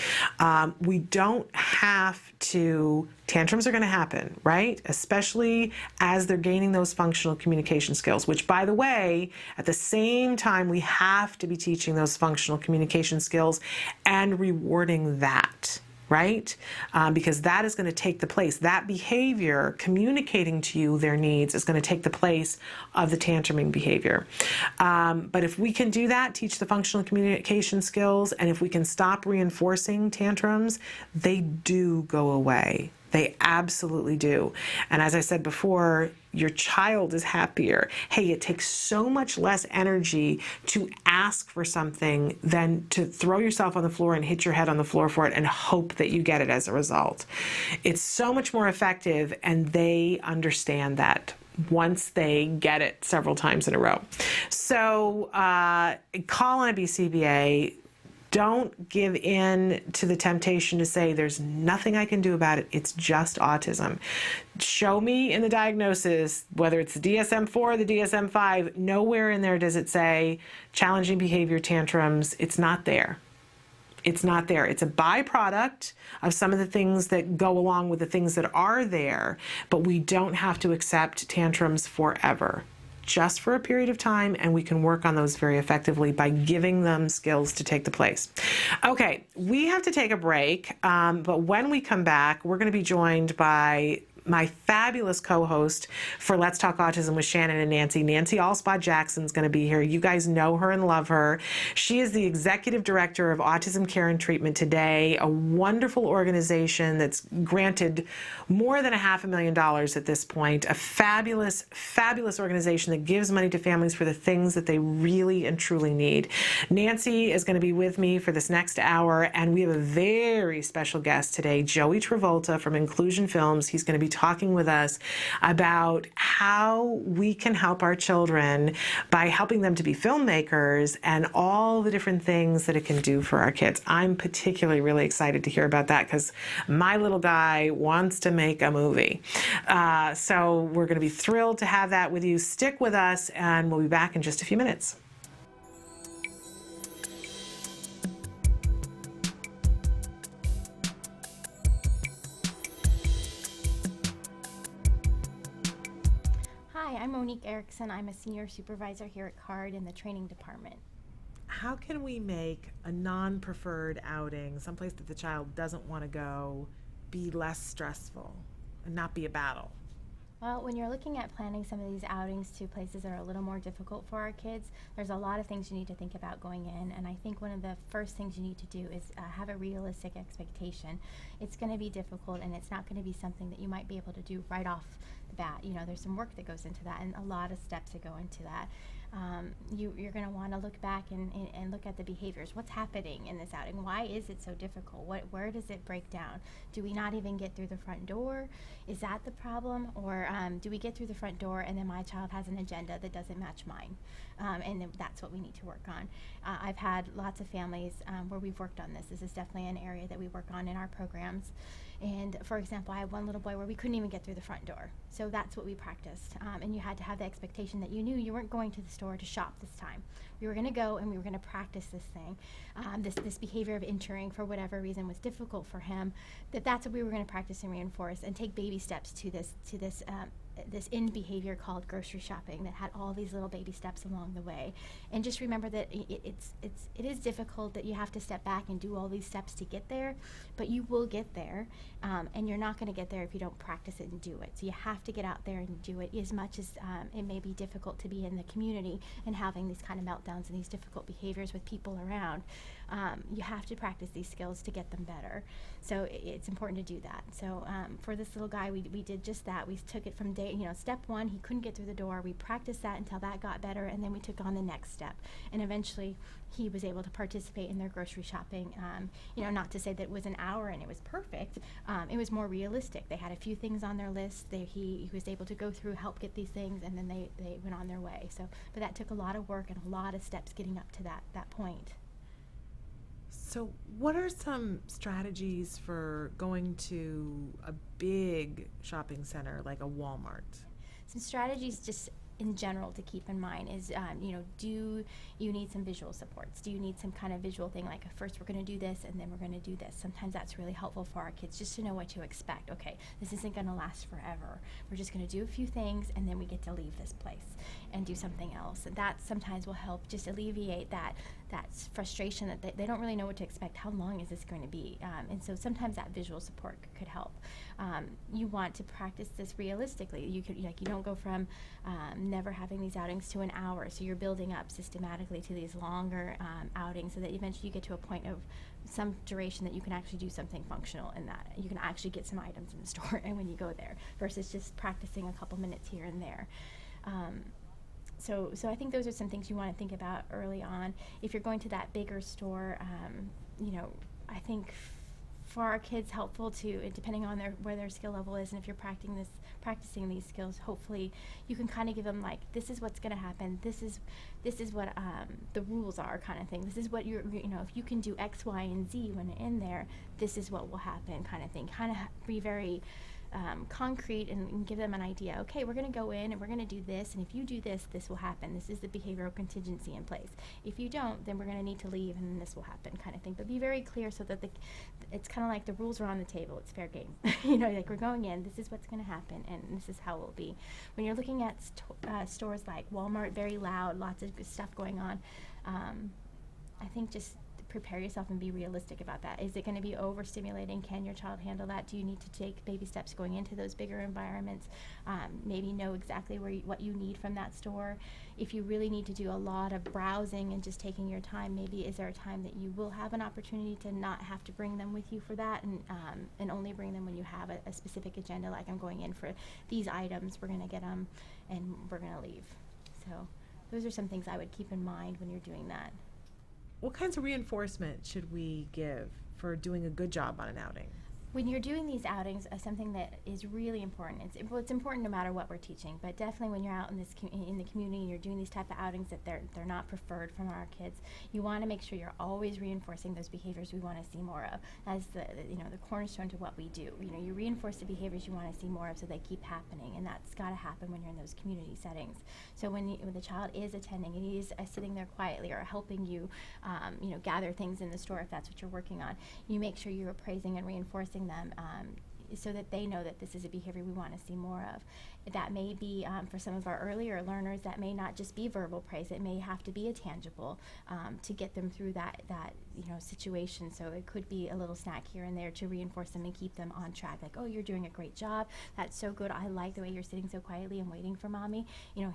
We don't have to, tantrums are going to happen, right? Especially as they're gaining those functional communication skills, which, by the way, at the same time, we have to be teaching those functional communication skills and rewarding that. Right? Because that is going to take the place. That behavior, communicating to you their needs, is going to take the place of the tantruming behavior. But if we can do that, teach the functional communication skills, and if we can stop reinforcing tantrums, they do go away. They absolutely do. And as I said before, your child is happier. Hey, it takes so much less energy to ask for something than to throw yourself on the floor and hit your head on the floor for it and hope that you get it as a result. It's so much more effective, and they understand that once they get it several times in a row. So call on a BCBA. Don't give in to the temptation to say, there's nothing I can do about it. It's just autism. Show me in the diagnosis, whether it's the DSM-4 or the DSM-5, nowhere in there does it say challenging behavior tantrums. It's not there. It's not there. It's a byproduct of some of the things that go along with the things that are there, but we don't have to accept tantrums forever. Just for a period of time, and we can work on those very effectively by giving them skills to take the place. Okay, we have to take a break, but when we come back, we're going to be joined by my fabulous co-host for Let's Talk Autism with Shannon and Nancy. Nancy Allspot Jackson's going to be here. You guys know her and love her. She is the executive director of Autism Care and Treatment Today, a wonderful organization that's granted more than $500,000 at this point, a fabulous, fabulous organization that gives money to families for the things that they really and truly need. Nancy is going to be with me for this next hour, and we have a very special guest today, Joey Travolta from Inclusion Films. He's going to be talking with us about how we can help our children by helping them to be filmmakers and all the different things that it can do for our kids. I'm particularly really excited to hear about that because my little guy wants to make a movie. So we're going to be thrilled to have that with you. Stick with us, and we'll be back in just a few minutes. Hi, I'm Monique Erickson. I'm a senior supervisor here at CARD in the training department. How can we make a non-preferred outing, someplace that the child doesn't want to go, be less stressful and not be a battle? Well, when you're looking at planning some of these outings to places that are a little more difficult for our kids, there's a lot of things you need to think about going in, and I think one of the first things you need to do is have a realistic expectation. It's going to be difficult, and it's not going to be something that you might be able to do right off the bat. You know, there's some work that goes into that and a lot of steps that go into that. You're going to want to look back and look at the behaviors. What's happening in this outing? Why is it so difficult? Where does it break down? Do we not even get through the front door? Is that the problem? Or do we get through the front door and then my child has an agenda that doesn't match mine? And then that's what we need to work on. I've had lots of families where we've worked on this. This is definitely an area that we work on in our programs. And for example, I had one little boy where we couldn't even get through the front door. So that's what we practiced. And you had to have the expectation that you knew you weren't going to the store to shop this time. We were going to go and we were going to practice this thing. This behavior of entering for whatever reason was difficult for him. That's what we were going to practice and reinforce and take baby steps to this end behavior called grocery shopping that had all these little baby steps along the way. And just remember that it is difficult, that you have to step back and do all these steps to get there, but you will get there, and you're not going to get there if you don't practice it and do it. So you have to get out there and do it, as much as it may be difficult to be in the community and having these kind of meltdowns and these difficult behaviors with people around. You have to practice these skills to get them better. So it's important to do that. So for this little guy, we did just that. We took it from step one, he couldn't get through the door. We practiced that until that got better, and then we took on the next step. And eventually, he was able to participate in their grocery shopping. Not to say that it was an hour and it was perfect. It was more realistic. They had a few things on their list. He was able to go through, help get these things, and then they went on their way. But that took a lot of work and a lot of steps getting up to that point. So what are some strategies for going to a big shopping center like a Walmart? Some strategies just in general to keep in mind is, do you need some visual supports? Do you need some kind of visual thing like, first we're going to do this and then we're going to do this? Sometimes that's really helpful for our kids, just to know what to expect. Okay, this isn't going to last forever. We're just going to do a few things and then we get to leave this place and do something else. And that sometimes will help just alleviate that frustration that they don't really know what to expect. How long is this going to be? And so sometimes that visual support could help. You want to practice this realistically. You don't go from never having these outings to an hour. So you're building up systematically to these longer outings, so that eventually you get to a point of some duration that you can actually do something functional in that. You can actually get some items in the store and when you go there, versus just practicing a couple minutes here and there. So I think those are some things you want to think about early on. If you're going to that bigger store, I think for our kids helpful to, depending on where their skill level is, and if you're practicing these skills, hopefully you can kind of give them like, this is what's going to happen, this is what the rules are, kind of thing. This is what if you can do X, Y, and Z when you're in there, this is what will happen, kind of thing. Kind of be very concrete and give them an idea. Okay, we're going to go in and we're going to do this, and if you do this, this will happen. This is the behavioral contingency in place. If you don't, then we're going to need to leave, and then this will happen, kind of thing. But be very clear so that it's kind of like the rules are on the table. It's fair game. Like we're going in, this is what's going to happen, and this is how it will be. When you're looking at stores like Walmart, very loud, lots of good stuff going on, I think just prepare yourself and be realistic about that. Is it going to be overstimulating? Can your child handle that? Do you need to take baby steps going into those bigger environments? Maybe know exactly what you need from that store. If you really need to do a lot of browsing and just taking your time, maybe is there a time that you will have an opportunity to not have to bring them with you for that, and only bring them when you have a specific agenda, like I'm going in for these items, we're going to get them, and we're going to leave. So those are some things I would keep in mind when you're doing that. What kinds of reinforcement should we give for doing a good job on an outing? When you're doing these outings, something that is really important, it's important no matter what we're teaching, but definitely when you're out in the community and you're doing these type of outings that they're not preferred from our kids, you want to make sure you're always reinforcing those behaviors we want to see more of. As the cornerstone to what we do. You reinforce the behaviors you want to see more of so they keep happening, and that's got to happen when you're in those community settings. So when the child is attending and he is sitting there quietly or helping you, gather things in the store if that's what you're working on, you make sure you're appraising and reinforcing them so that they know that this is a behavior we want to see more of. That may be, for some of our earlier learners, that may not just be verbal praise. It may have to be a tangible to get them through that situation. So it could be a little snack here and there to reinforce them and keep them on track. Like, oh, you're doing a great job. That's so good. I like the way you're sitting so quietly and waiting for mommy.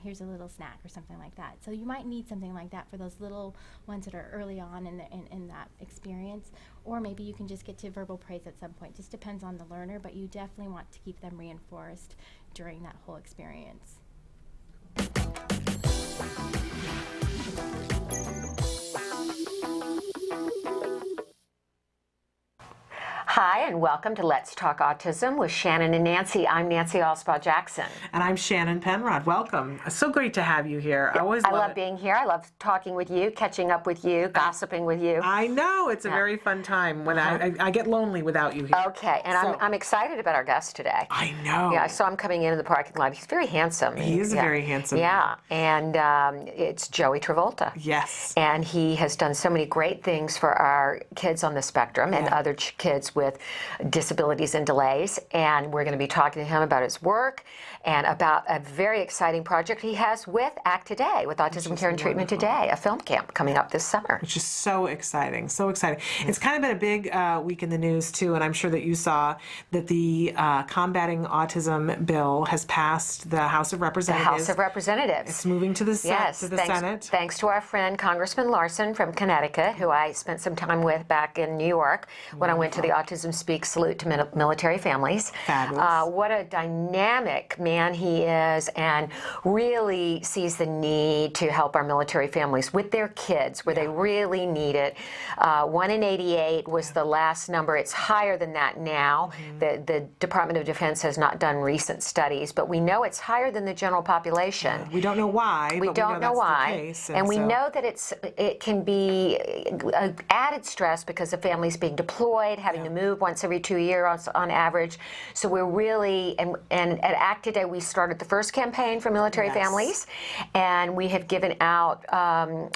Here's a little snack or something like that. So you might need something like that for those little ones that are early on in that experience. Or maybe you can just get to verbal praise at some point. Just depends on the learner, but you definitely want to keep them reinforced during that whole experience. Hi, and welcome to Let's Talk Autism with Shannon and Nancy. I'm Nancy Alspaugh-Jackson. And I'm Shannon Penrod. Welcome. It's so great to have you here. I love being here. I love talking with you, catching up with you, gossiping with you. I know. It's a very fun time when I get lonely without you here. Okay, and I'm excited about our guest today. I know. Yeah, I saw him coming in the parking lot. He's very handsome. He is very handsome. Yeah, and it's Joey Travolta. Yes. And he has done so many great things for our kids on the spectrum and other kids with disabilities and delays, and we're going to be talking to him about his work and about a very exciting project he has with ACT Today, with Autism Care and Treatment Today, a film camp coming up this summer. Which is so exciting, so exciting. It's kind of been a big week in the news, too, and I'm sure that you saw that the Combating Autism bill has passed the House of Representatives. The House of Representatives. It's moving to the Senate. Thanks to our friend Congressman Larson from Connecticut, who I spent some time with back in New York when I went to the Autism Speak Salute to Military Families. Fabulous. What a dynamic man he is, and really sees the need to help our military families with their kids where they really need it. 1 in 88 was the last number. It's higher than that now. The Department of Defense has not done recent studies, but we know it's higher than the general population. We don't know why. We don't know why. And we know that it can be added stress because the family's being deployed, having to move once every 2 years on average. So we're really, and at ACT Today, we started the first campaign for military families, and we have given out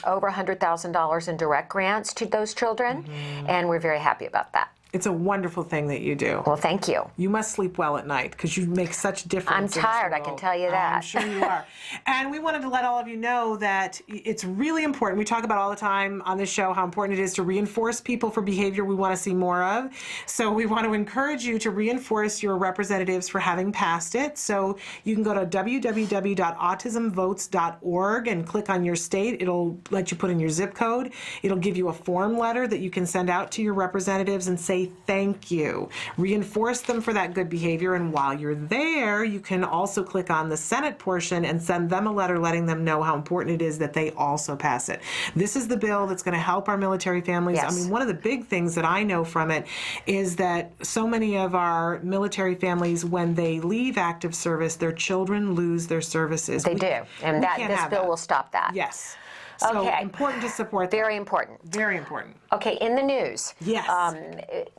over $100,000 in direct grants to those children, and we're very happy about that. It's a wonderful thing that you do. Well, thank you. You must sleep well at night because you make such a difference. I'm tired, I can tell you that. I'm sure you are. And we wanted to let all of you know that it's really important. We talk about all the time on this show how important it is to reinforce people for behavior we want to see more of. So we want to encourage you to reinforce your representatives for having passed it. So you can go to www.autismvotes.org and click on your state. It'll let you put in your zip code. It'll give you a form letter that you can send out to your representatives and say thank you. Reinforce them for that good behavior, and while you're there, you can also click on the Senate portion and send them a letter letting them know how important it is that they also pass it. This is the bill that's going to help our military families. Yes. I mean, one of the big things that I know from it is that so many of our military families, when they leave active service, their children lose their services. They do, and this bill will stop that. Yes. So important to support. Very important. Very important. Okay, in the news. Yes.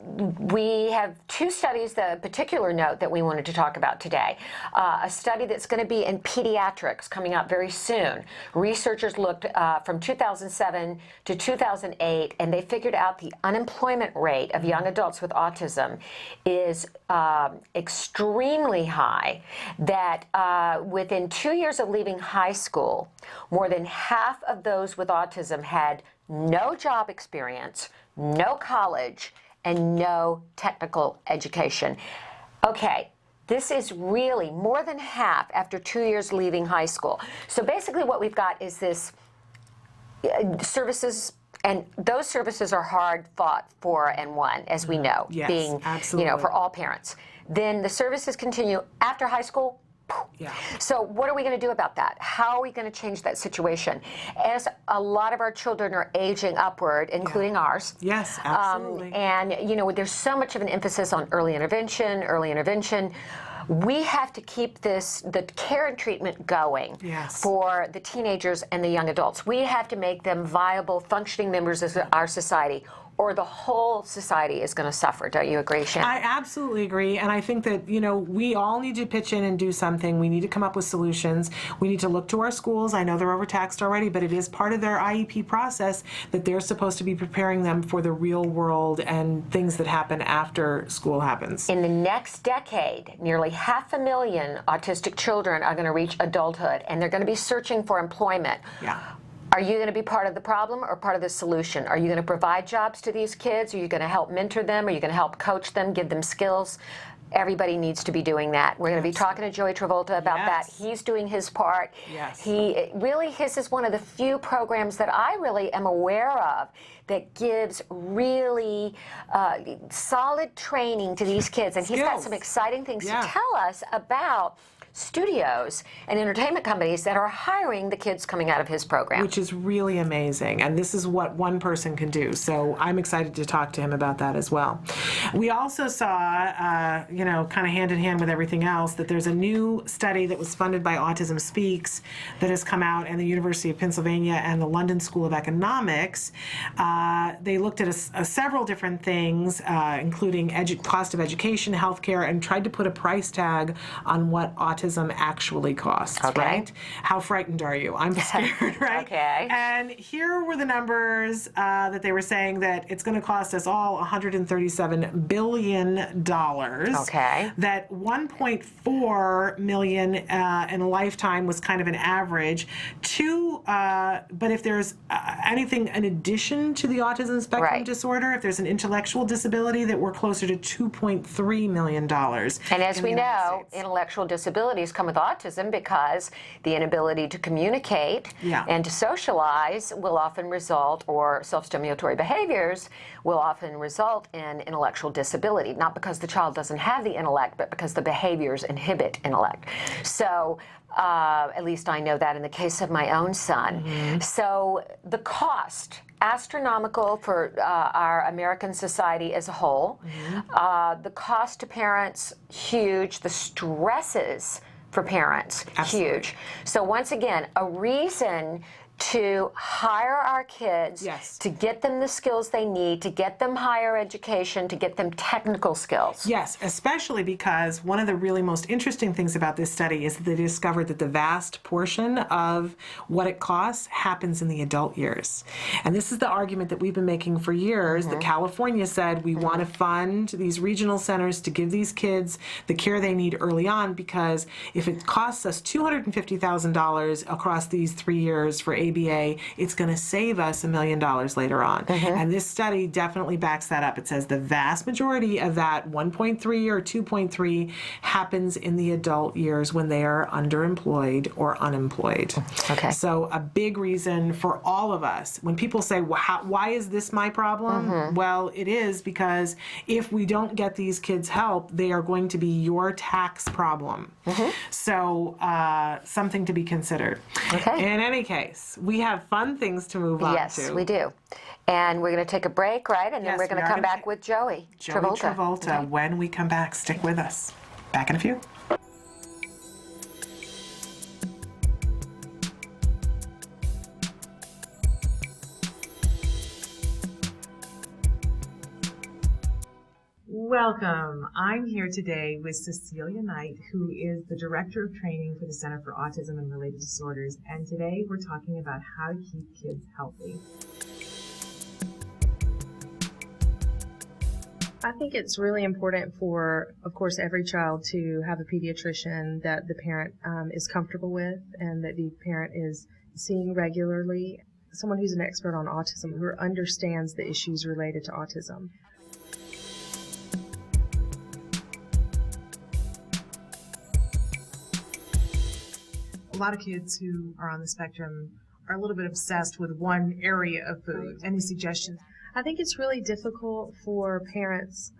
We have two studies, the particular note that we wanted to talk about today. A study that's going to be in pediatrics coming out very soon. Researchers looked from 2007 to 2008, and they figured out the unemployment rate of young adults with autism is extremely high, that within 2 years of leaving high school, more than half of those with autism had no job experience, no college, and no technical education. Okay, this is really more than half after 2 years leaving high school. So basically what we've got is this services, and those services are hard fought for and won, as we know, Yes, being, absolutely. for all parents. Then the services continue after high school. Yeah. So what are we going to do about that? How are we going to change that situation? As a lot of our children are aging upward, including ours. Yes, absolutely. And, there's so much of an emphasis on early intervention. We have to keep the care and treatment going for the teenagers and the young adults. We have to make them viable, functioning members of our society, or the whole society is going to suffer. Don't you agree, Shannon? I absolutely agree, and I think that, we all need to pitch in and do something. We need to come up with solutions. We need to look to our schools. I know they're overtaxed already, but it is part of their IEP process that they're supposed to be preparing them for the real world and things that happen after school happens. In the next decade, nearly 500,000 autistic children are going to reach adulthood, and they're going to be searching for employment. Yeah. Are you going to be part of the problem or part of the solution? Are you going to provide jobs to these kids? Are you going to help mentor them? Are you going to help coach them, give them skills? Everybody needs to be doing that. We're going to be talking to Joey Travolta about that. He's doing his part. Yes. His is one of the few programs that I really am aware of that gives really solid training to these kids. And he's got some exciting things to tell us about studios and entertainment companies that are hiring the kids coming out of his program. Which is really amazing, and this is what one person can do, so I'm excited to talk to him about that as well. We also saw, kind of hand in hand with everything else, that there's a new study that was funded by Autism Speaks that has come out, and the University of Pennsylvania and the London School of Economics. They looked at several different things, including cost of education, healthcare, and tried to put a price tag on what autism actually costs, right? How frightened are you? I'm scared, right? Okay. And here were the numbers that they were saying that it's going to cost us all $137 billion. Okay. That 1.4 million in a lifetime was kind of an average. But if there's anything in addition to the autism spectrum disorder, if there's an intellectual disability, that we're closer to $2.3 million. And as we know, intellectual disabilities come with autism because the inability to communicate and to socialize will often result, or self-stimulatory behaviors will often result in intellectual disability, not because the child doesn't have the intellect, but because the behaviors inhibit intellect. So at least I know that in the case of my own son. Mm-hmm. So the cost, astronomical for our American society as a whole. Mm-hmm. The cost to parents, huge. The stresses for parents, huge. So once again, a reason to hire our kids, to get them the skills they need, to get them higher education, to get them technical skills. Yes, especially because one of the really most interesting things about this study is that they discovered that the vast portion of what it costs happens in the adult years. And this is the argument that we've been making for years, that California said we want to fund these regional centers to give these kids the care they need early on, because if it costs us $250,000 across these 3 years for ABA, it's going to save us $1 million later on. And this study definitely backs that up. It says the vast majority of that 1.3 or 2.3 happens in the adult years when they are underemployed or unemployed. Okay. So a big reason for all of us, when people say, why is this my problem? Well, it is because if we don't get these kids help, they are going to be your tax problem. So something to be considered. In any case, we have fun things to move on to. Yes, we do. And we're going to take a break, right? And then we're going to come back with Joey Travolta. When we come back, stick with us. Back in a few. Welcome. I'm here today with Cecilia Knight, who is the Director of Training for the Center for Autism and Related Disorders. And today we're talking about how to keep kids healthy. I think it's really important for, of course, every child to have a pediatrician that the parent is comfortable with and that the parent is seeing regularly. someone who's an expert on autism, who understands the issues related to autism. A lot of kids who are on the spectrum are a little bit obsessed with one area of food. Any suggestions? I think it's really difficult for parents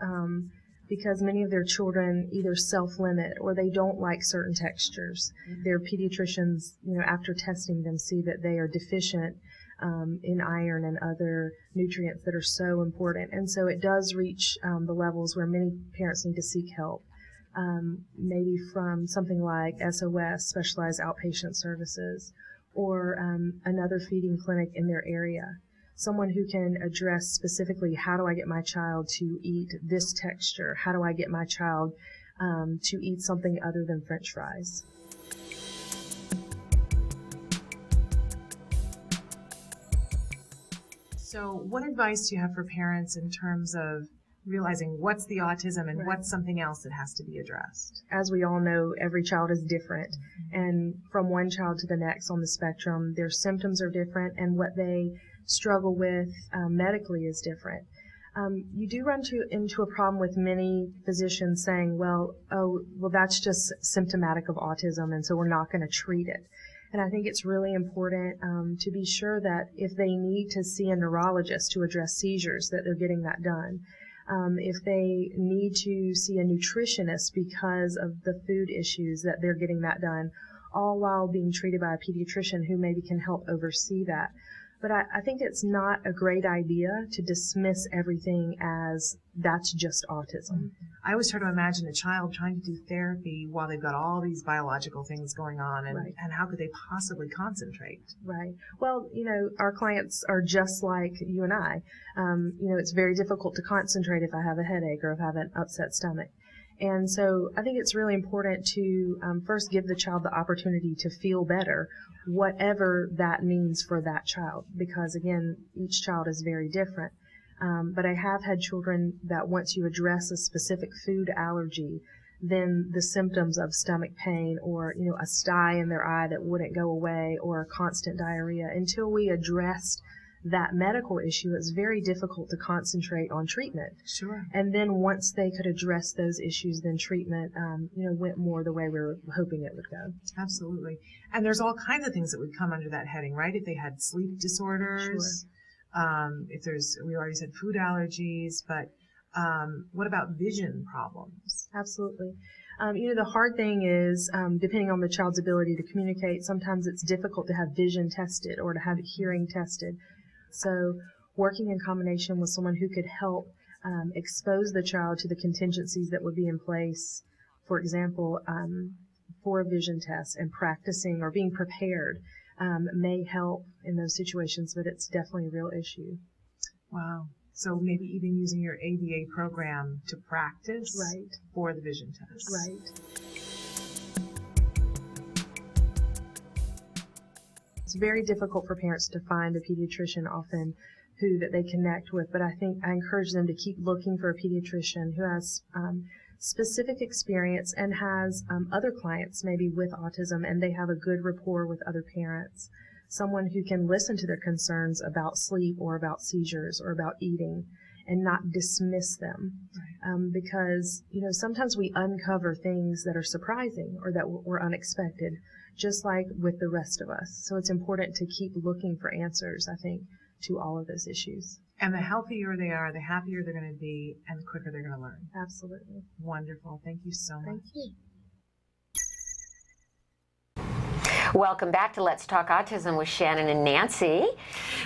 because many of their children either self-limit or they don't like certain textures. Their pediatricians, after testing them, see that they are deficient in iron and other nutrients that are so important. And so it does reach the levels where many parents need to seek help. Maybe from something like SOS, Specialized Outpatient Services, or another feeding clinic in their area. Someone who can address specifically, how do I get my child to eat this texture? How do I get my child to eat something other than French fries? So what advice do you have for parents in terms of realizing what's the autism and what's something else that has to be addressed? As we all know, every child is different, and from one child to the next on the spectrum, their symptoms are different, and what they struggle with medically is different. You do run into a problem with many physicians saying, well, that's just symptomatic of autism, and so we're not going to treat it. And I think it's really important to be sure that if they need to see a neurologist to address seizures, that they're getting that done. If they need to see a nutritionist because of the food issues, that they're getting that done, all while being treated by a pediatrician who maybe can help oversee that. But I think it's not a great idea to dismiss everything as that's just autism. I always try to imagine a child trying to do therapy while they've got all these biological things going on, and how could they possibly concentrate? Right. Well, our clients are just like you and I. It's very difficult to concentrate if I have a headache or if I have an upset stomach. And so I think it's really important to first give the child the opportunity to feel better, whatever that means for that child, because again, each child is very different. But I have had children that once you address a specific food allergy, then the symptoms of stomach pain or, a sty in their eye that wouldn't go away or constant diarrhea, until we addressed that medical issue, it's very difficult to concentrate on treatment. Sure. And then once they could address those issues, then treatment, went more the way we were hoping it would go. Absolutely. And there's all kinds of things that would come under that heading, right? If they had sleep disorders, we already said food allergies, but what about vision problems? Absolutely. The hard thing is, depending on the child's ability to communicate, sometimes it's difficult to have vision tested or to have hearing tested. So working in combination with someone who could help expose the child to the contingencies that would be in place, for example, for a vision test, and practicing or being prepared may help in those situations, but it's definitely a real issue. Wow. So maybe even using your ABA program to practice for the vision test. Right. It's very difficult for parents to find a pediatrician often that they connect with, but I encourage them to keep looking for a pediatrician who has specific experience and has other clients maybe with autism, and they have a good rapport with other parents. Someone who can listen to their concerns about sleep or about seizures or about eating and not dismiss them. Because, sometimes we uncover things that are surprising or that were unexpected, just like with the rest of us. So it's important to keep looking for answers, I think, to all of those issues. And the healthier they are, the happier they're going to be, and the quicker they're going to learn. Absolutely. Wonderful. Thank you so much. Thank you. Welcome back to Let's Talk Autism with Shannon and Nancy.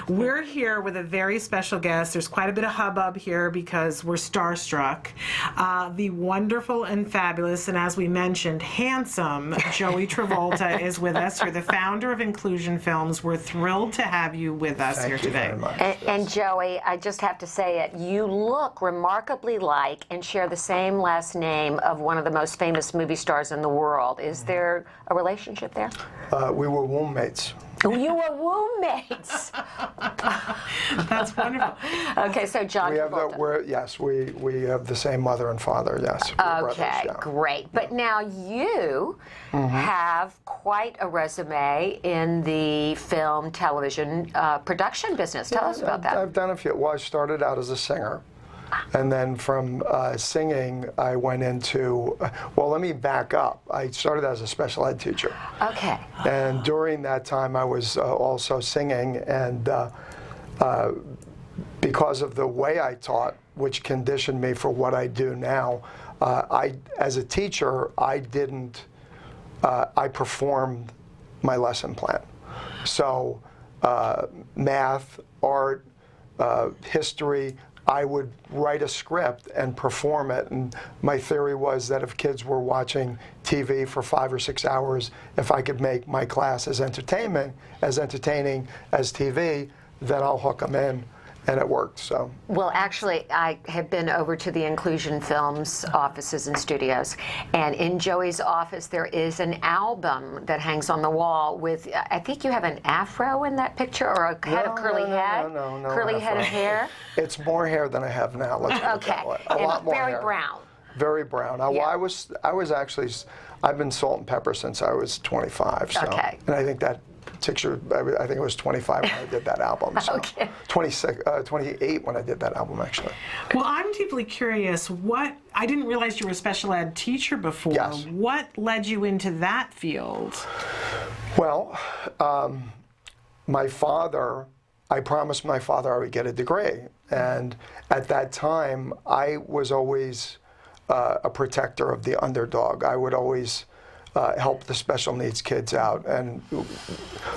We're here with a very special guest. There's quite a bit of hubbub here because we're starstruck. The wonderful and fabulous, and as we mentioned, handsome Joey Travolta is with us. You're the founder of Inclusion Films. We're thrilled to have you with us here today. And Joey, I just have to say it, you look remarkably like and share the same last name of one of the most famous movie stars in the world. Is there a relationship there? We were roommates You were roommates. That's wonderful. Okay, so John Travolta. Yes, we have the same mother and father, yes. We're brothers, yeah. Great. But now you have quite a resume in the film, television production business. Tell us about that. I've done a few. Well, I started out as a singer. And then from singing, I went into, well, let me back up. I started as a special ed teacher. Okay. And during that time, I was also singing, and because of the way I taught, which conditioned me for what I do now, as a teacher, I performed my lesson plan. So math, art, history, I would write a script and perform it, and my theory was that if kids were watching TV for 5 or 6 hours, if I could make my class as entertaining as TV, then I'll hook them in, and it worked. So. Well, actually, I have been over to the Inclusion Films offices and studios, and in Joey's office there is an album that hangs on the wall with, I think you have an afro in that picture, or a head of curly head? No, curly head of hair? It's more hair than I have now. Let's put it that way. A lot more very hair. Brown. Very brown. Well, I was actually, I've been salt and pepper since I was 25. So, okay. And I think that picture, I think it was 25 when I did that album. So okay. 28 when I did that album, actually. Well, I'm deeply curious. I didn't realize you were a special ed teacher before. Yes. What led you into that field? Well, my father, I promised my father I would get a degree. And at that time, I was always a protector of the underdog. I would always help the special needs kids out, and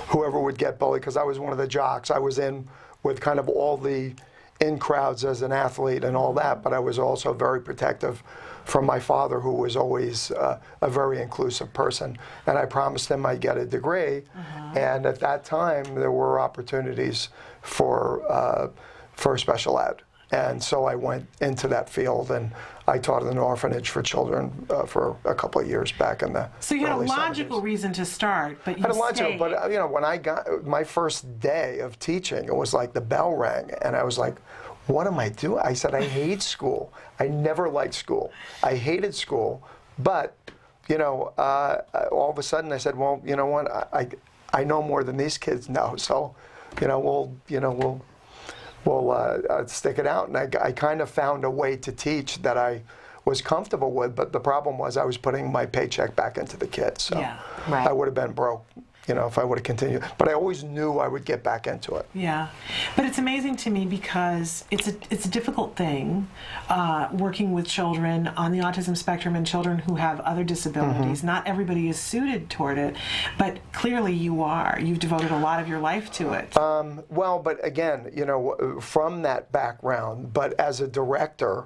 whoever would get bullied, because I was one of the jocks. I was in with kind of all the in crowds as an athlete and all that, but I was also very protective from my father, who was always a very inclusive person. And I promised him I'd get a degree, and at that time there were opportunities for special ed. And so I went into that field, and I taught in an orphanage for children for a couple of years back in the So you had a early logical 70s. reason to start, but you I had a logical, stayed. but you know, when I got my first day of teaching, it was like the bell rang, and I was like, what am I doing? I said, I hate school. I never liked school. I hated school, but you know, all of a sudden I said, well, you know what? I know more than these kids know, so you know, we'll stick it out. And I kind of found a way to teach that I was comfortable with, but the problem was I was putting my paycheck back into the kids. So Yeah. Right. I would have been broke, you know, if I would have continued. But I always knew I would get back into it. Yeah, but it's amazing to me because it's a difficult thing working with children on the autism spectrum and children who have other disabilities. Not everybody is suited toward it, but clearly you are. You've devoted a lot of your life to it. Well, but again, you know, from that background, but as a director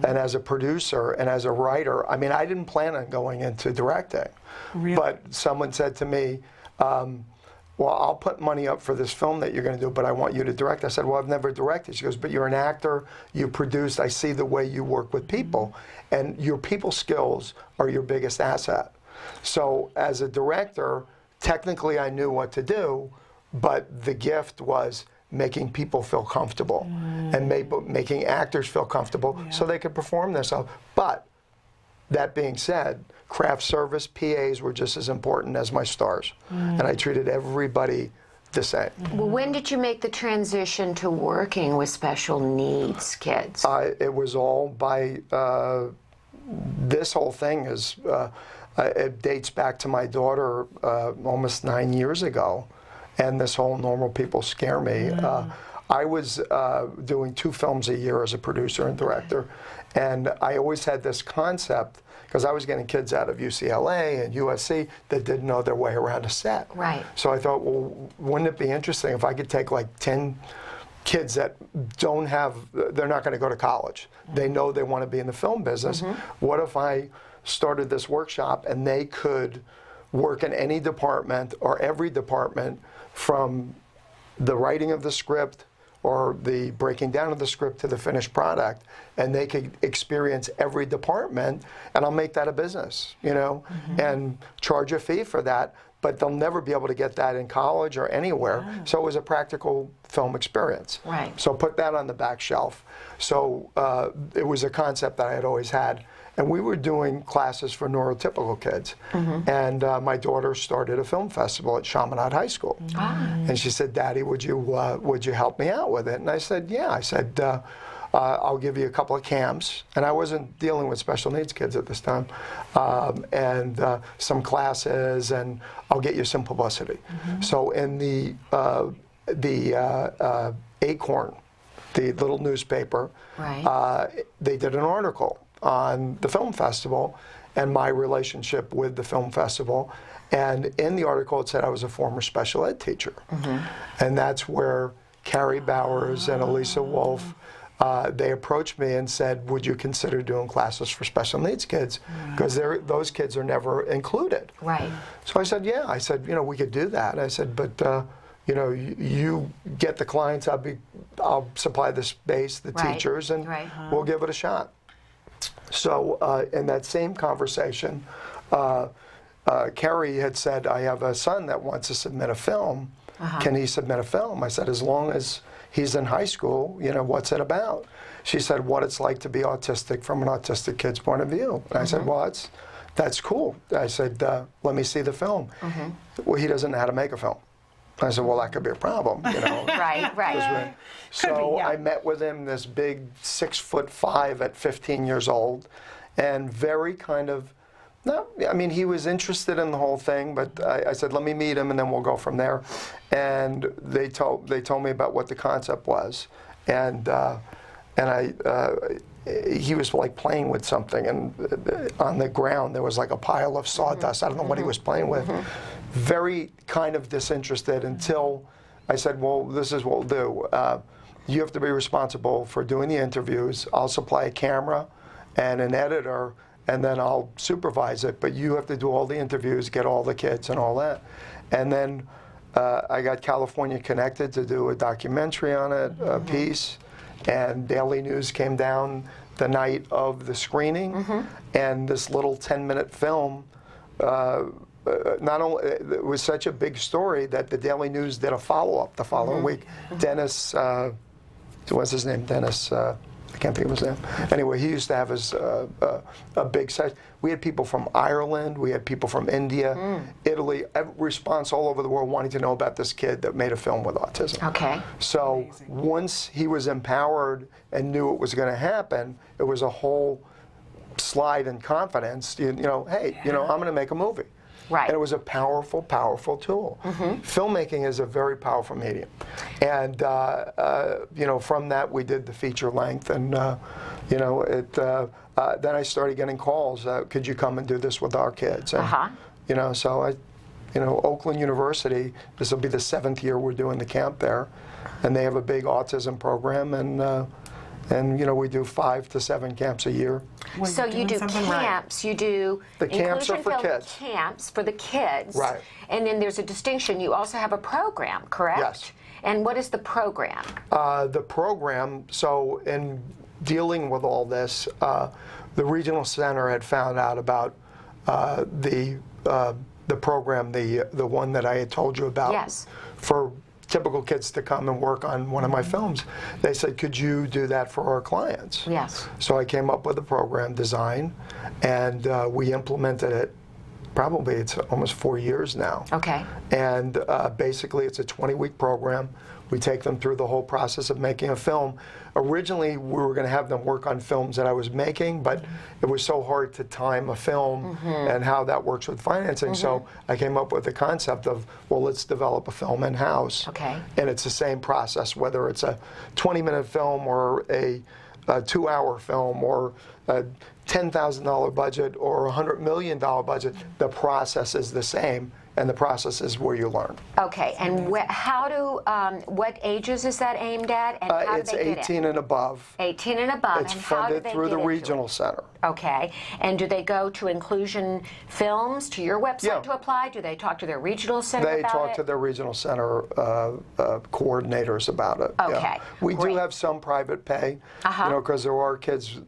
and as a producer and as a writer, I mean, I didn't plan on going into directing. Really? But someone said to me, well, I'll put money up for this film that you're going to do, but I want you to direct. I said, well, I've never directed. She goes, but you're an actor, you produced, I see the way you work with people, and your people skills are your biggest asset. So as a director, technically I knew what to do, but the gift was making people feel comfortable and making actors feel comfortable so they could perform themselves. But that being said, craft service, PAs were just as important as my stars. And I treated everybody the same. Well, when did you make the transition to working with special needs kids? It was all by, this whole thing is, it dates back to my daughter almost 9 years ago. And this whole normal people scare me. I was doing 2 films a year as a producer and director. And I always had this concept, because I was getting kids out of UCLA and USC that didn't know their way around a set. Right. So I thought, well, wouldn't it be interesting if I could take like 10 kids that don't have, they're not going to go to college. They know they want to be in the film business. What if I started this workshop and they could work in any department or every department, from the writing of the script or the breaking down of the script to the finished product, and they could experience every department, and I'll make that a business, you know, and charge a fee for that. but they'll never be able to get that in college or anywhere. So it was a practical film experience. Right. So put that on the back shelf. So it was a concept that I had always had. And we were doing classes for neurotypical kids. And my daughter started a film festival at Chaminade High School. And she said, Daddy, would you help me out with it? And I said, yeah. I said, I'll give you a couple of camps. And I wasn't dealing with special needs kids at this time. And some classes, and I'll get you some publicity. So in the Acorn, the little newspaper, they did an article on the film festival and my relationship with the film festival. And in the article it said I was a former special ed teacher. And that's where Carrie Bowers and Elisa Wolf, they approached me and said, would you consider doing classes for special needs kids? Because those kids are never included. Right. So I said, yeah. I said, we could do that. I said, but you get the clients, I'll supply the space, the teachers, and we'll give it a shot. So in that same conversation, Carrie had said, I have a son that wants to submit a film. Can he submit a film? I said, as long as he's in high school, what's it about? She said, what it's like to be autistic from an autistic kid's point of view. And I said, well, that's cool. I said, let me see the film. Well, he doesn't know how to make a film. I said, well, that could be a problem, Right. So I met with him, this big 6'5" at 15 years old, and very kind of, he was interested in the whole thing, but I said, let me meet him and then we'll go from there. And they told me about what the concept was, and he was like playing with something, and on the ground there was like a pile of sawdust. I don't know what he was playing with. Very kind of disinterested until I said, well, this is what we'll do. You have to be responsible for doing the interviews. I'll supply a camera and an editor, and then I'll supervise it, but you have to do all the interviews, get all the kids and all that. And then I got California Connected to do a documentary on it, a piece, and Daily News came down the night of the screening, and this little 10-minute film, not only, it was such a big story that the Daily News did a follow-up the following week. Dennis, what's his name? Dennis, I can't think of his name. Anyway, he used to have his a big size. We had people from Ireland, we had people from India, Italy, response all over the world wanting to know about this kid that made a film with autism. Okay. So once he was empowered and knew it was going to happen, it was a whole slide in confidence. Hey, I'm going to make a movie. Right. And it was a powerful, powerful tool. Filmmaking is a very powerful medium. And, from that we did the feature length, and, then I started getting calls, could you come and do this with our kids? And, so Oakland University, this will be the 7th year we're doing the camp there, and they have a big autism program, and we do 5 to 7 camps a year. So you do camps, you do the camps are for kids. Camps for the kids. Right. And then there's a distinction. You also have a program, correct? Yes. And what is the program? The program, so in dealing with all this, the regional center had found out about the program, the one that I had told you about. Yes. For typical kids to come and work on one of my films. They said, could you do that for our clients? Yes. So I came up with a program design, and we implemented it. Probably it's almost 4 years now. Okay. And basically it's a 20-week program. We take them through the whole process of making a film. Originally, we were going to have them work on films that I was making, but it was so hard to time a film and how that works with financing. So I came up with the concept of, well, let's develop a film in-house. Okay. And it's the same process, whether it's a 20-minute film or a 2-hour film or a $10,000 budget or a $100 million budget. The process is the same, and the process is where you learn. Okay, and what ages is that aimed at, and how it's do they get 18 and above. 18 and above, It's and how do funded they through get the into regional it? center. Okay, and do they go to Inclusion Films, to your website to apply? Do they talk to their regional center They about talk it? to their regional center coordinators about it. Okay, Yeah. We do have some private pay, because there are kids,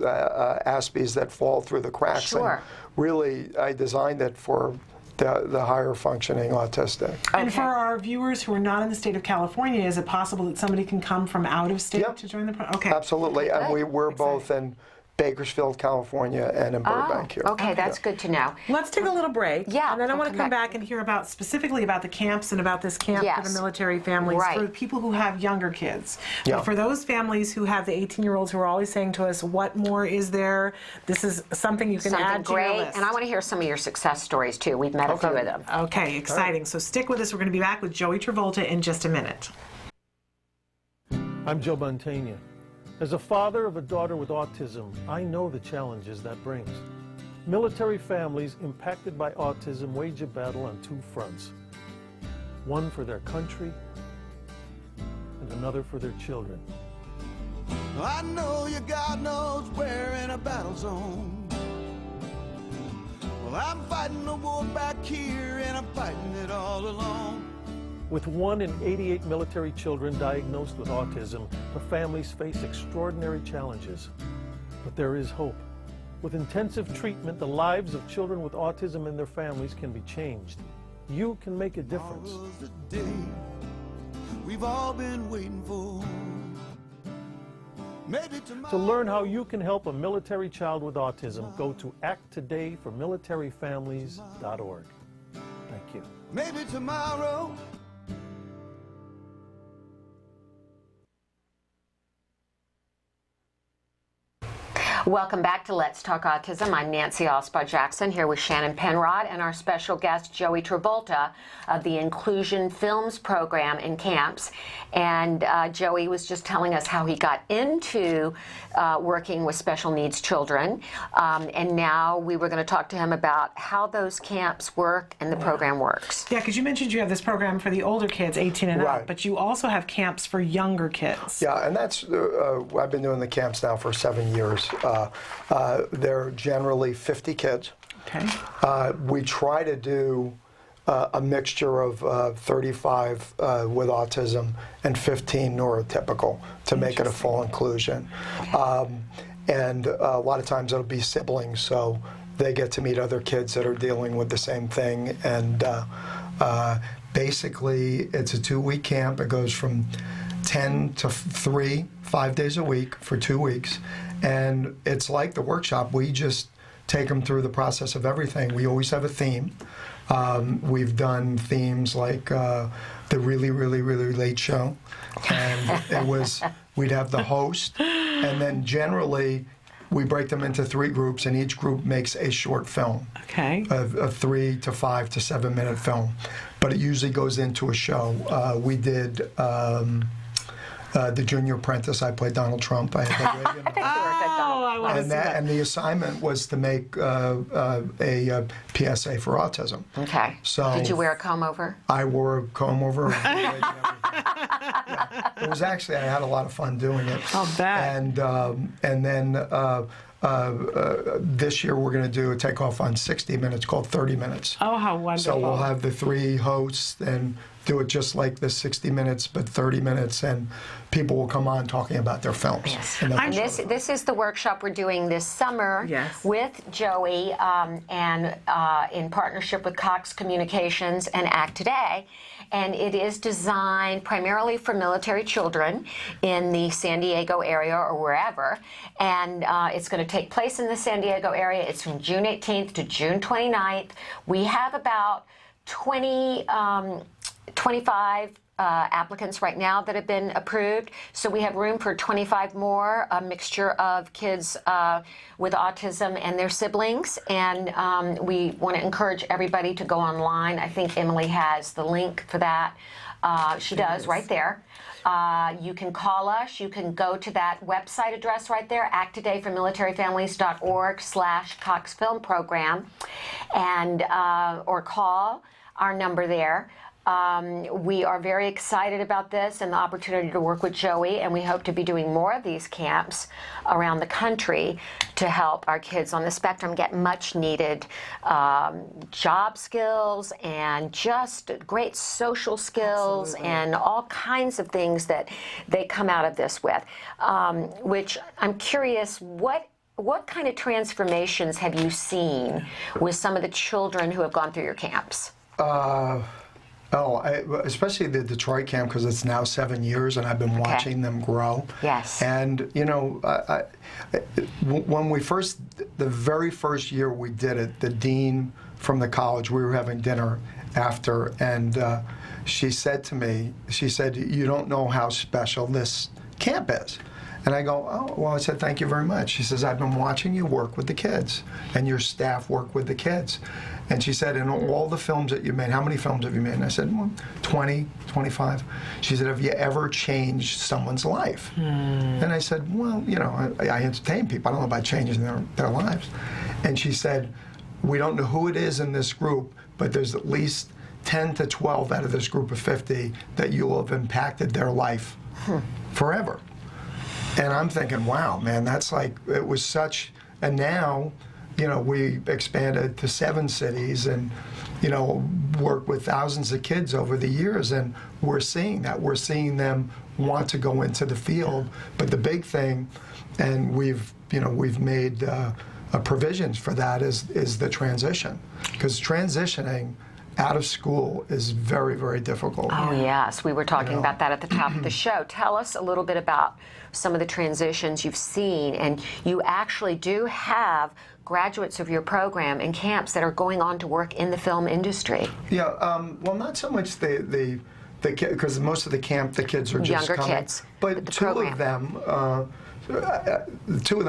Aspies, that fall through the cracks. Sure. And really, I designed it for the higher functioning autistic. And for our viewers who are not in the state of California, is it possible that somebody can come from out of state to join the program? Okay. Absolutely, and we're both in Bakersfield, California, and in Burbank here. Okay, that's good to know. Let's take a little break. Yeah. And then I want to come back and hear about specifically about the camps and about this camp for the military families for people who have younger kids. Yeah. But for those families who have the 18-year-olds who are always saying to us, what more is there? This is something you can add to your list. And I want to hear some of your success stories too. We've met a few of them. Okay, exciting. So stick with us. We're going to be back with Joey Travolta in just a minute. I'm Joe Montaigne. As a father of a daughter with autism, I know the challenges that brings. Military families impacted by autism wage a battle on two fronts. One for their country, and another for their children. I know you God knows we're in a battle zone. Well, I'm fighting the war back here, and I'm fighting it all alone. With 1 in 88 military children diagnosed with autism, the families face extraordinary challenges. But there is hope. With intensive treatment, the lives of children with autism and their families can be changed. You can make a difference. We've all been waiting for. Maybe tomorrow. To learn how you can help a military child with autism, go to acttodayformilitaryfamilies.org. Thank you. Maybe tomorrow. Welcome back to Let's Talk Autism. I'm Nancy Alspaugh-Jackson here with Shannon Penrod and our special guest Joey Travolta of the Inclusion Films Program in camps. And Joey was just telling us how he got into working with special needs children. And now we were going to talk to him about how those camps work and the program works. Yeah, because you mentioned you have this program for the older kids, 18 and up, but you also have camps for younger kids. Yeah, and that's, I've been doing the camps now for 7 years. They're generally 50 kids. Okay. We try to do a mixture of 35 with autism and 15 neurotypical to make it a full inclusion. And a lot of times it'll be siblings, so they get to meet other kids that are dealing with the same thing. And basically, it's a 2-week camp. It goes from 10 to 3, 5 days a week for 2 weeks. And it's like the workshop. We just take them through the process of everything. We always have a theme. We've done themes like the really, really, really late show. And it was, we'd have the host. And then generally, we break them into 3 groups, and each group makes a short film. Okay. A 3 to 5 to 7 minute film. But it usually goes into a show. We did The Junior Apprentice. I played Donald Trump. I had the Reagan. And the assignment was to make a PSA for autism. Okay. So did you wear a comb over? I wore a comb over. It was actually, I had a lot of fun doing it. I'll bet. And then this year we're going to do a takeoff on 60 minutes called 30 minutes. Oh, how wonderful. So we'll have the 3 hosts and do it just like the 60 minutes, but 30 minutes, and people will come on talking about their films. Yes. And this is the workshop we're doing this summer with Joey and in partnership with Cox Communications and Act Today. And it is designed primarily for military children in the San Diego area or wherever. And it's going to take place in the San Diego area. It's from June 18th to June 29th. We have about 25 applicants right now that have been approved. So we have room for 25 more, a mixture of kids with autism and their siblings. And we want to encourage everybody to go online. I think Emily has the link for that. She does right there. You can call us. You can go to that website address right there, acttodayformilitaryfamilies.org/Cox Film Program, and or call our number there. We are very excited about this and the opportunity to work with Joey, and we hope to be doing more of these camps around the country to help our kids on the spectrum get much needed job skills and just great social skills and all kinds of things that they come out of this with, which I'm curious, what what kind of transformations have you seen with some of the children who have gone through your camps? Especially the Detroit camp, because it's now 7 years and I've been watching them grow. Yes. And, you know, when the very first year we did it, the dean from the college, we were having dinner after, and she said to me, she said, "You don't know how special this camp is." And I go, "Oh, well," I said, "Thank you very much." She says, "I've been watching you work with the kids and your staff work with the kids." And she said, "In all the films that you made, how many films have you made?" And I said, "Well, 20, 25. She said, "Have you ever changed someone's life?" And I said, "Well, you know, I entertain people. I don't know about changing their lives." And she said, "We don't know who it is in this group, but there's at least 10 to 12 out of this group of 50 that you will have impacted their life forever." And I'm thinking, wow, man, that's like, it was such, and now, you know, we expanded to 7 cities and, you know, worked with thousands of kids over the years, and we're seeing that. We're seeing them want to go into the field. But the big thing, and we've made provisions for that, is the transition. Because transitioning out of school is very, very difficult. Oh, yes. We were talking about that at the top of the show. Tell us a little bit about some of the transitions you've seen. And you actually do have graduates of your program in camps that are going on to work in the film industry. Yeah, well, not so much the kid, because most of the kids are just younger coming. kids. But two of them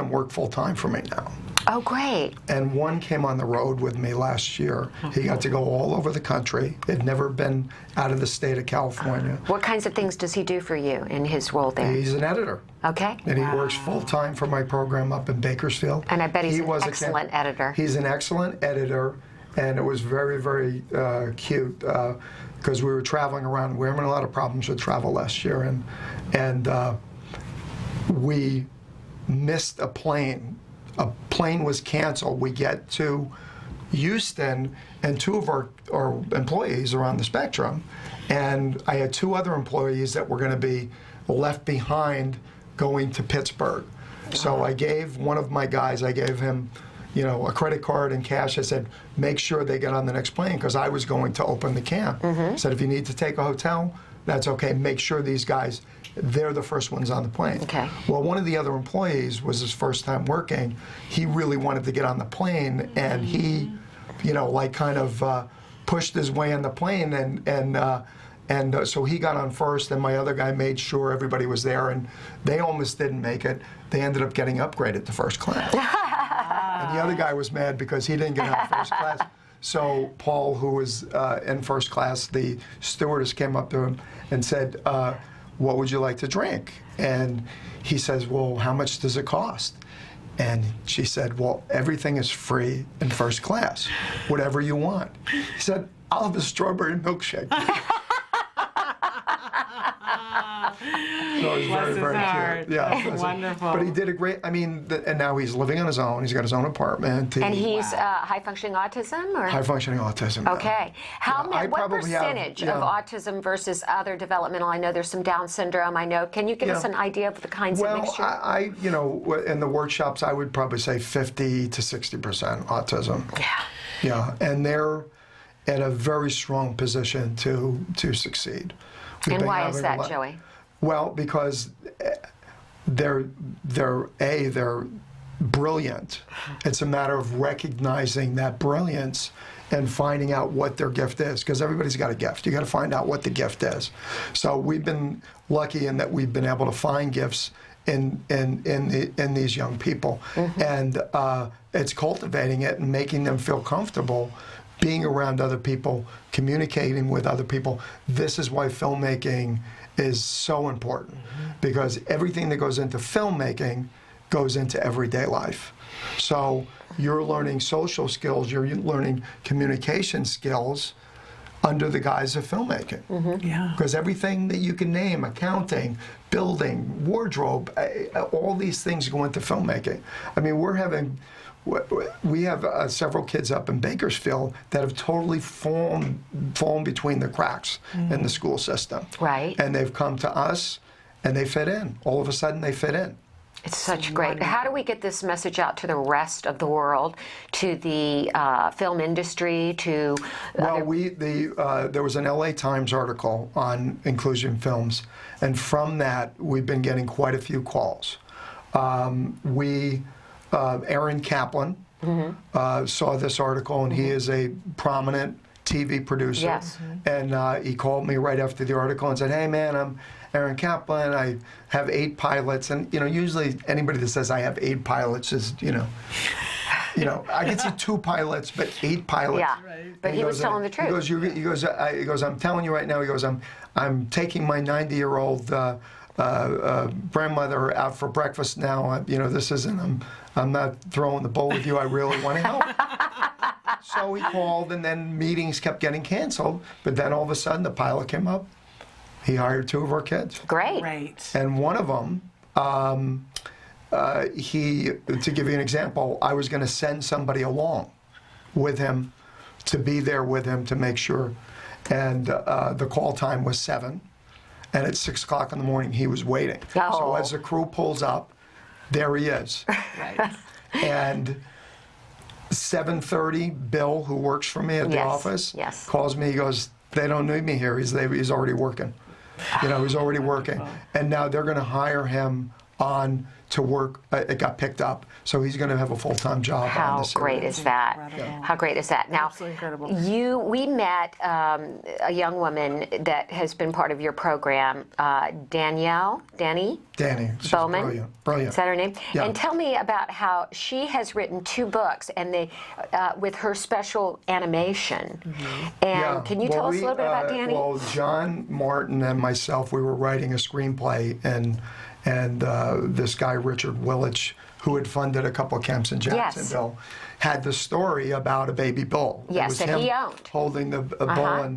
work full time for me now. Oh, great. And one came on the road with me last year. He got to go all over the country. He'd never been out of the state of California. What kinds of things does he do for you in his role there? He's an editor. Okay. And he works full time for my program up in Bakersfield. And I bet he's an excellent editor. He's an excellent editor, and it was very, very cute because we were traveling around. We were having a lot of problems with travel last year, and we missed a plane. A plane was canceled. We get to Houston, and 2 of our employees are on the spectrum, and I had 2 other employees that were going to be left behind going to Pittsburgh. So I gave one of my guys, I gave him, you know, a credit card and cash. I said, make sure they get on the next plane, because I was going to open the camp. I said, if you need to take a hotel, that's okay. Make sure these guys, they're the first ones on the plane. Okay. Well, one of the other employees was his first time working. He really wanted to get on the plane, and he, you know, like kind of pushed his way on the plane, and so he got on first, and my other guy made sure everybody was there, and they almost didn't make it. They ended up getting upgraded to first class. And the other guy was mad because he didn't get out of first class. So Paul, who was in first class, the stewardess came up to him and said, what would you like to drink? And he says, well, how much does it cost? And she said, well, everything is free in first class, whatever you want. He said, I'll have a strawberry milkshake. So it was very, very cute. Yeah, wonderful. But he did a great, I mean, and now he's living on his own. He's got his own apartment. And he's high-functioning autism? Or? High-functioning autism. Okay. What percentage of autism versus other developmental? I know there's some Down syndrome. I know. Can you give us an idea of the kinds of mixture? Well, you know, in the workshops, I would probably say 50 to 60% autism. Yeah. Yeah, and they're in a very strong position to succeed. And why is that, Joey? Well, because they're brilliant. It's a matter of recognizing that brilliance and finding out what their gift is, because everybody's got a gift. You got to find out what the gift is. So we've been lucky in that we've been able to find gifts in these young people, and it's cultivating it and making them feel comfortable being around other people, communicating with other people. This is why filmmaking is so important, because everything that goes into filmmaking goes into everyday life. So you're learning social skills, you're learning communication skills under the guise of filmmaking. Yeah. Because everything that you can name, accounting, building, wardrobe, all these things go into filmmaking. I mean, we have several kids up in Bakersfield that have totally fallen between the cracks in the school system. Right. And they've come to us, and they fit in. All of a sudden, they fit in. It's such great. How do we get this message out to the rest of the world, to the film industry, to? Well, there was an LA Times article on inclusion films, and from that we've been getting quite a few calls. Aaron Kaplan saw this article, and he is a prominent TV producer. Yes. And he called me right after the article and said, "Hey, man, I'm Aaron Kaplan. I have 8 pilots." And usually anybody that says I have 8 pilots is, I can see 2 pilots, but 8 pilots. Yeah, right. But he was telling the truth. He goes, "I'm telling you right now." He goes, "I'm taking my 90-year-old grandmother out for breakfast now. This isn't. I'm not throwing the bowl with you. I really want to help." So he called, and then meetings kept getting canceled. But then all of a sudden, the pilot came up. He hired 2 of our kids. Great. Right. And one of them, to give you an example, I was going to send somebody along with him to be there with him to make sure. And the call time was 7. And at 6 o'clock in the morning, he was waiting. Oh. So as the crew pulls up, there he is. Right. And 7:30, Bill, who works for me at the office, calls me. He goes, "They don't need me here. He's already working. He's already working." And now they're going to hire him on to work. It got picked up, so he's going to have a full-time job. How great is that? How great is that? Now, we met a young woman that has been part of your program, Danny Bowman. Brilliant. Is that her name? Yeah. And tell me about how she has written 2 books, and they with her special animation. And can you tell us a little bit about Danny? Well, John Martin and myself, we were writing a screenplay, and this guy, Richard Willich, who had funded a couple of camps in Jacksonville, had the story about a baby bull. Yes, that he owned. Holding the bull,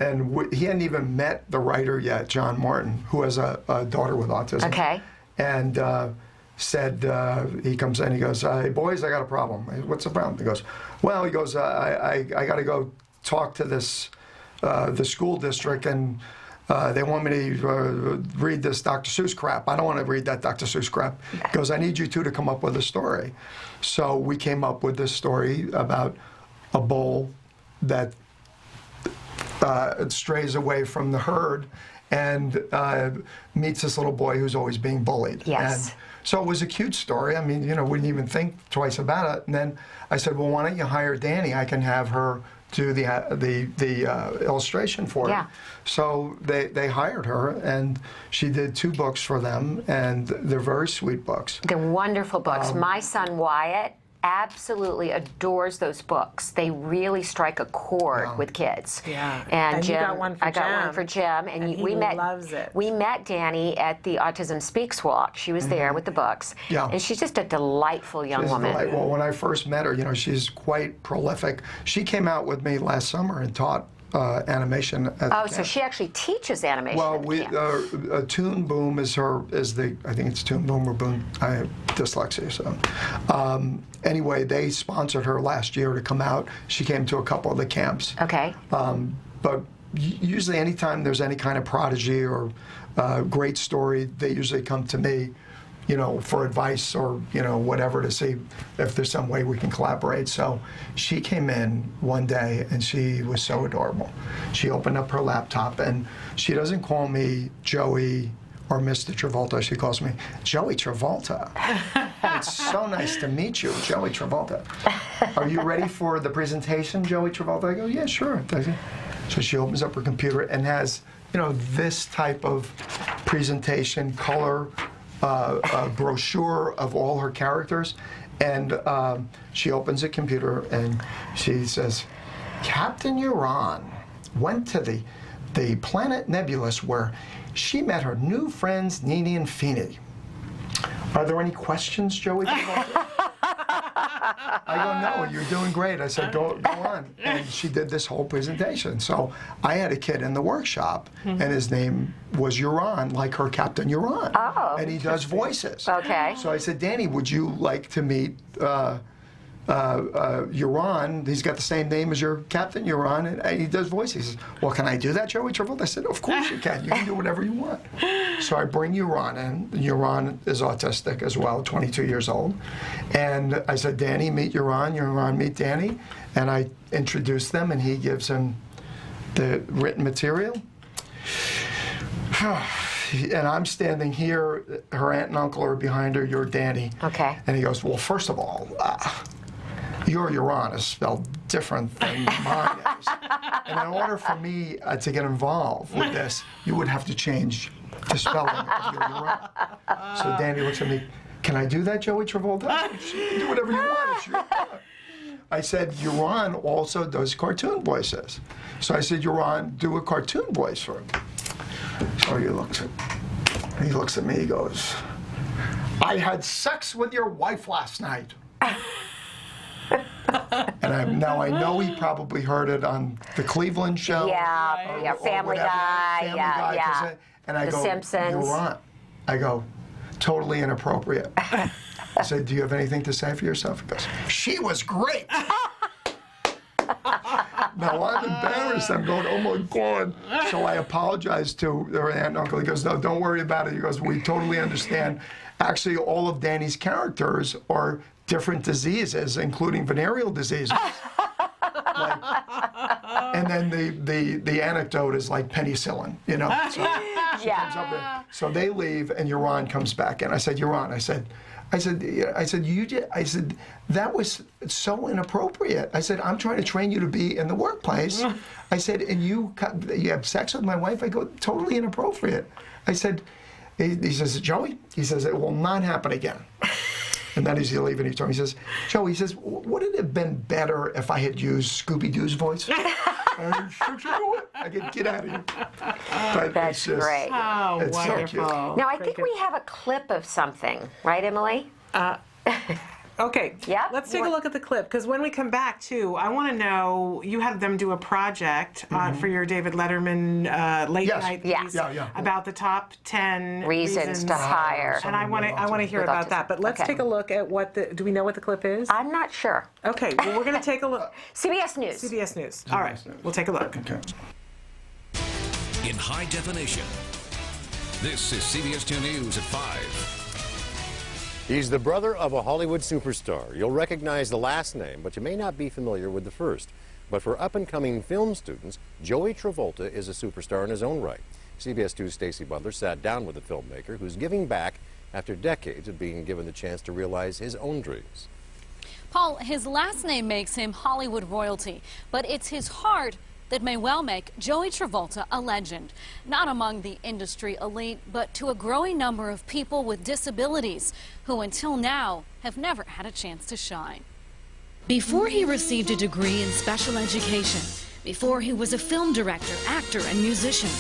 and he hadn't even met the writer yet, John Martin, who has a daughter with autism. Okay. And said, he comes in, he goes, "Hey, boys, I got a problem." "What's the problem?" He goes, "Well," he goes, I got to go talk to the school district, and they want me to read this Dr. Seuss crap. I don't want to read that Dr. Seuss crap." He goes, "I need you 2 to come up with a story." So we came up with this story about a bull that strays away from the herd and meets this little boy who's always being bullied. Yes. And so it was a cute story. I mean, we didn't even think twice about it. And then I said, "Well, why don't you hire Danny? I can have her do the illustration for it." Yeah. So they hired her, and she did 2 books for them, and they're very sweet books. They're wonderful books. My son Wyatt absolutely adores those books. They really strike a chord with kids. Yeah. And you Jim, got one for I got Jim. one for Jim, and he we met. loves it. We met Danny at the Autism Speaks walk. She was there with the books. Yeah. And she's just a delightful young woman. Well, when I first met her, she's quite prolific. She came out with me last summer and taught animation at the camp. So she actually teaches animation. Well, at the camp. Toon Boom is the I think it's Toon Boom or Boom. I have dyslexia, so. Anyway, they sponsored her last year to come out. She came to a couple of the camps. Okay. But usually anytime there's any kind of prodigy or great story, they usually come to me, for advice or, whatever, to see if there's some way we can collaborate. So she came in one day, and she was so adorable. She opened up her laptop, and she doesn't call me Joey or Mr. Travolta. She calls me Joey Travolta. "It's so nice to meet you, Joey Travolta. Are you ready for the presentation, Joey Travolta?" I go, "Yeah, sure." So she opens up her computer and has, this type of presentation, color, brochure of all her characters. And she opens a computer and she says, "Captain Uran went to the planet Nebulous, where she met her new friends, Nini and Feeny. Are there any questions, Joey?" I go, "No, you're doing great." I said, go on. And she did this whole presentation. So I had a kid in the workshop, and his name was Uran, like her Captain Uran. Oh. And he does voices. Okay. So I said, "Danny, would you like to meet Euron, he's got the same name as your Captain Euron, and he does voice. He says, well, can I do that, Joey Travolta? I said, of course you can. You can do whatever you want. So I bring Euron in. Euron is autistic as well, 22 years old. And I said, Danny, meet Euron. Euron, meet Danny. And I introduce them, and he gives him the written material. And I'm standing here, her aunt and uncle are behind her, you're Danny. Okay. And he goes, well, first of all, your Euron is spelled different than mine is. And in order for me to get involved with this, you would have to change the spelling of your Euron. So Danny looks at me, can I do that, Joey Travolta? I said, you can do whatever you want. It's your Euron. I said, Euron also does cartoon voices. So I said, Euron, do a cartoon voice for him. So he looks at me, he goes, I had sex with your wife last night. And now I know he probably heard it on the Cleveland show. Yeah, Family Guy, yeah. And I The go, Simpsons. Euron. I go, totally inappropriate. I said, do you have anything to say for yourself? He goes, she was great. Now I'm embarrassed. I'm going, oh my God. So I apologize to her aunt and uncle. He goes, no, don't worry about it. He goes, we totally understand. Actually, all of Danny's characters are different diseases, including venereal diseases. And then the anecdote is like penicillin, you know. So she comes up with, so they leave, and Euron comes back, and I said, Euron, I said, that was so inappropriate. I said, I'm trying to train you to be in the workplace. I said, and you have sex with my wife? I go, totally inappropriate. I said, he says, Joey, he says, it will not happen again. And then as he leaving, he told me, he says, Joe, he says, would it have been better if I had used Scooby-Doo's voice? I could get out of here. But That's great. Oh, it's wonderful. so cute. Now, I think we have a clip of something, right, Emily? Okay, yeah. Let's take a look at the clip, because when we come back, too, I want to know, you had them do a project for your David Letterman late night piece about the top 10 reasons to hire. And I want to hear about that. But let's take a look at do we know what the clip is? I'm not sure. Okay, well, we're going to take a look. CBS News. CBS News. All right, we'll take a look. Okay. In high definition, this is CBS 2 News at 5. He's the brother of a Hollywood superstar. You'll recognize the last name, but you may not be familiar with the first. But for up-and-coming film students, Joey Travolta is a superstar in his own right. CBS 2's Stacey Butler sat down with the filmmaker who's giving back after decades of being given the chance to realize his own dreams. Paul, his last name makes him Hollywood royalty, but it's his heart that may well make Joey Travolta a legend, not among the industry elite, but to a growing number of people with disabilities who until now have never had a chance to shine. Before he received a degree in special education, before he was a film director, actor, and musician,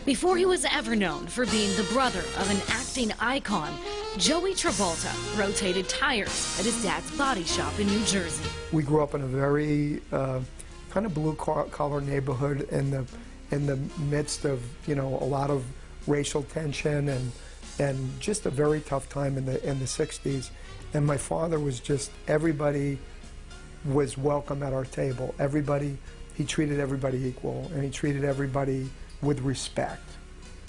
before he was ever known for being the brother of an acting icon, Joey Travolta rotated tires at his dad's body shop in New Jersey. We grew up in a very kind of blue-collar neighborhood in the midst of, you know, a lot of racial tension and just a very tough time in the 60s. And my father was just, everybody was welcome at our table. He treated everybody equal, and he treated everybody with respect.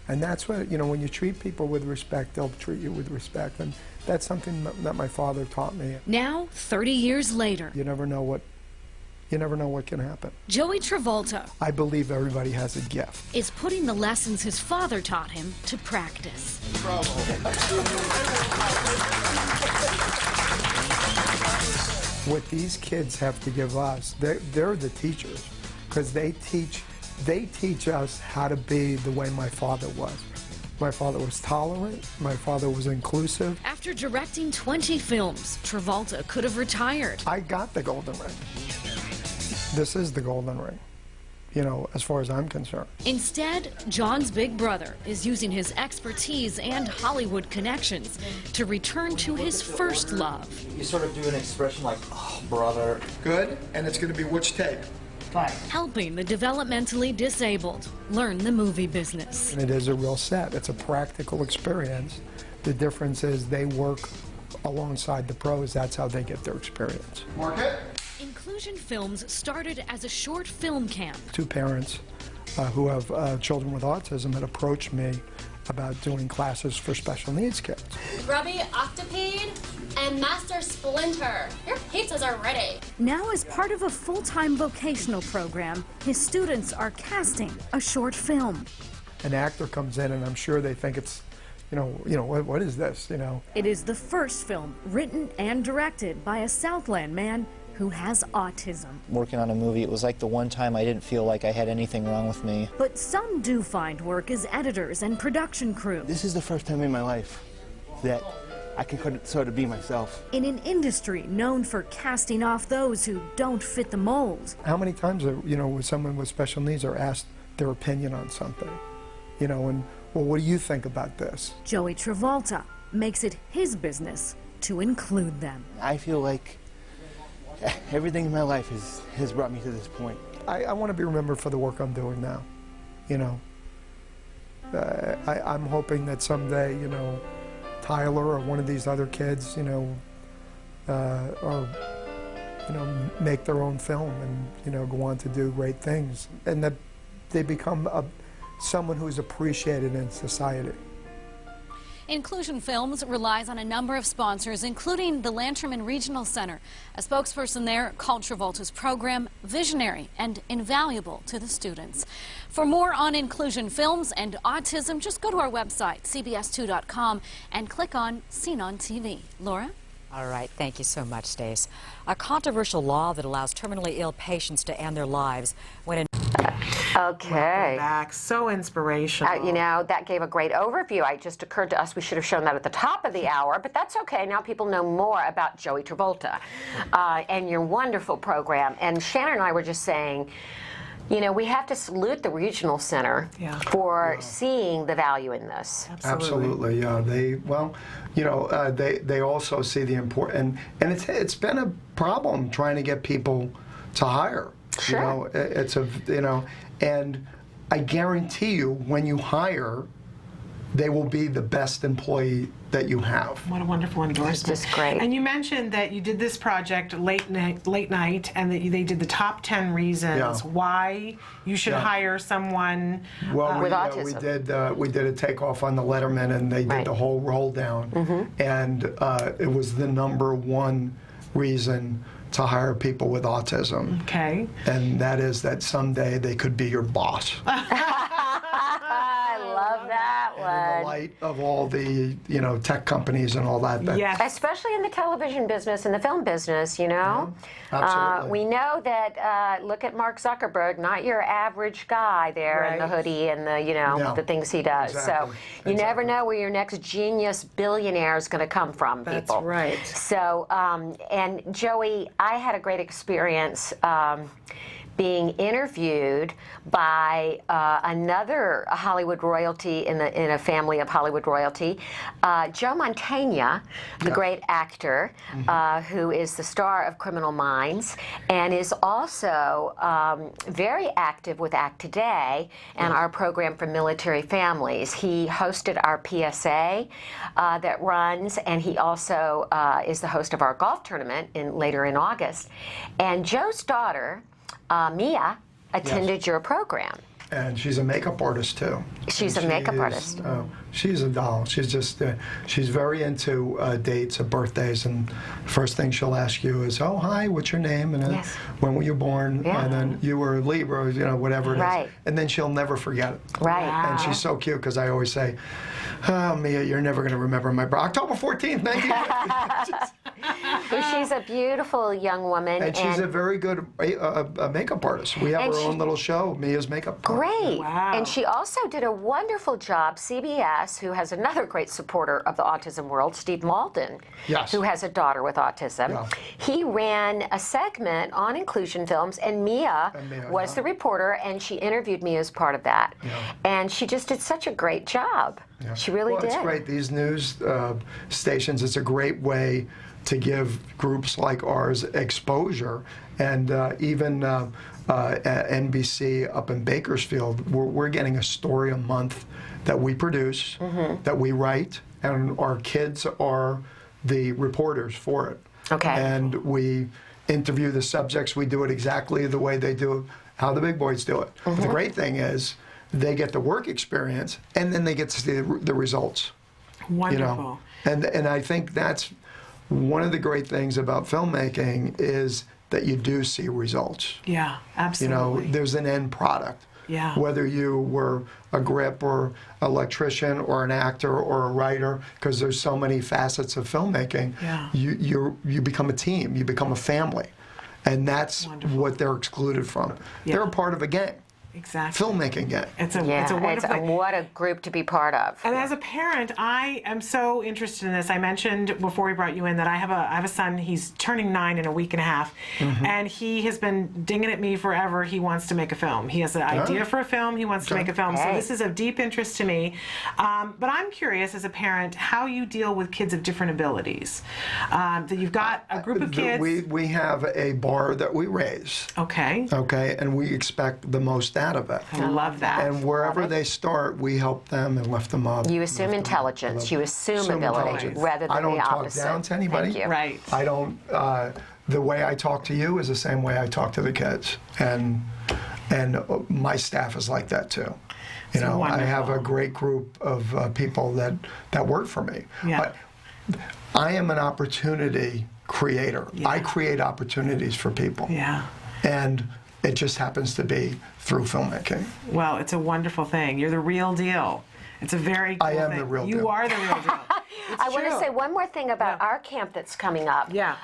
And that's what, you know, when you treat people with respect, they'll treat you with respect. And that's something that my father taught me. Now, 30 years later, You never know what can happen. Joey Travolta, I believe everybody has a gift. is putting the lessons his father taught him to practice. What these kids have to give us, they're the teachers, because they teach us how to be the way my father was. My father was tolerant. My father was inclusive. After directing 20 films, Travolta could have retired. I got the golden ring. This is the golden ring, you know, as far as I'm concerned. Instead, John's big brother is using his expertise and Hollywood connections to return to his first love. You sort of do an expression like, oh, brother. Good, and it's going to be which take? Helping the developmentally disabled learn the movie business. And it is a real set. It's a practical experience. The difference is they work alongside the pros. That's how they get their experience. Market. Inclusion Films started as a short film camp. 2 parents who have children with autism had approached me about doing classes for special needs kids. Grubby Octopede and Master Splinter. Your pizzas are ready. Now, as part of a full-time vocational program, his students are casting a short film. An actor comes in, and I'm sure they think it's, what is this, It is the first film written and directed by a Southland man who has autism. Working on a movie, it was like the one time I didn't feel like I had anything wrong with me. But some do find work as editors and production crew. This is the first time in my life that I can sort of be myself. In an industry known for casting off those who don't fit the mold. How many times, when someone with special needs are asked their opinion on something, and, well, what do you think about this? Joey Travolta makes it his business to include them. I feel like everything in my life has brought me to this point. I want to be remembered for the work I'm doing now, I'm hoping that someday, Tyler or one of these other kids, make their own film and, go on to do great things. And that they become someone who's appreciated in society. Inclusion Films relies on a number of sponsors, including the Lanterman Regional Center. A spokesperson there called Travolta's program visionary and invaluable to the students. For more on Inclusion Films and autism, just go to our website, cbs2.com, and click on Seen on TV. Laura? All right, thank you so much, Stace. A controversial law that allows terminally ill patients to end their lives when Okay. Back. So inspirational. That gave a great overview. It just occurred to us we should have shown that at the top of the hour, but that's okay. Now people know more about Joey Travolta and your wonderful program. And Shannon and I were just saying, we have to salute the regional center for seeing the value in this. Absolutely. Yeah. They also see the importance, and it's been a problem trying to get people to hire. Sure. And I guarantee you, when you hire, they will be the best employee that you have. What a wonderful endorsement. It's just great. And you mentioned that you did this project late night, and that they did the top 10 reasons why you should hire someone with autism. We did a takeoff on the Letterman, and they did the whole roll down, and it was the #1 reason to hire people with autism. Okay. And that is that someday they could be your boss. I love that one. In the light of all the, tech companies and all that. Yes. Especially in the television business and the film business, Yeah, absolutely. We know that, look at Mark Zuckerberg, not your average guy there in the hoodie and the, the things he does. Exactly. So you never know where your next genius billionaire is going to come from, people. That's right. So, and Joey, I had a great experience being interviewed by another Hollywood royalty in a family of Hollywood royalty, Joe Mantegna, the great actor, who is the star of Criminal Minds and is also very active with Act Today and our program for military families. He hosted our PSA that runs, and he also is the host of our golf tournament later in August. And Joe's daughter, Mia, attended your program. And she's a makeup artist too. She's a makeup artist. She's a doll. She's just, she's very into dates and birthdays, and first thing she'll ask you is, "Oh, hi, what's your name? And when were you born?" And then you were Libra, whatever it is. And then she'll never forget it. Right. And she's so cute because I always say, "Oh, Mia, you're never going to remember my birthday. October 14th, 1950." She's a beautiful young woman. And she's a very good makeup artist. We have our own little show, Mia's Makeup Club. Great. Wow. And she also did a wonderful job. CBS, who has another great supporter of the autism world, Steve Malden, who has a daughter with autism. He ran a segment on Inclusion Films, and Mia was the reporter, and she interviewed me as part of that. And she just did such a great job. She really did. It's great. These news stations, it's a great way to give groups like ours exposure, and even NBC up in Bakersfield, we're getting a story a month that we produce, that we write, and our kids are the reporters for it. Okay. And we interview the subjects. We do it exactly the way they do how the big boys do it. But the great thing is they get the work experience, and then they get to see the results. Wonderful. And I think that's one of the great things about filmmaking is that you do see results. Yeah, absolutely. There's an end product. Yeah. Whether you were a grip or electrician or an actor or a writer, because there's so many facets of filmmaking, you become a team, you become a family. And that's what they're excluded from. They're a part of a gang. Exactly. Filmmaking gang. It's a wonderful thing. What a group to be part of. And as a parent, I am so interested in this. I mentioned before we brought you in that I have a son. He's turning 9 in a week and a half, and he has been dinging at me forever. He wants to make a film. He has an idea for a film. He wants to make a film. So this is of deep interest to me. But I'm curious, as a parent, how you deal with kids of different abilities. That you've got a group of kids. We have a bar that we raise. Okay. Okay, and we expect the most out of it. I love that. And wherever they start, we help them and lift them up. You assume intelligence. You assume ability rather than the opposite. I don't talk down to anybody. Thank you. Right. I don't. The way I talk to you is the same way I talk to the kids, and my staff is like that too. I have a great group of people that work for me. Yeah. I am an opportunity creator. Yeah. I create opportunities for people. Yeah. And it just happens to be through filmmaking. Well, it's a wonderful thing. You're the real deal. It's a very cool I am thing. the real You deal. are the real deal. I want to say one more thing about our camp that's coming up. Yeah.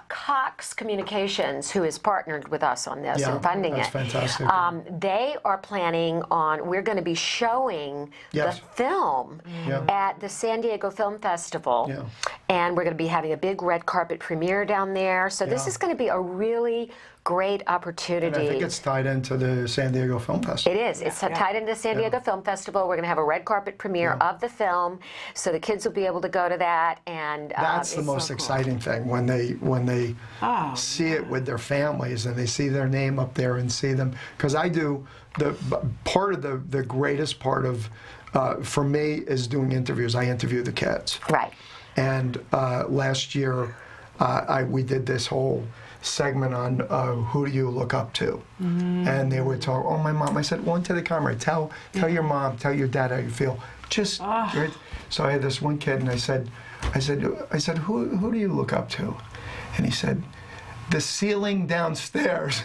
Cox Communications, who has partnered with us on this and funding that's it. Fantastic. They are planning on, we're going to be showing the film at the San Diego Film Festival. Yeah. And we're going to be having a big red carpet premiere down there. So this is going to be a really great opportunity. And I think it's tied into the San Diego Film Festival. It is. It's tied into the San Diego Film Festival. We're going to have a red carpet premiere of the film, so the kids will be able to go to that. And that's the most exciting thing when they see it with their families and they see their name up there and see them. Because I do the greatest part of for me is doing interviews. I interview the kids. Right. And last year we did this whole segment on who do you look up to, and they would talk. Oh, my mom. I said, one to the camera. Tell your mom, tell your dad how you feel. Just right. So I had this one kid, and I said, who do you look up to? And he said, the ceiling downstairs.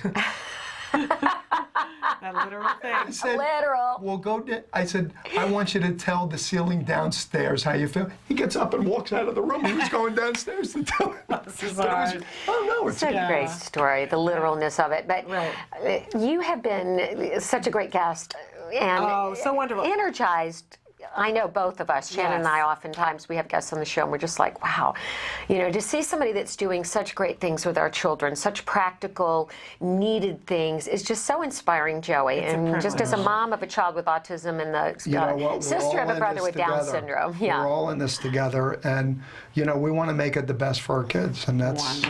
That literal thing. I said, literal. Well, I said, I want you to tell the ceiling downstairs how you feel. He gets up and walks out of the room. He was going downstairs to tell him. It's a great story, the literalness of it. But you have been such a great guest and so wonderful. Energized. I know both of us, Shannon and I, oftentimes we have guests on the show and we're just like, wow, to see somebody that's doing such great things with our children, such practical, needed things is just so inspiring, Joey. And just as a mom of a child with autism and the sister of a brother with Down syndrome. Yeah. We're all in this together, and we want to make it the best for our kids, and that's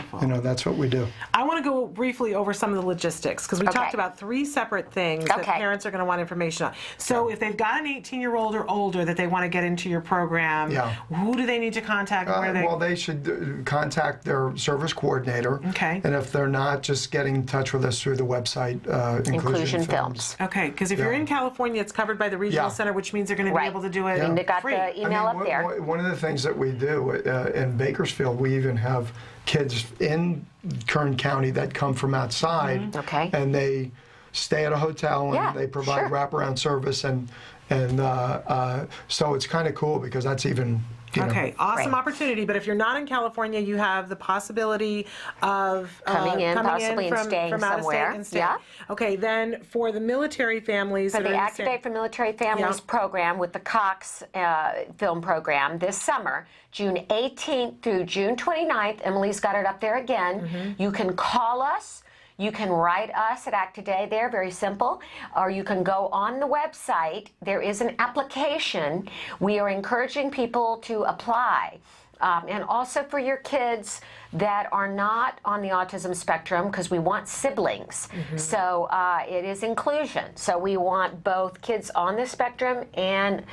that's what we do. I want to go briefly over some of the logistics because we talked about 3 separate things that parents are going to want information on. So if they've got an 18-year-old or older that they want to get into your program, who do they need to contact? Well, they should contact their service coordinator. Okay. And if they're not, just getting in touch with us through the website, Inclusion Films. Okay, because if you're in California, it's covered by the regional center, which means they're going to be able to do it And they got free. the email up there. One of the things that we do in Bakersfield, we even have kids in Kern County that come from outside, and they stay at a hotel and they provide wraparound service, and so it's kind of cool because that's even awesome opportunity. But if you're not in California, you have the possibility of coming in, possibly from, staying from out somewhere. Of state and Okay, then for the military families, for the Activate for Military Families program with the Cox film program this summer, June 18th through June 29th. Emily's got it up there again. You can call us. You can write us at Act Today there, very simple, or you can go on the website. There is an application. We are encouraging people to apply. And also for your kids, that are not on the autism spectrum, because we want siblings. So it is inclusion. So we want both kids on the spectrum and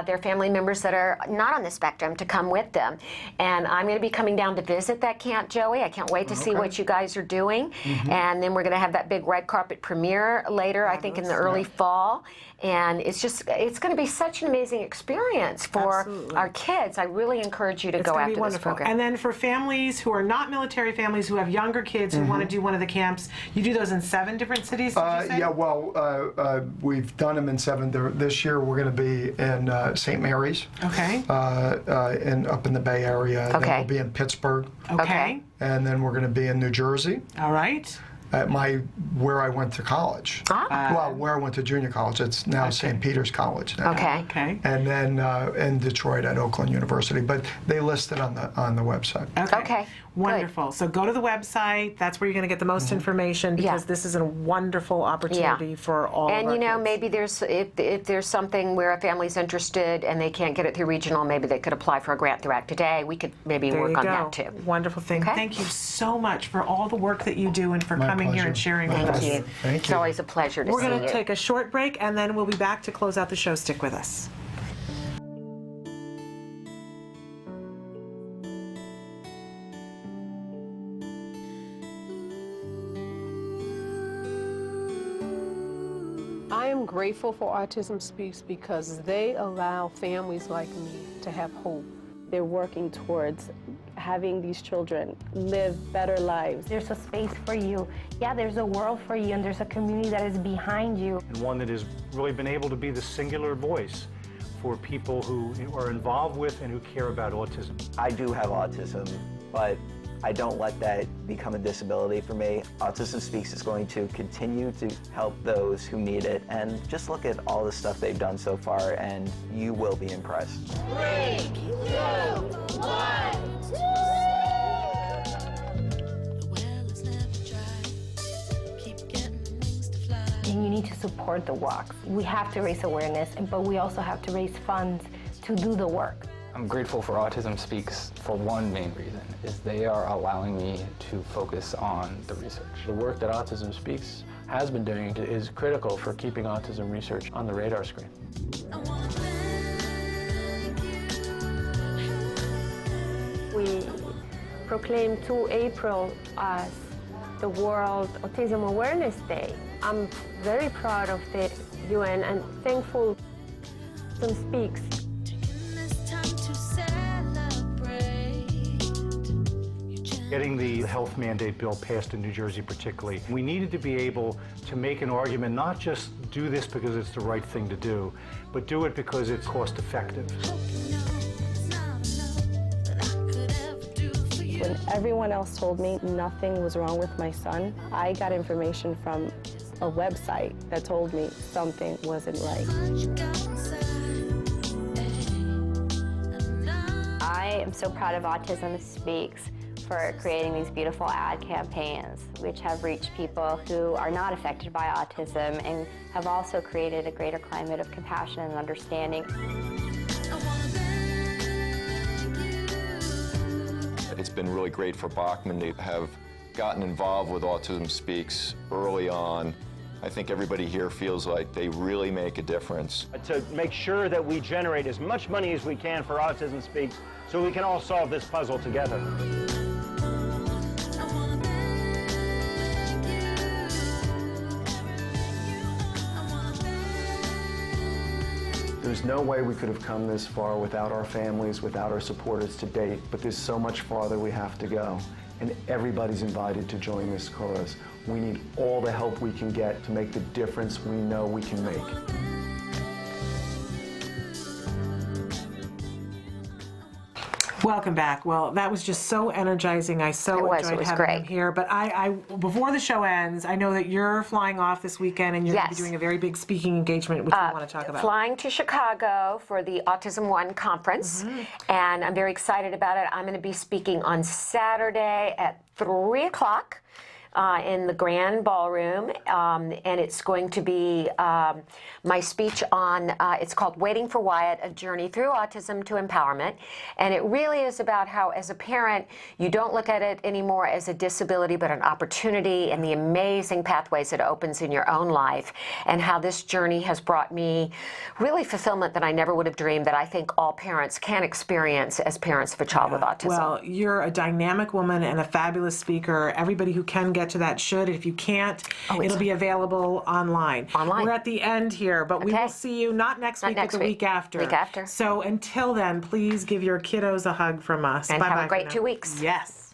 their family members that are not on the spectrum to come with them. And I'm going to be coming down to visit that camp, Joey. I can't wait to see what you guys are doing. And then we're going to have that big red carpet premiere later, I think in the early fall. And it's going to be such an amazing experience for our kids. I really encourage you to go after this program. And then for families who are not military families, who have younger kids who want to do one of the camps, you do those in 7 different cities, did you say? Yeah, well, we've done them in 7. This year we're going to be in St. Mary's. Okay. Up in the Bay Area. Okay. Then we'll be in Pittsburgh. Okay. And then we're going to be in New Jersey. All right. At where I went to college. Well, where I went to junior college. It's now St. Peter's College now. Okay. And then in Detroit at Oakland University. But they list it on the website. Okay. Wonderful. So go to the website. That's where you're going to get the most information, because this is a wonderful opportunity for all and of our you know, kids. maybe there's if there's something where a family's interested and they can't get it through regional, maybe they could apply for a grant through Act Today. We could maybe work on that too. Wonderful thing. Okay. Thank you so much for all the work that you do and for coming here and sharing with us. Thank you. It's always a pleasure to see you. We're going to take a short break, and then we'll be back to close out the show. Stick with us. I am grateful for Autism Speaks because they allow families like me to have hope. They're working towards having these children live better lives. There's a space for you. Yeah, there's a world for you, and there's a community that is behind you. And one that has really been able to be the singular voice for people who are involved with and who care about autism. I do have autism, but I don't let that become a disability for me. Autism Speaks is going to continue to help those who need it, and just look at all the stuff they've done so far and you will be impressed. 3, 2, 1. And you need to support the walks. We have to raise awareness, but we also have to raise funds to do the work. I'm grateful for Autism Speaks for one main reason, is they are allowing me to focus on the research. The work that Autism Speaks has been doing is critical for keeping autism research on the radar screen. We proclaimed 2 April as the World Autism Awareness Day. I'm very proud of the UN and thankful Autism Speaks. Getting the health mandate bill passed in New Jersey particularly, we needed to be able to make an argument, not just do this because it's the right thing to do, but do it because it's cost effective. When everyone else told me nothing was wrong with my son, I got information from a website that told me something wasn't right. I am so proud of Autism Speaks for creating these beautiful ad campaigns, which have reached people who are not affected by autism and have also created a greater climate of compassion and understanding. It's been really great for Bachman to have gotten involved with Autism Speaks early on. I think everybody here feels like they really make a difference. To make sure that we generate as much money as we can for Autism Speaks so we can all solve this puzzle together. There's no way we could have come this far without our families, without our supporters to date, but there's so much farther we have to go. And everybody's invited to join this cause. We need all the help we can get to make the difference we know we can make. Welcome back. Well, that was just so energizing. I so enjoyed having him here. But I before the show ends, I know that you're flying off this weekend and you're going to be doing a very big speaking engagement, which we want to talk about. Flying to Chicago for the Autism One conference, and I'm very excited about it. I'm going to be speaking on Saturday at 3 o'clock. in the Grand Ballroom, and it's going to be my speech on, it's called Waiting for Wyatt, A Journey Through Autism to Empowerment. And it really is about how, as a parent, you don't look at it anymore as a disability, but an opportunity, and the amazing pathways it opens in your own life, and how this journey has brought me really fulfillment that I never would have dreamed that I think all parents can experience as parents of a child with autism. Well, you're a dynamic woman and a fabulous speaker. Everybody who can get to that should. If you can't, it'll be available online. We're at the end here, but we will see you not next week, but the week after. Week after. So until then, please give your kiddos a hug from us. And Bye-bye have a great 2 weeks. Yes.